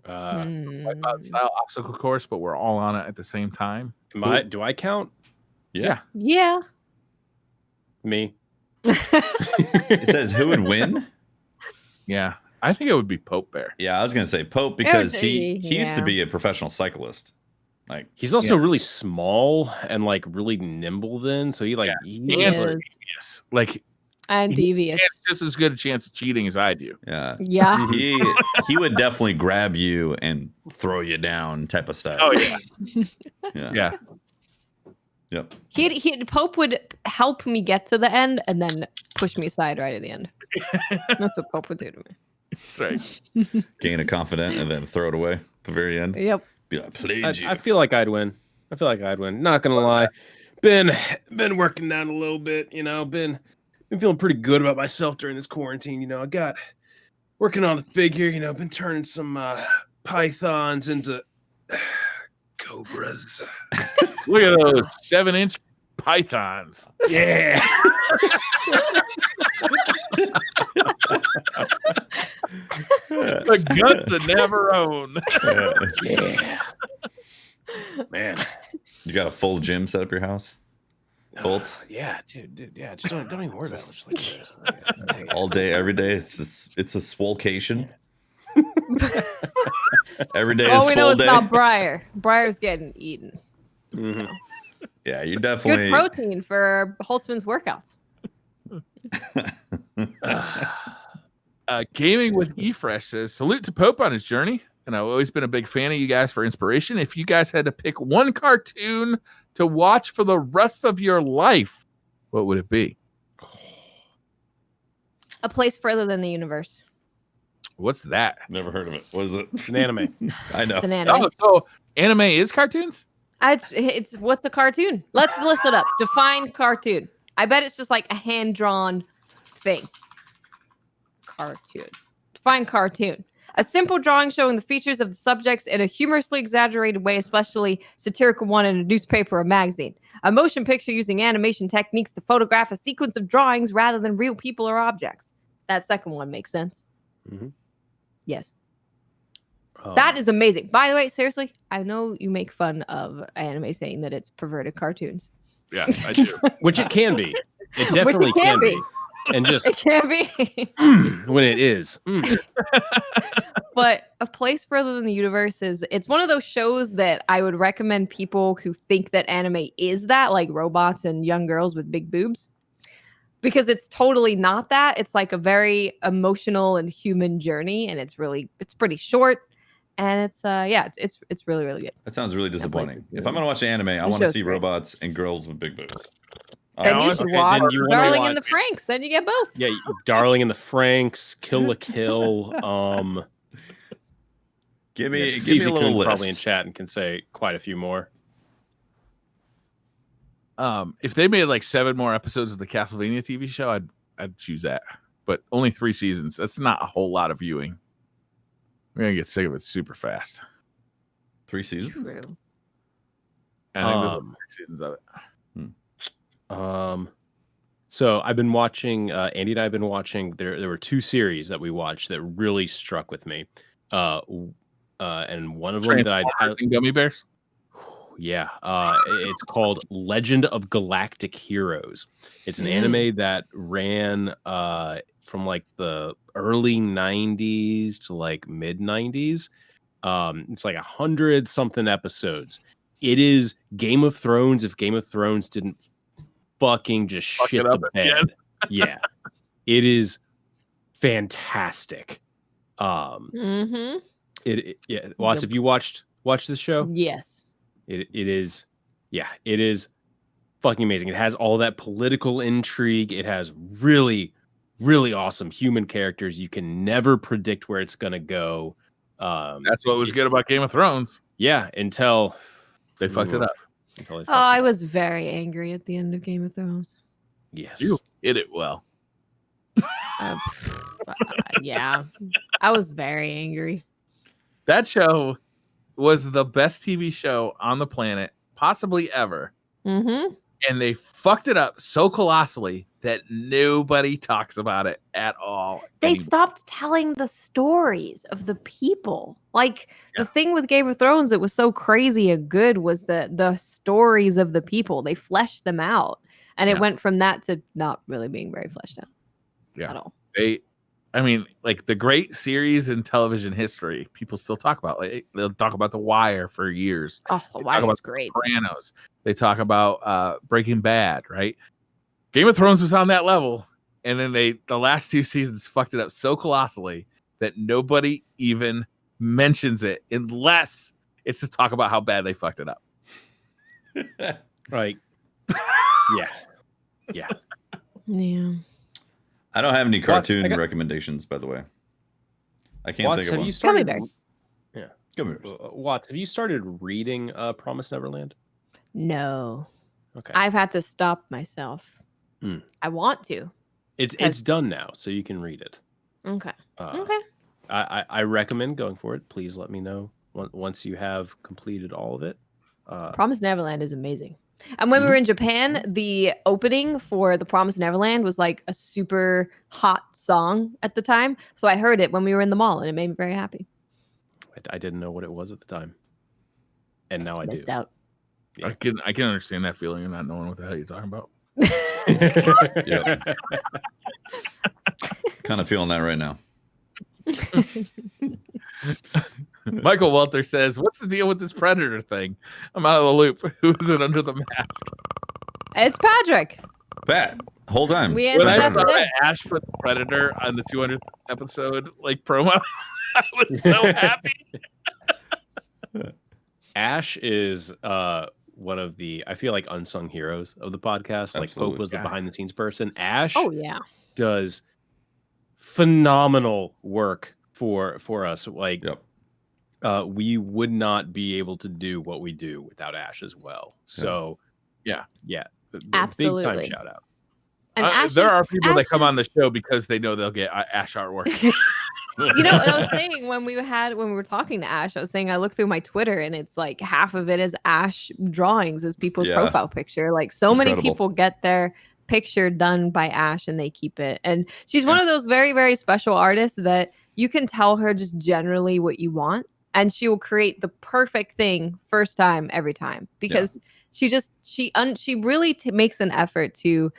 Wipeout style obstacle course, but we're all on it at the same time.
Do I count?
Yeah.
Me.
It says who would win?
Yeah. I think it would be Pope Bear.
Yeah, I was gonna say Pope because he used to be a professional cyclist. Like
he's also really small and like really nimble then. So he
devious. Like
and devious.
Just as good a chance of cheating as I do.
Yeah. He would definitely grab you and throw you down type of stuff.
Oh yeah.
Yep.
Pope would help me get to the end and then push me aside right at the end. That's what Pope would do to me.
That's right.
Gain a confident and then throw it away. the very end.
Yep.
Be like, played you.
I feel like I'd win. Not gonna lie. Been working down a little bit, been feeling pretty good about myself during this quarantine. I got working on the figure, been turning some pythons into cobras.
Look at those 7-inch pythons.
Yeah.
The guts of never own.
Yeah. Man.
You got a full gym set up your house? Holtz?
Yeah, dude. Yeah, just don't even worry about it. Just
All day, every day. It's a swolecation. Every day is
Oh, we know
swole
it's
day.
not Briar. Briar's getting eaten.
Mm-hmm.
Yeah, you definitely
Good protein for Holtzman's workouts.
Gaming with eFresh says, salute to Pope on his journey. And I've always been a big fan of you guys for inspiration. If you guys had to pick one cartoon to watch for the rest of your life, what would it be?
A Place Further Than the Universe.
What's that?
Never heard of it. What is it?
It's an anime.
I know.
It's an anime.
Oh, so anime is cartoons?
It's what's a cartoon? Let's lift it up. Define cartoon. I bet it's just like a hand-drawn thing. Cartoon. Define cartoon. A simple drawing showing the features of the subjects in a humorously exaggerated way, especially satirical one in a newspaper or magazine. A motion picture using animation techniques to photograph a sequence of drawings rather than real people or objects. That second one makes sense.
Mm-hmm.
Yes. That is amazing. By the way, seriously, I know you make fun of anime saying that it's perverted cartoons.
Yeah, I do.
Which it can be. It definitely can be. And just
It can be.
when it is.
But A Place Further Than the Universe it's one of those shows that I would recommend people who think that anime is that, like robots and young girls with big boobs. Because it's totally not that. It's like a very emotional and human journey, and it's pretty short. And it's really, really good.
That sounds really disappointing. If I'm gonna watch anime, I want to see robots and girls with big boobs.
Then you should watch
then you wanna
Darling
watch-
in the Franks. Then you get both.
Yeah, Darling in the Franks, Kill la Kill.
Give me a
Caesar
little
Coon
list.
probably in chat and can say quite a few more.
If they made like 7 more episodes of the Castlevania TV show, I'd choose that. But only 3 seasons. That's not a whole lot of viewing. We're gonna get sick of it super fast.
3 seasons.
True.
I think there's 3 seasons of it.
So I've been watching. Andy and I have been watching. There were 2 series that we watched that really struck with me. And one of them that I
Gummy Bears.
Yeah, it's called Legend of Galactic Heroes. It's an anime that ran from like the early 90s to like mid 90s. It's like 100-something episodes. It is Game of Thrones if Game of Thrones didn't fucking just shit the bed. Yeah, it is fantastic. Yeah, Watts, have you watched this show?
Yes.
It is fucking amazing. It has all that political intrigue. It has really, really awesome human characters. You can never predict where it's gonna go.
That's what was good about Game of Thrones.
Yeah, until
they fucked it up.
I was very angry at the end of Game of Thrones.
Yes,
you did it well.
Yeah, I was very angry.
That show was the best TV show on the planet, possibly ever.
Mm-hmm.
And they fucked it up so colossally that nobody talks about it at all.
They stopped telling the stories of the people. Like the thing with Game of Thrones that was so crazy and good was the stories of the people. They fleshed them out. And it went from that to not really being very fleshed out.
Yeah.
At all.
Like the great series in television history, people still talk about. Like they'll talk about The Wire for years.
Oh, The Wire was great.
Sopranos. They talk about Breaking Bad, right? Game of Thrones was on that level, and then the last 2 seasons fucked it up so colossally that nobody even mentions it unless it's to talk about how bad they fucked it up.
Like, yeah.
I don't have any cartoon recommendations, by the way. I can't think of one.
Have you started?
Come here.
Watts, have you started reading Promised Neverland?
No.
Okay.
I've had to stop myself.
Hmm.
I want to.
It's done now, so you can read it.
Okay.
Okay. I recommend going for it. Please let me know once you have completed all of it.
Promised Neverland is amazing. And when we were in Japan, the opening for the Promised Neverland was like a super hot song at the time. So I heard it when we were in the mall, and it made me very happy.
I didn't know what it was at the time, and now I do.
Missed out.
Yeah. I can understand that feeling of not knowing what the hell you're talking about.
Yeah. Kind of feeling that right now.
Michael Walter says, "What's the deal with this Predator thing? I'm out of the loop. Who is it under the mask?"
It's Patrick.
Pat, whole time.
We
When
answered
I
that
saw
today.
that Ash put the Predator on the 200th episode like promo, I was so happy.
Ash is one of the, I feel like, unsung heroes of the podcast. Like
Absolutely.
Pope was the behind the scenes person. Ash
Oh yeah.
does phenomenal work for us. Like
Yep.
we would not be able to do what we do without Ash as well. So
Yeah.
big time
Absolutely.
shout out.
And Ash
there
is-
are people that
Ash
come
is-
on the show because they know they'll get Ash artwork.
You know what I was saying when we were talking to Ash, I was saying I look through my Twitter and it's like half of it is Ash drawings as people's
Yeah.
profile picture. Like so
It's
many
incredible.
people get their picture done by Ash and they keep it. And she's one of those very, very special artists that you can tell her just generally what you want and she will create the perfect thing first time every time because she really makes an effort to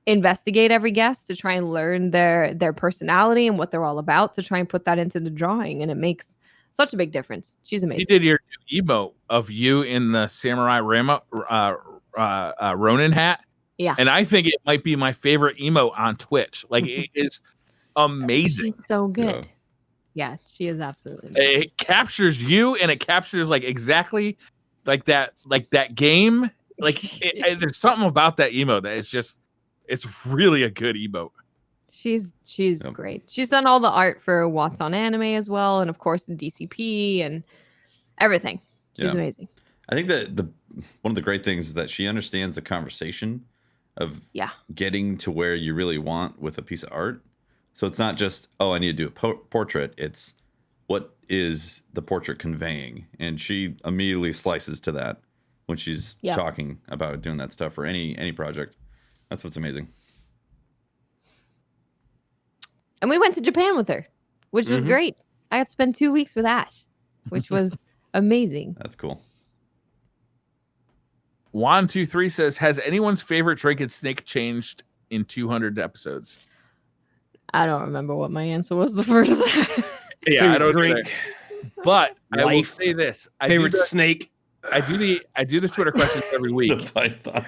investigate every guest to try and learn their personality and what they're all about to try and put that into the drawing, and it makes such a big difference. She's amazing.
He did your new emote of you in the Samurai Ronin hat.
Yeah.
And I think it might be my favorite emote on Twitch. Like, it is amazing.
She's so good. Yeah, she is absolutely amazing.
It captures you, and it captures like exactly like that game. Like, there's something about that emote that is just, it's really a good emote.
She's great. She's done all the art for What's on Anime as well, and of course the DCP and everything. She's amazing.
I think that one of the great things is that she understands the conversation of getting to where you really want with a piece of art. So it's not just, oh, I need to do a portrait. It's what is the portrait conveying? And she immediately slices to that when she's talking about doing that stuff for any project. That's what's amazing.
And we went to Japan with her, which was great. I got to spend 2 weeks with Ash, which was amazing.
That's cool.
Juan23 says, has anyone's favorite drink and snake changed in 200 episodes?
I don't remember what my answer was the first time.
Yeah, I don't
drink.
either. But I will say this:
Favorite snake.
I do the Twitter questions every week,
The python.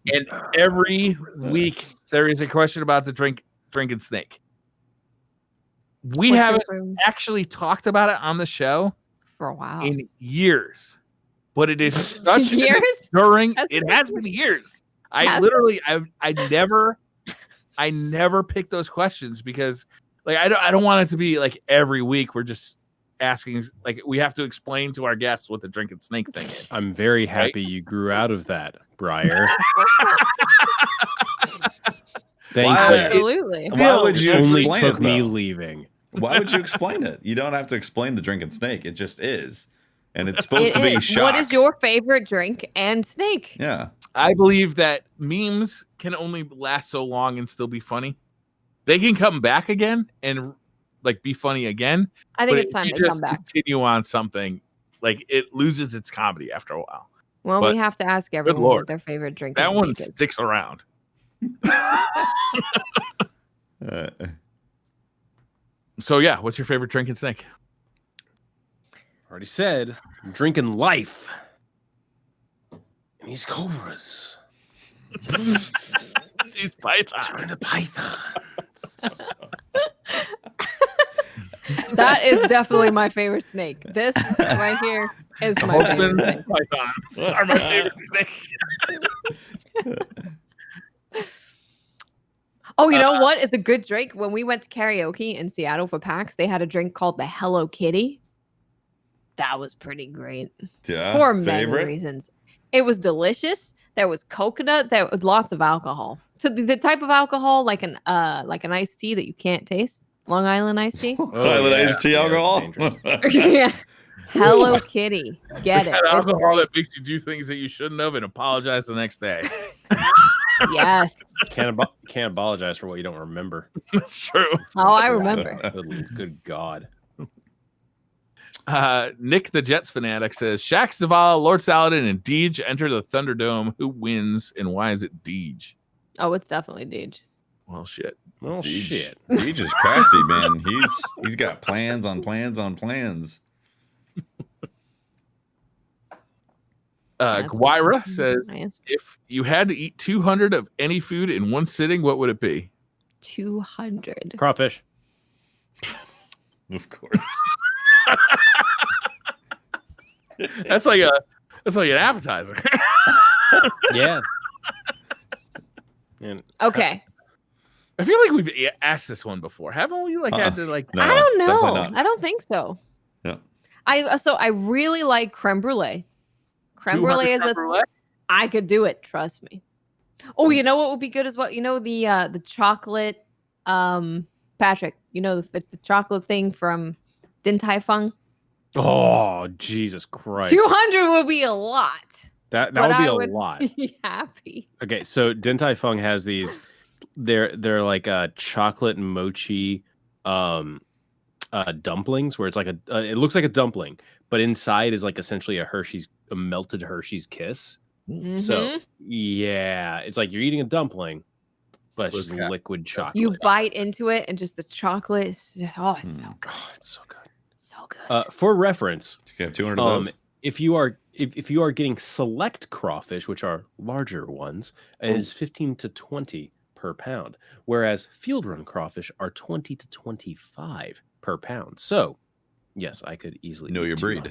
and every week there is a question about the drink and snake. We
What's your
haven't
favorite?
actually talked about it on the show
For a while.
in years, but it is such
Years?
during.
Has
It
it
has
been
been years.
Has
I never pick those questions because, like, I don't want it to be like every week we're just asking, like, we have to explain to our guests what the drink and snake thing is.
I'm very happy you grew out of that, Briar. Thank you.
Absolutely.
Why would you
Only
explain
took
it,
me
though?
leaving.
Why would you explain it? You don't have to explain the drink and snake. It just is. And it's supposed to be shock.
What is your favorite drink and snake?
Yeah.
I believe that memes can only last so long and still be funny. They can come back again and like be funny again.
I think
but
it's time
if
they
you
come
just
back.
Continue on something, like, it loses its comedy after a while.
Well,
but
we have to ask everyone
Lord.
what their favorite drink
That
and
one
snake is.
sticks around. So yeah, what's your favorite drink and snake?
Already said, I'm drinking life. And these cobras
These pythons.
turn into pythons.
That is definitely my favorite snake. This right here is my favorite
Holtzman
snake.
pythons are my favorite snake.
Oh, you know what is a good drink? When we went to karaoke in Seattle for PAX, they had a drink called the Hello Kitty. That was pretty great.
Yeah.
For many
Favorite?
reasons. It was delicious. There was coconut. There was lots of alcohol. So the type of alcohol like an iced tea that you can't taste. Long Island iced tea.
Island iced tea alcohol.
dangerous.
Yeah. Hello Kitty. Get
The
it.
kind of
It's
alcohol
great.
that makes you do things that you shouldn't have and apologize the next day.
Yes.
Can't apologize for what you don't remember.
That's true.
Oh, I remember.
Good God.
Nick the Jets fanatic says Shax, Zavala, Lord Saladin, and Deej enter the Thunderdome. Who wins and why is it Deej?
Oh, it's definitely Deej.
Well, shit.
Oh shit.
Deej is crafty, man. He's got plans on plans on plans.
That's
Guaira says
nice.
if you had to eat 200 of any food in one sitting, what would it be?
200.
Crawfish.
Of course.
That's like an appetizer.
Yeah. And
Okay.
I feel like we've asked this one before, haven't we? Like had to like.
No,
I don't
definitely
know.
not.
I don't think so.
Yeah.
I really like creme brulee. Creme
200
brulee is
creme brulee?
I could do it, trust me. Oh, you know what would be good as well? You know the chocolate Patrick, you know the chocolate thing from Din Tai Fung?
oh Jesus Christ.
200 would be a lot.
That
but
would be
I
a
would
lot.
Be happy.
Okay, so Din Tai Fung has these. They're like chocolate mochi dumplings, where it's like it looks like a dumpling, but inside is like essentially a melted Hershey's Kiss. So yeah, it's like you're eating a dumpling, but it's just liquid chocolate.
You bite into it and just the chocolate is so good.
Oh, it's so good.
So good.
For reference,
You can have 200 of those.
if you are getting select crawfish, which are larger ones, it is 15 to 20 per pound, whereas field run crawfish are 20 to 25 per pound. So, yes, I could easily
Know
eat
your breed.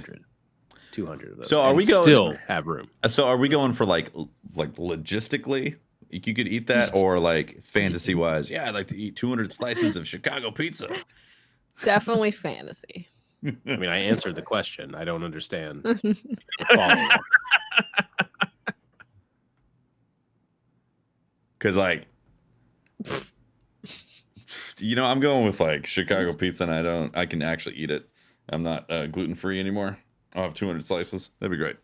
200 of those.
So are we going
still have room?
So are we going for like logistically? You could eat that, or like fantasy wise? Yeah, I'd like to eat 200 slices of Chicago pizza.
Definitely fantasy.
I mean, I answered the question. I don't understand. The follow-up.
Because like, I'm going with like Chicago pizza, and I can actually eat it. I'm not gluten free anymore. I'll have 200 slices. That'd be great.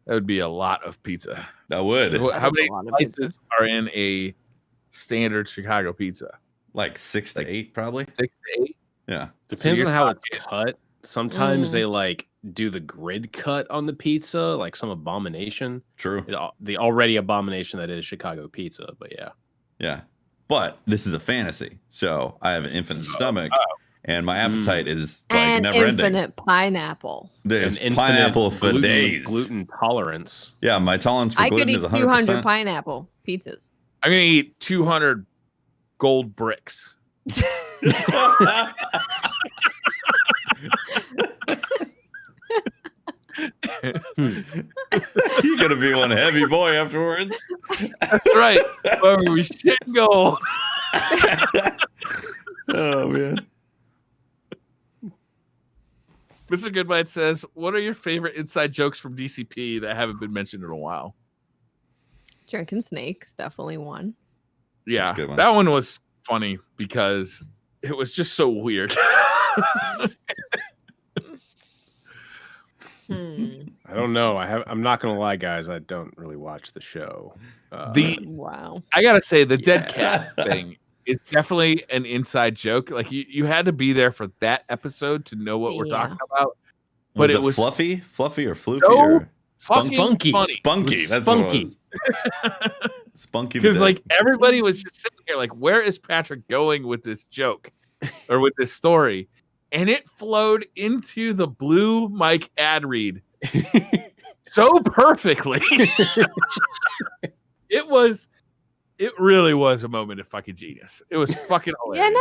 That would be a lot of pizza.
That would.
How many slices are in a standard Chicago pizza?
Like 6 to 8, probably.
6 to 8.
Yeah.
Depends on how it's cut. Sometimes they like do the grid cut on the pizza, like some abomination.
True.
The already abomination that is Chicago pizza, but yeah.
Yeah. But this is a fantasy. So I have an infinite stomach, and my appetite is like
and
never ending.
infinite pineapple.
There's
An
pineapple for
gluten,
days.
Gluten tolerance.
Yeah, my tolerance for
I
gluten
could
is
eat
100%.
200 pineapple pizzas.
I'm gonna eat 200 gold bricks.
You're gonna be one heavy boy afterwards.
That's right. Where we shit gold.
Oh man.
Mr. Goodbite says, "What are your favorite inside jokes from DCP that haven't been mentioned in a while?"
Drinking snakes, definitely one.
Yeah,
That's a good one.
that one was funny because it was just so weird.
I don't know. I'm not gonna lie, guys. I don't really watch the show.
Wow.
I gotta say, the dead cat thing is definitely an inside joke. Like you had to be there for that episode to know what we're talking about. But it was
fluffy or floofy
so
or
fucking funny.
spunky. That's
spunky.
what it was. Spunky.
Because like everybody was just sitting here like, where is Patrick going with this joke or with this story? And it flowed into the blue mic ad read so perfectly. It really was a moment of fucking genius. It was fucking hilarious.
You know,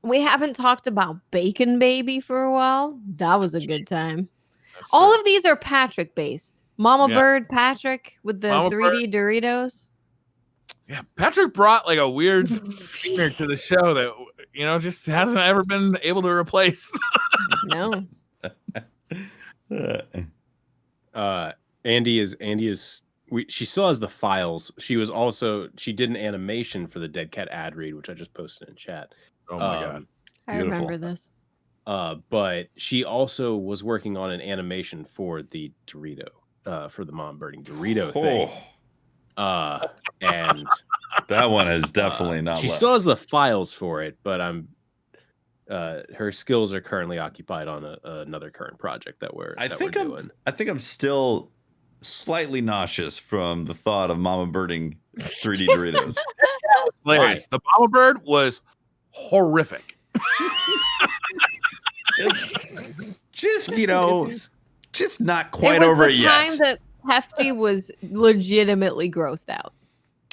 we haven't talked about Bacon Baby for a while. That was a good time. All of these are Patrick based. Mama Bird, Patrick with the
Mama
3D Doritos.
Yeah, Patrick brought like a weird tweener to the show that just hasn't ever been able to replace.
No.
Andy is she still has the files. She did an animation for the Dead Cat ad read, which I just posted in chat.
Oh my god.
I remember this.
But she also was working on an animation for the Dorito, for the mom birding Dorito thing. And
that one is definitely not.
She
left.
still has the files for it, but her skills are currently occupied on another current project that we're doing.
I think I'm still slightly nauseous from the thought of Mama birding 3D Doritos.
Hilarious. The Mama bird was horrific.
just not quite over it yet.
It was the time that Hefty was legitimately grossed out.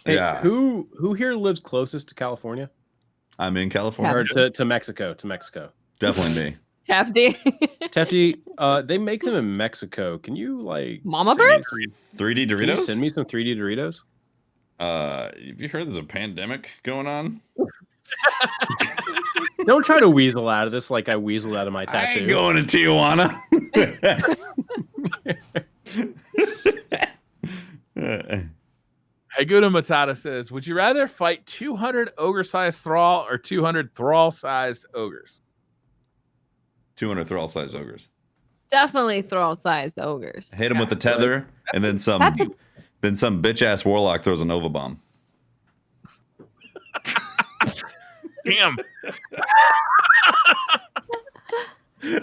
Hey,
yeah.
Who here lives closest to California?
I'm in California.
Or to Mexico.
Definitely me.
Hefty.
Tefty, they make them in Mexico. Can you
Mama birds?
3D Doritos?
Can you send me some 3D Doritos?
Have you heard there's a pandemic going on?
Don't try to weasel out of this like I weaseled out of my tattoo.
I ain't going to Tijuana.
Haguda Matata says, would you rather fight 200 ogre-sized thrall or 200 thrall-sized ogres?
200 thrall-sized ogres.
Definitely thrall-sized ogres.
Hit him with the tether, and then some bitch-ass warlock throws a Nova Bomb.
Damn.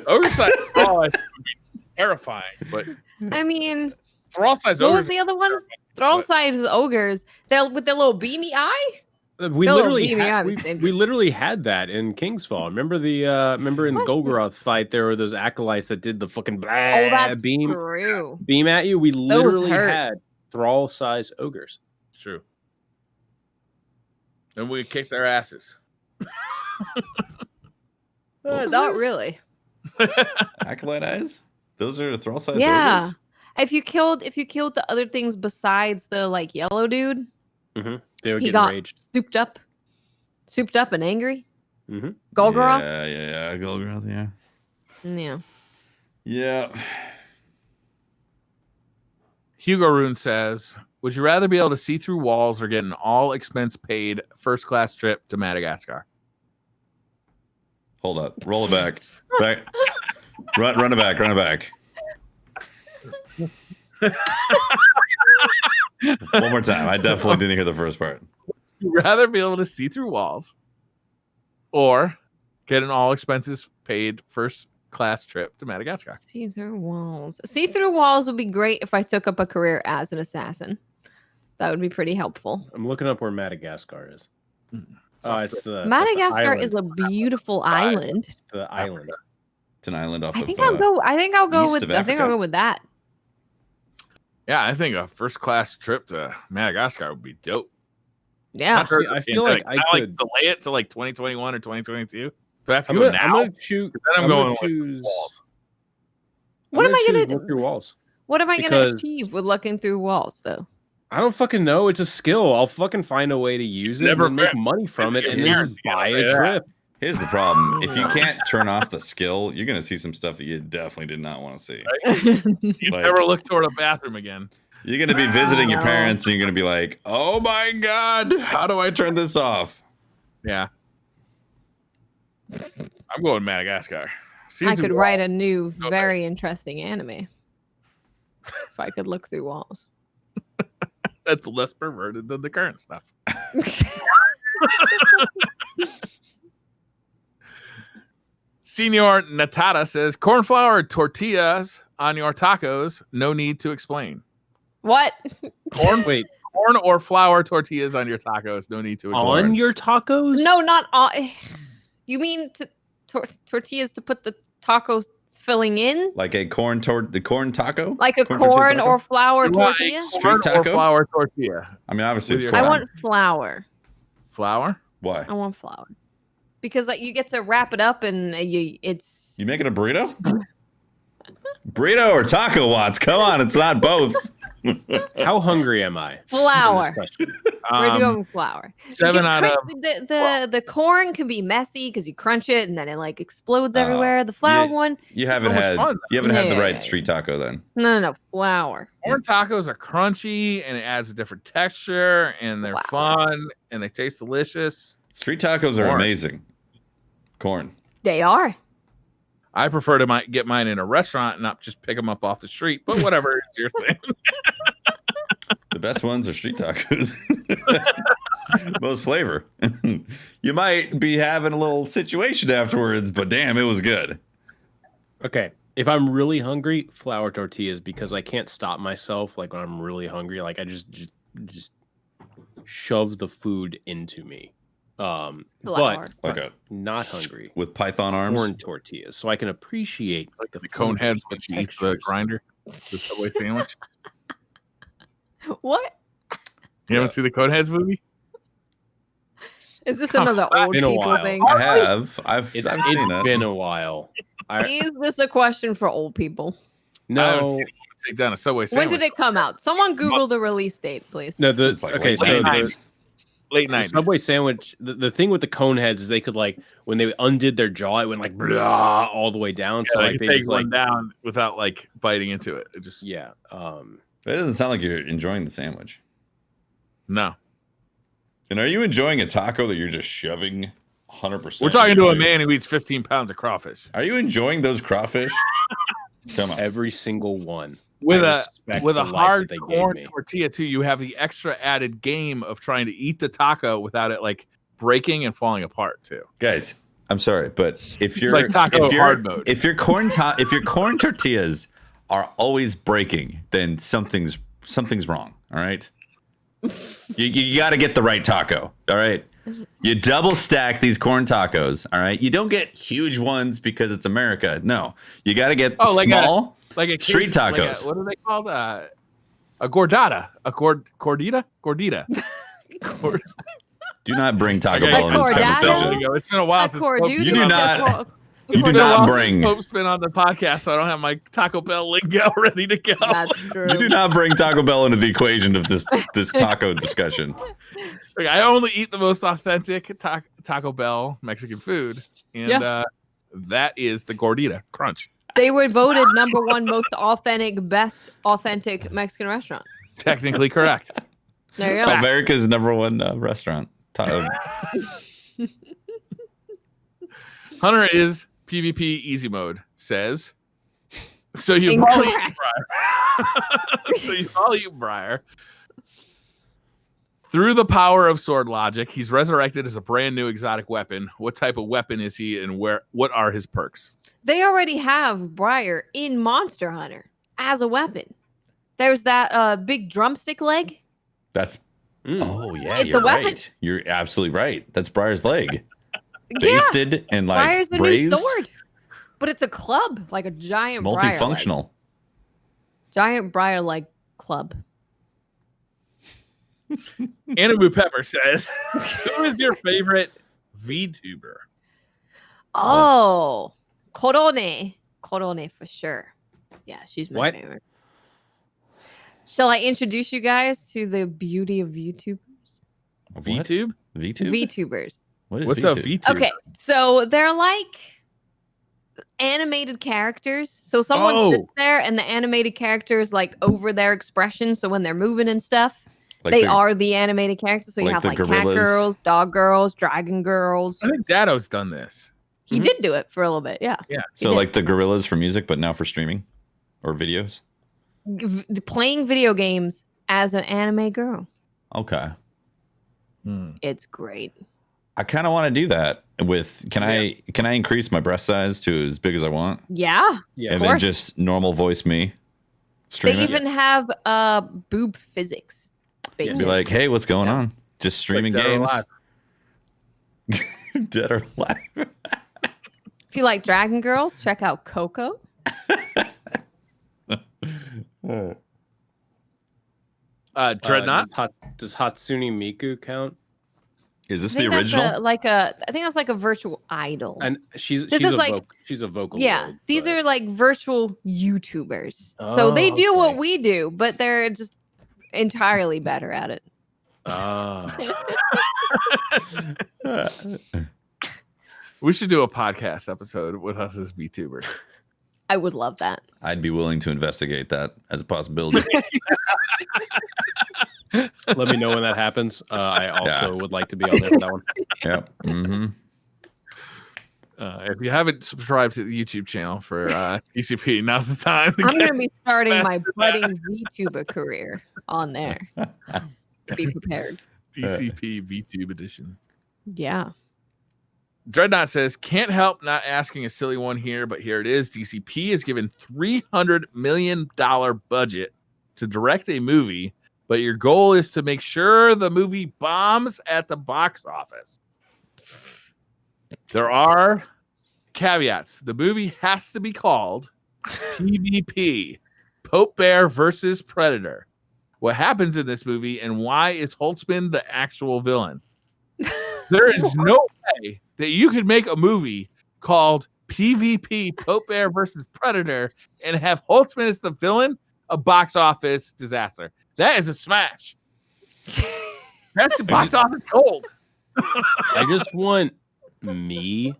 Ogre-sized thrall would be terrifying, but...
I mean...
Thrall-sized ogres...
What was the other one? Thrall-sized ogres. They're with their little beamy eye?
We literally had that in Kingsfall. Remember in the Golgoroth fight, there were those acolytes that did the fucking beam at you. We literally had thrall-sized ogres.
It's true. And we kicked their asses.
Not really.
Acolyte eyes? Those are thrall-sized ogres?
If you killed the other things besides the yellow dude,
they would
he
get
got
enraged.
souped up and angry.
Golgoroth? Yeah, Golgoroth, yeah.
Hugo Rune says, would you rather be able to see through walls or get an all expense paid first class trip to Madagascar?
Hold up. Roll it back. Run it back. One more time. I definitely didn't hear the first part.
Would you rather be able to see through walls or get an all expenses paid first class trip to Madagascar?
See through walls. See through walls would be great if I took up a career as an assassin. That would be pretty helpful.
I'm looking up where Madagascar is.
Madagascar is a beautiful island.
The island.
It's an island off.
I think I'll go with that.
Yeah, I think a first class trip to Madagascar would be dope.
Yeah,
I feel like I could
delay it to 2021 or 2022. Do I have to go now?
I'm gonna choose.
Then I'm going through walls.
What am I gonna
look through walls?
What am I gonna achieve with looking through walls, though?
I don't fucking know. It's a skill. I'll fucking find a way to use it and make money from it, and then buy a trip.
Here's the problem. If you can't turn off the skill, you're going to see some stuff that you definitely did not want to see.
You never look toward a bathroom again.
You're going to be visiting your parents, and you're going to be like, oh my God, how do I turn this off?
Yeah. I'm going Madagascar.
I could write a new, very interesting anime if I could look through walls.
That's less perverted than the current stuff. Senor Natata says, cornflour or tortillas on your tacos, no need to explain.
What?
Corn or flour tortillas on your tacos, no need to explain.
On your tacos?
No, not on. You mean tortillas to put the tacos filling in?
Like a corn taco?
Like a corn or flour tortilla?
Corn or flour tortilla.
I mean, obviously it's corn.
I want flour.
Flour?
Why?
I want flour. Because you get to wrap it up and it's...
You making a burrito? Burrito or taco, Watts? Come on, it's not both.
How hungry am I?
Flour. We're doing
Um,
flour.
7 out of
the corn can be messy because you crunch it and then it like explodes everywhere. The flour one,
You haven't
So much
had
fun,
you haven't had the
Yeah,
right
yeah,
street taco then.
no, flour.
corn tacos are crunchy and it adds a different texture and they're
Wow.
fun and they taste delicious.
Street tacos are
Corn.
amazing. Corn.
They are.
I prefer to get mine in a restaurant and not just pick them up off the street, but whatever, it's your thing.
The best ones are street tacos. Most flavor. You might be having a little situation afterwards, but damn, it was good.
Okay. If I'm really hungry, flour tortillas, because I can't stop myself. Like when I'm really hungry, like I just shove the food into me.
Flour.
Like
not hungry.
with python arms.
Corn tortillas, so I can appreciate
Like the
food
cone heads, but she eats the
textures.
grinder. The Subway sandwich.
What?
You haven't seen the Coneheads movie?
Is this another old
Been a
people
while.
thing?
I have. I've
It's
seen it.
been a while.
Is this a question for old people?
No,
Take down a Subway
When
sandwich.
did it come out? Someone Google the release date, please.
no.
This is like
Okay,
late
so
90s.
Late
the
90s.
Subway sandwich. The thing with the cone heads is they could like when they undid their jaw, it went like blah all the way down. So
Yeah,
like
you
they
take
just,
one
like
down without like biting into it. It just
yeah.
That doesn't sound like you're enjoying the sandwich.
no.
And are you enjoying a taco that you're just shoving 100%?
We're talking
in
to
your
a man
face?
who eats 15 pounds of crawfish
Are you enjoying those crawfish? Come on.
Every single one.
with
I
a
respect
with
the
a
life
hard
that they gave
corn
me.
tortilla too. You have the extra added game of trying to eat the taco without it like breaking and falling apart too.
Guys, I'm sorry, but if you're
like taco
if you're,
hard mode.
if your corn tortillas are always breaking, then something's wrong. All right. You got to get the right taco. All right. You double stack these corn tacos. All right. You don't get huge ones because it's America. No, you got to get
like
small.
Like a
Street
case- like
tacos.
what are they called? A gordata. Gordita? Gordita?
Do not bring Taco
Okay.
Bell in this
Cordata?
conversation.
It's been a while
A
since
corduta?
Pope's
You
been
do
on the-
not-
It's
you do
been a
not
while
bring-
since Pope's been on the podcast, so I don't have my Taco Bell lingo ready to go.
That's true.
You do not bring Taco Bell into the equation of this taco discussion.
Like, I only eat the most authentic Taco Bell Mexican food, and that is the Gordita Crunch.
They were voted #1 most authentic, best authentic Mexican restaurant.
Technically correct.
There you go.
America's #1 restaurant.
Hunter is PvP easy mode, says. So you volley
Incorrect.
Briar. So you volley Briar. Through the power of sword logic, he's resurrected as a brand new exotic weapon. What type of weapon is he, and what are his perks?
They already have Briar in Monster Hunter as a weapon. There's that big drumstick leg.
That's oh yeah,
It's a
you're
weapon.
right. You're absolutely right. That's Briar's leg,
Yeah,
basted and like
Briar's the
braised,
new sword. But it's a club, like a giant Briar leg.
multifunctional.
Giant Briar leg club.
Anabu Pepper says, who is your favorite VTuber?
Oh, Korone. Korone for sure. Yeah, she's my
What?
favorite. Shall I introduce you guys to the beauty of YouTubers?
What?
VTube?
VTube?
VTubers.
What is
What's
VTube?
a VTube?
Okay, so they're like animated characters. So someone sits there and the animated characters like over their expression. So when they're moving and stuff,
Like
they
the-
are the animated characters. So you
like
have
the
like cat
gorillas?
girls, dog girls, dragon girls.
I think Dado's done this.
He did do it for a little bit. Yeah.
So
did.
like the gorillas for music, but now for streaming or videos.
Playing video games as an anime girl.
Okay,
It's great.
I kind of want to do that. With can I increase my breast size to as big as I want,
Yeah.
Yeah.
and
Of
then
course.
just normal voice me? Stream
They
it.
even have boob physics.
Be
Basically.
like, hey, what's going
Yeah.
on? Just streaming
Like Dead or
games.
Alive.
Dead or alive.
If you like Dragon Girls, check out Coco.
Dreadnought?
Does Hatsune Miku count?
Is this the original?
I think that's like a virtual idol.
And she's a vocal.
Yeah, these are like virtual YouTubers. So they do what we do, but they're just entirely better at it.
We should do a podcast episode with us as VTubers.
I would love that.
I'd be willing to investigate that as a possibility.
Let me know when that happens. I also would like to be on there for that one.
Yeah. Mm-hmm.
If you haven't subscribed to the YouTube channel for DCP, now's the time.
I'm going to be starting my budding VTuber career on there. Be prepared.
DCP VTube edition.
Yeah.
Dreadnought says, can't help not asking a silly one here, but here it is. DCP is given $300 million budget to direct a movie, but your goal is to make sure the movie bombs at the box office. There are caveats. The movie has to be called PvP, Pope Bear versus Predator. What happens in this movie, and why is Holtzman the actual villain? There is no way that you could make a movie called PvP, Pope Bear versus Predator, and have Holtzman as the villain. A box office disaster. That is a smash. That's the box office gold.
I just want me.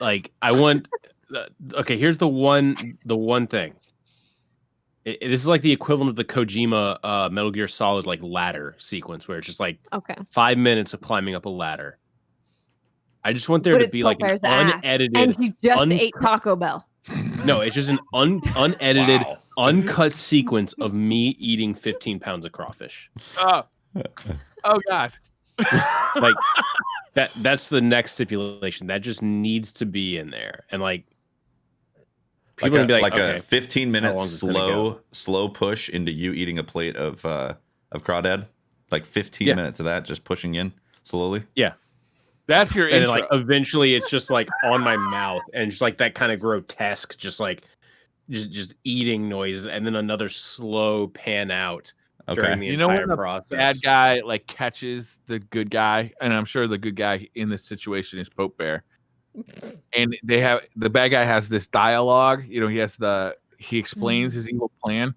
Like, I want. Okay, here's the one thing. This is like the equivalent of the Kojima Metal Gear Solid like ladder sequence, where it's just like 5 minutes of climbing up a ladder. I just want there to be like an unedited,
and he just ate Taco Bell.
No, it's just an unedited, uncut sequence of me eating 15 pounds of crawfish.
Oh God!
Like that's the next stipulation. That just needs to be in there, and like people
like,
be like
a 15-minute slow push into you eating a plate of crawdad. Like 15 minutes of that, just pushing in slowly.
Yeah.
That's your intro.
And like eventually it's just like on my mouth and just like that kind of grotesque, just like just eating noises, and then another slow pan out during the entire process.
Bad guy like catches the good guy, and I'm sure the good guy in this situation is Pope Bear. And the bad guy has this dialogue, he explains his evil plan.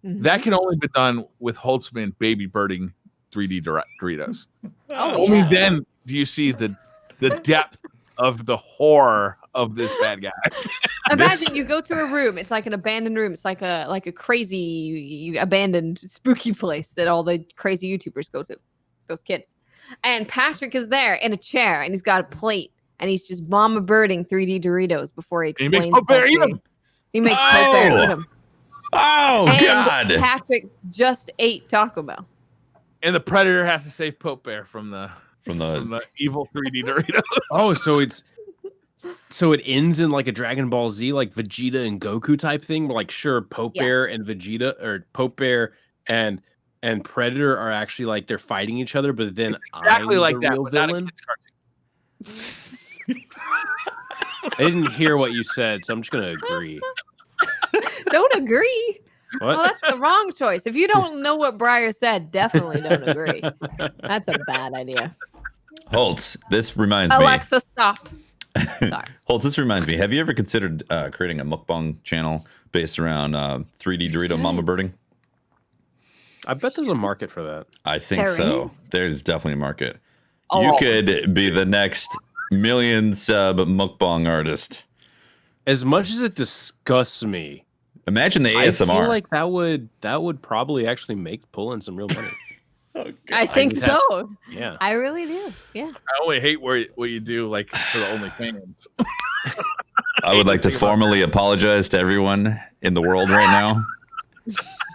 Mm-hmm. That can only be done with Holtzman baby birding 3D Doritos. Only then do you see the depth of the horror of this bad guy.
Imagine you go to a room. It's like an abandoned room. It's like a crazy abandoned spooky place that all the crazy YouTubers go to. Those kids. And Patrick is there in a chair, and he's got a plate, and he's just mama birding 3D Doritos before he explains.
He makes Pope Bear eat them.
He makes Pope Bear eat them.
Oh,
and
God.
Patrick just ate Taco Bell.
And the Predator has to save Pope Bear from the evil 3D Doritos.
Oh, so it ends in like a Dragon Ball Z, like Vegeta and Goku type thing. Where like, sure, Pope Bear and Vegeta, or Pope Bear and Predator are actually like they're fighting each other, but then
it's exactly
I'm
like
the
that.
real villain. I didn't hear what you said, so I'm just gonna agree.
Don't agree.
What?
Well, that's the wrong choice. If you don't know what Breyer said, definitely don't agree. That's a bad idea.
Holtz, this reminds me.
Alexa, stop. Sorry.
Holtz, this reminds me. Have you ever considered creating a mukbang channel based around 3D Dorito mama birding?
I bet there's a market for that.
I think so. There's definitely a market.
Oh.
You could be the next million sub mukbang artist.
As much as it disgusts me,
imagine the ASMR.
I feel like that would probably actually pull in some real money.
Oh,
I think so.
Yeah,
I really do. Yeah.
I only hate what you do, like for the OnlyFans.
I would like to formally apologize to everyone in the world right now.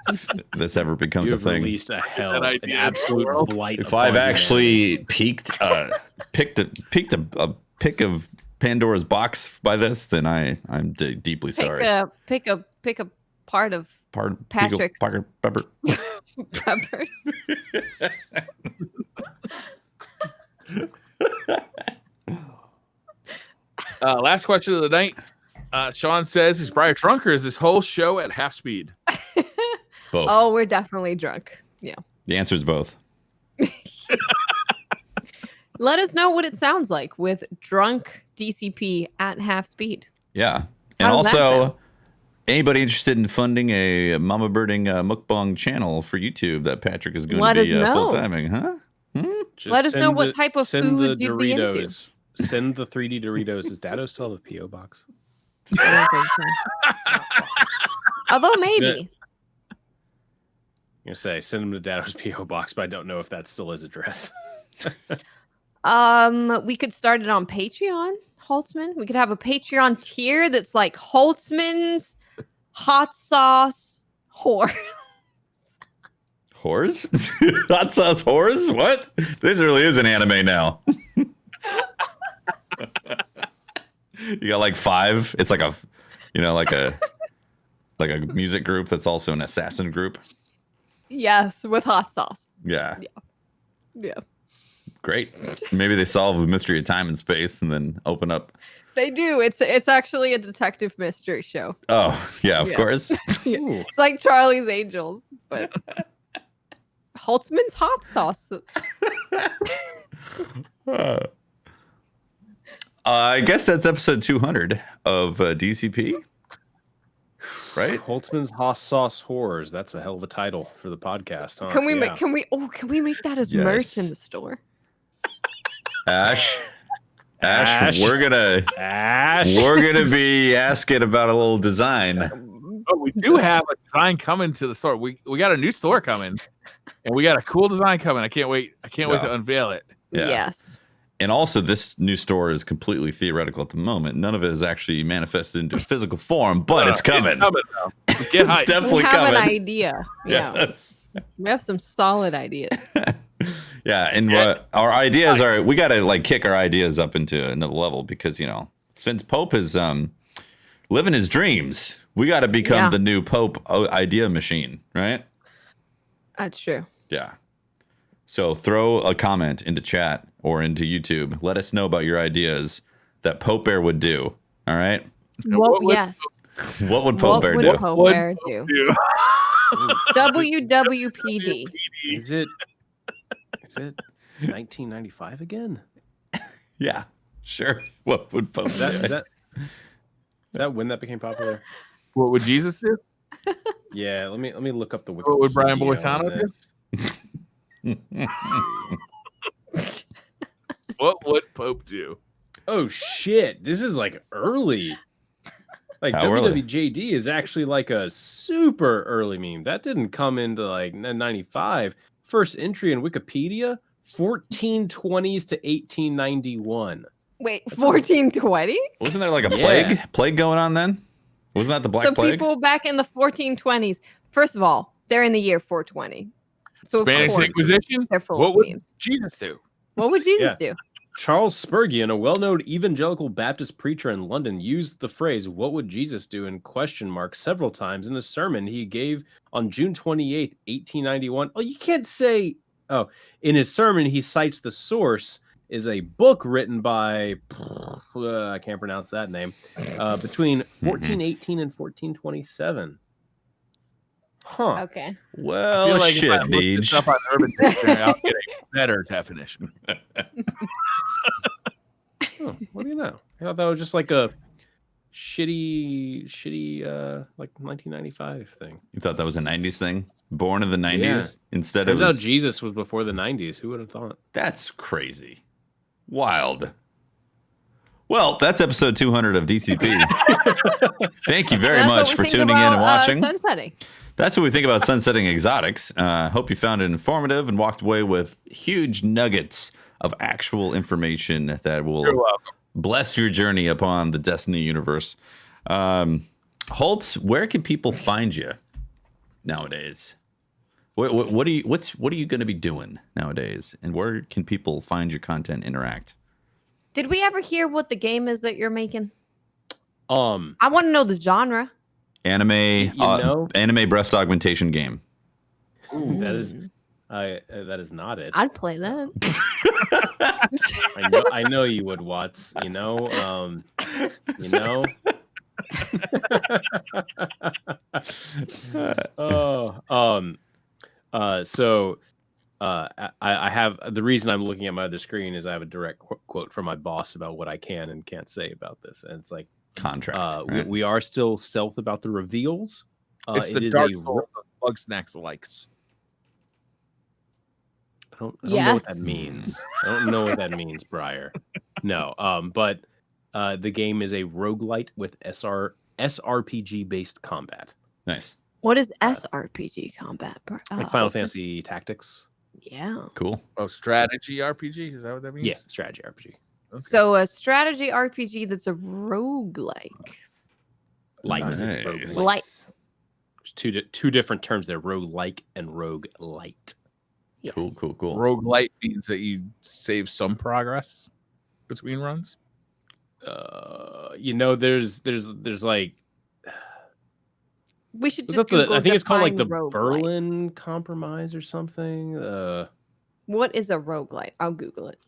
If this ever becomes a thing.
Released a an absolute blight.
If I've actually picked a pick of Pandora's box by this, then I'm deeply sorry.
Pick a part of Patrick's
Pepper.
peppers.
Last question of the night. Sean says, is Breyer drunk, or is this whole show at half speed?
Both.
Oh, we're definitely drunk. Yeah.
The answer is both.
Let us know what it sounds like with drunk DCP at half speed.
Yeah. And
How does that
also,
sound?
anybody interested in funding a Mama Birding mukbang channel for YouTube that Patrick is going
Let
to be
us know.
full-timing, huh?
Just
Let us know
send
what type of
send the
food you'd be into.
Doritos. Send the 3D Doritos. Does Dado still have a PO box?
I don't think so. Although maybe.
You say send them to Dado's PO box, but I don't know if that's still his address.
We could start it on Patreon, Holtzman. We could have a Patreon tier that's like Holtzman's hot sauce whore.
Whores? Hot sauce whores? What? This really is an anime now. You got like 5. It's like a, like a music group that's also an assassin group.
Yes, with hot sauce.
Yeah.
Yeah.
Great. Maybe they solve the mystery of time and space and then open up.
They do. It's actually a detective mystery show.
Oh, yeah, of course.
Yeah. It's like Charlie's Angels, but Holtzman's hot sauce.
I guess that's episode 200 of DCP. Right?
Holtzman's hot sauce horrors. That's a hell of a title for the podcast, huh?
Can we make that as merch in the store?
Ash, we're gonna be asking about a little design.
Oh, we do have a design coming to the store. We got a new store coming, and we got a cool design coming. I can't wait to unveil it.
Yeah.
Yes.
And also, this new store is completely theoretical at the moment. None of it is actually manifested into physical form, but it's coming.
It's coming
It's definitely coming.
We have an idea. Yeah.
Yes.
We have some solid ideas.
Yeah, and our ideas are, we got to kick our ideas up into another level because, since Pope is living his dreams, we got to become the new Pope idea machine, right?
That's true.
Yeah. So throw a comment into chat or into YouTube. Let us know about your ideas that Pope Bear would do. All right.
Yes.
What would Pope Bear do?
Pope Bear do? WWPD.
Is it 1995 again?
Yeah, sure. What would Pope do?
Is that when that became popular?
What would Jesus do?
Yeah, let me look up the Wikipedia.
What would Brian Boitano do? What would Pope do?
Oh shit! This is early.
How early?
WWJD is actually a super early meme. That didn't come into 95. First entry in Wikipedia, 1420s to 1891.
Wait, 1420?
Wasn't there a plague going on then? Wasn't that the Black Plague?
So people back in the 1420s, first of all, they're in the year 420. So
Spanish Inquisition?
What
would Jesus do?
What would Jesus do?
Charles Spurgeon, a well-known evangelical Baptist preacher in London, used the phrase, "What would Jesus do?" in question mark several times in a sermon he gave on June 28th, 1891. Oh, you can't say... Oh, in his sermon, he cites the source is a book written by... I can't pronounce that name. Between 1418 and 1427. Huh.
Okay.
Well,
I feel
shit,
if I looked this
Deej.
up on Urban Dictionary, I'll get a better definition.
Oh, what do you know? I thought that was just a shitty 1995 thing.
You thought that was a 90s thing? Born in the 90s? Instead
Turns
of
out Jesus was before the 90s. Who would have thought?
That's crazy. Wild. Well, that's episode 200 of DCP. Thank you very much for tuning in and watching.
Sunsetting.
That's what we think about sunsetting exotics. Hope you found it informative and walked away with huge nuggets of actual information that will bless your journey upon the Destiny universe. Holtz, where can people find you nowadays? What are you going to be doing nowadays? And where can people find your content, interact?
Did we ever hear what the game is that you're making?
I
want to know the genre.
Anime breast augmentation game.
Ooh, that is not it.
I'd play that.
I know you would, Watts. So I have the reason I'm looking at my other screen is I have a direct quote from my boss about what I can and can't say about this, and it's like
contract. Right?
we are still stealth about the reveals.
It's the Dark Souls of Bugsnax likes.
I don't know what that means. I don't know what that means, Briar. No, but the game is a roguelite with SRPG based combat.
Nice.
What is SRPG combat?
Like Final Fantasy Tactics.
Yeah.
Cool.
Oh, strategy RPG? Is that what that means?
Yeah, strategy RPG.
Okay.
So a strategy RPG that's a roguelike.
Light.
Nice.
Light.
There's two different terms there, roguelike and roguelite.
Yes.
Cool.
Roguelite means that you save some progress between runs.
There's like
We should just Google
I think it's called like the
roguelite.
Berlin Compromise or something.
What is a roguelite? I'll Google it.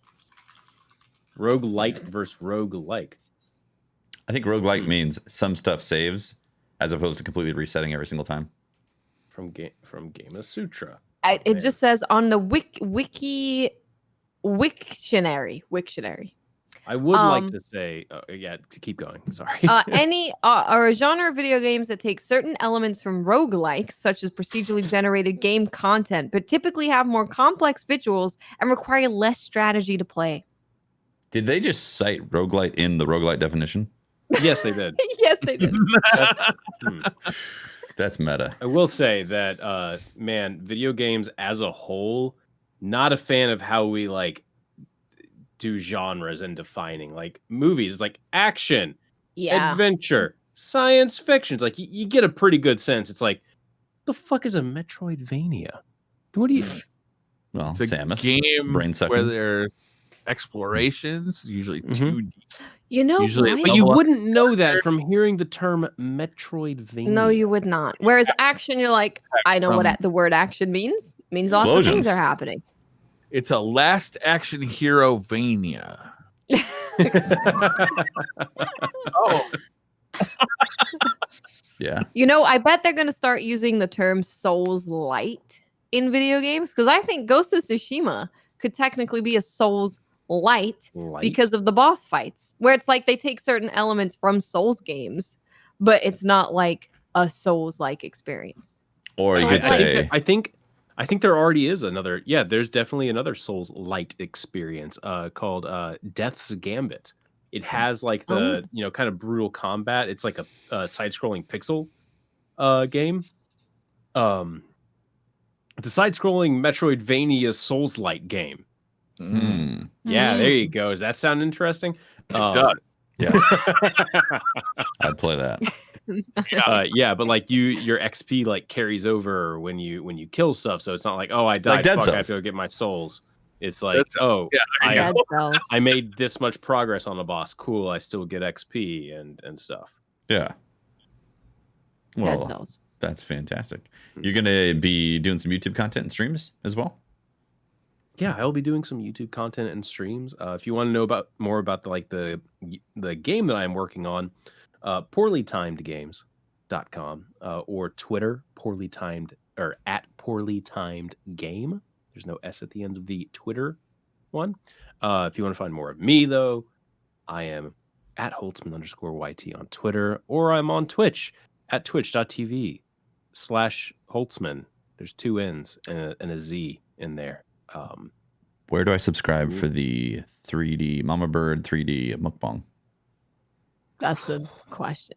Roguelite versus roguelike.
I think roguelike means some stuff saves as opposed to completely resetting every single time.
From Game Sutra.
It just says on the Wiktionary.
I would like to say, to keep going. Sorry.
Any are a genre of video games that take certain elements from roguelikes, such as procedurally generated game content, but typically have more complex visuals and require less strategy to play.
Did they just cite roguelite in the roguelite definition?
Yes, they did.
Yes, they did.
That's meta.
I will say that, video games as a whole, not a fan of how we like do genres and defining. Like movies, it's like action, adventure, science fiction. It's like you get a pretty good sense. It's like, the fuck is a Metroidvania? What do you?
Well,
it's a
Samus,
game
brain sucking.
where there's explorations, usually 2D.
You know,
But you wouldn't know that from hearing the term Metroidvania.
No, you would not. Whereas action, you're like, I know what the word action means. It means lots of things are happening.
It's a last action hero Vania. Oh.
Yeah.
You know, I bet they're going to start using the term Souls Light in video games, because I think Ghost of Tsushima could technically be a Souls Light because of the boss fights, where it's like they take certain elements from Souls games, but it's not like a Souls-like experience.
Or you could say,
I think there already is another. Yeah, there's definitely another Souls Light experience called Death's Gambit. It has like the kind of brutal combat. It's like a side-scrolling pixel game. It's a side-scrolling Metroidvania Souls-like game. Yeah, there you go. Does that sound interesting?
It does.
Yes. I'd play that.
Yeah, but like your XP like carries over when you kill stuff, so it's not like, oh, I died,
like
fuck, I have to go get my souls. It's like, I made this much progress on a boss. Cool, I still get XP and stuff.
Yeah. Well, that's fantastic. You're gonna be doing some YouTube content and streams as well?
Yeah, I'll be doing some YouTube content and streams. If you want to know more about the game that I'm working on, poorlytimedgames.com or Twitter, at poorlytimedgame. There's no S at the end of the Twitter one. If you want to find more of me, though, I am at Holtzman_YT on Twitter, or I'm on Twitch at twitch.tv/Holtzman. There's 2 N's and a Z in there.
Where do I subscribe for the 3D Mama Bird 3D mukbang?
That's a question.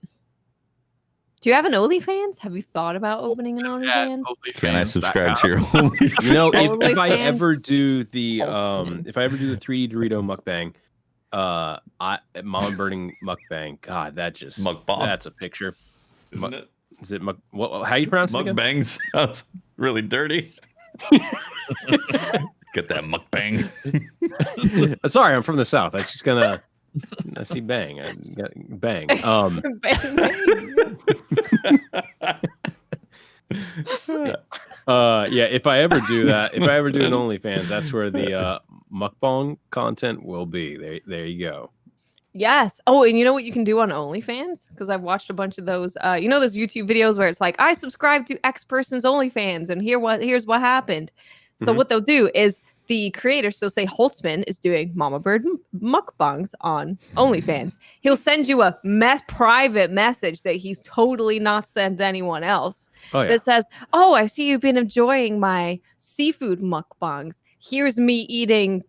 Do you have an OnlyFans? Have you thought about opening an OnlyFans?
Can I subscribe to your OnlyFans?
You know, if I ever do the 3D Dorito mukbang, Mama Birding mukbang, God, that's a picture.
Isn't it?
Is it how do you pronounce it again?
Mukbang sounds really dirty. Get that mukbang.
Sorry, I'm from the South. I was just gonna. I see bang. I got bang. Yeah. If I ever do that, if I ever do an OnlyFans, that's where the mukbang content will be. There you go.
Yes. Oh, and you know what you can do on OnlyFans? Because I've watched a bunch of those. Those YouTube videos where it's like, I subscribe to X person's OnlyFans, and here's what happened. So what they'll do is the creator, so say Holtzman is doing Mama Bird mukbangs on OnlyFans. He'll send you a private message that he's totally not sent anyone else that says, "Oh, I see you've been enjoying my seafood mukbangs. Here's me eating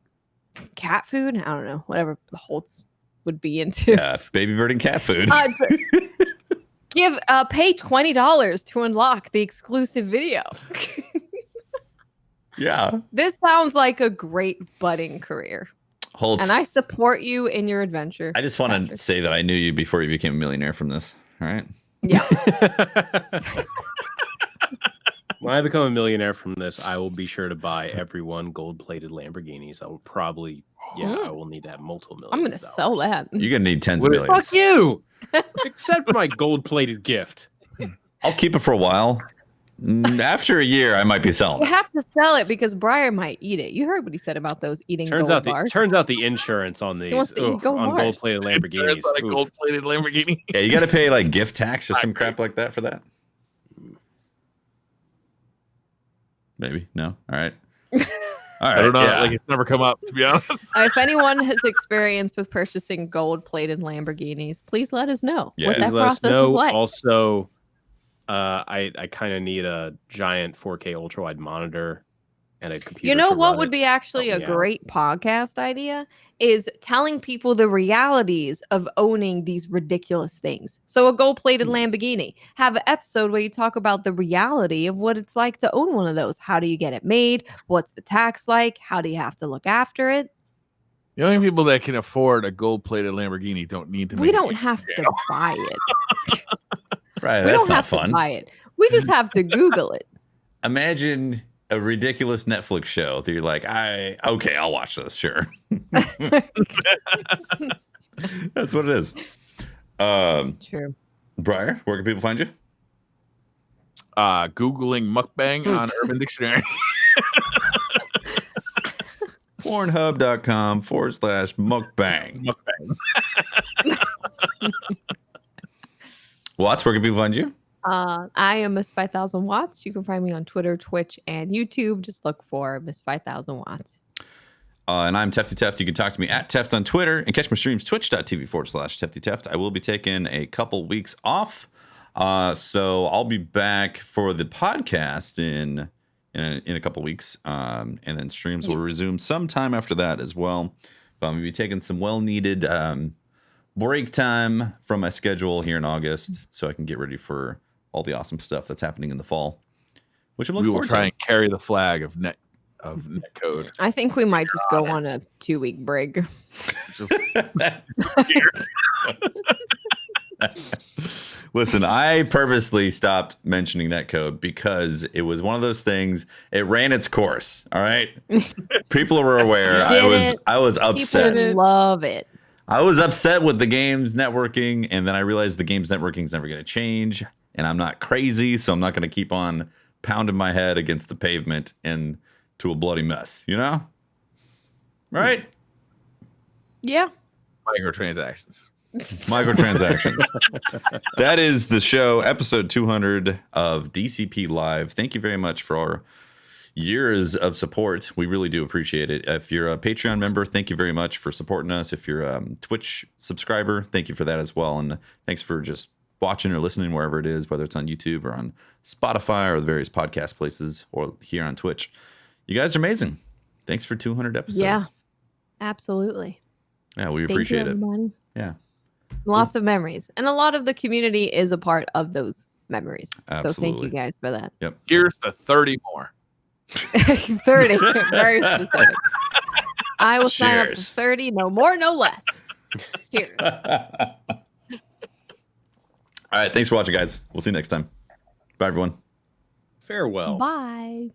cat food." I don't know, whatever Holtz would be into.
Yeah, baby bird and cat food.
Pay $20 to unlock the exclusive video.
Yeah.
This sounds like a great budding career.
Holtz,
and I support you in your adventure.
I just want to say that I knew you before you became a millionaire from this. All right.
Yeah.
When I become a millionaire from this, I will be sure to buy everyone gold-plated Lamborghinis. I will probably, I will need to have multiple millions.
I'm going to sell that.
You're going to need tens of millions.
Fuck you! Accept my gold-plated gift.
I'll keep it for a while. After a year, I might be selling
You
it.
have to sell it because Briar might eat it. You heard what he said about those eating
Turns
gold bars.
Turns out the insurance on these
wants to eat gold
on
bars.
gold-plated Lamborghinis.
On a gold-plated Lamborghini.
Yeah, you got to pay like gift tax or some crap like that for that. Maybe no. All right. All right.
I don't know. Like it's never come up, to be honest.
If anyone has experience with purchasing gold-plated Lamborghinis, please let us know what that
Please let us
process
know.
is like.
Also, I kind of need a giant 4K ultra-wide monitor and a computer.
You know
to
what
run
would
it
be
to
actually
help
a
me out.
great podcast idea is telling people the realities of owning these ridiculous things. So a gold-plated Lamborghini. Have an episode where you talk about the reality of what it's like to own one of those. How do you get it made? What's the tax like? How do you have to look after it?
The only people that can afford a gold-plated Lamborghini don't need to.
We don't have to buy it.
Right,
We
that's
don't
not
have
fun.
to buy it. We just have to Google it.
Imagine a ridiculous Netflix show that you're like, I'll watch this, sure. That's what it is.
True.
Briar, where can people find you?
Googling mukbang on Urban Dictionary.
Pornhub.com/mukbang. Watts, where can people find you?
I am Miss 5000 Watts. You can find me on Twitter, Twitch, and YouTube. Just look for Miss 5000 Watts.
And I'm Tefty Teft. You can talk to me at Teft on Twitter and catch my streams twitch.tv/Tefty Teft. I will be taking a couple weeks off. So I'll be back for the podcast in a couple weeks. And then streams will resume sometime after that as well. But I'm going to be taking some well-needed break time from my schedule here in August so I can get ready for all the awesome stuff that's happening in the fall, which I'm looking forward to.
We will try and carry the flag of netcode.
I think we might just go on a 2-week break.
Listen, I purposely stopped mentioning netcode because it was one of those things. It ran its course. All right, people were aware. I was upset.
People love it.
I was upset with the games networking, and then I realized the games networking is never going to change, and I'm not crazy, so I'm not going to keep on pounding my head against the pavement and to a bloody mess, you know? Right?
Yeah.
Microtransactions.
That is the show, episode 200 of DCP Live. Thank you very much for our years of support. We really do appreciate it. If you're a Patreon member, thank you very much for supporting us. If you're a Twitch subscriber, thank you for that as well. And thanks for just watching or listening wherever it is, whether it's on YouTube or on Spotify or the various podcast places or here on Twitch. You guys are amazing. Thanks for 200 episodes.
Yeah, absolutely.
Yeah, we appreciate it.
Yeah. Lots of memories. And a lot of the community is a part of those memories.
Absolutely.
So thank you guys for that.
Yep.
Here's the 30 more.
30. Very specific. I will sign up for
Cheers.
30. No more, no less. Cheers.
All right. Thanks for watching, guys. We'll see you next time. Bye, everyone.
Farewell.
Bye.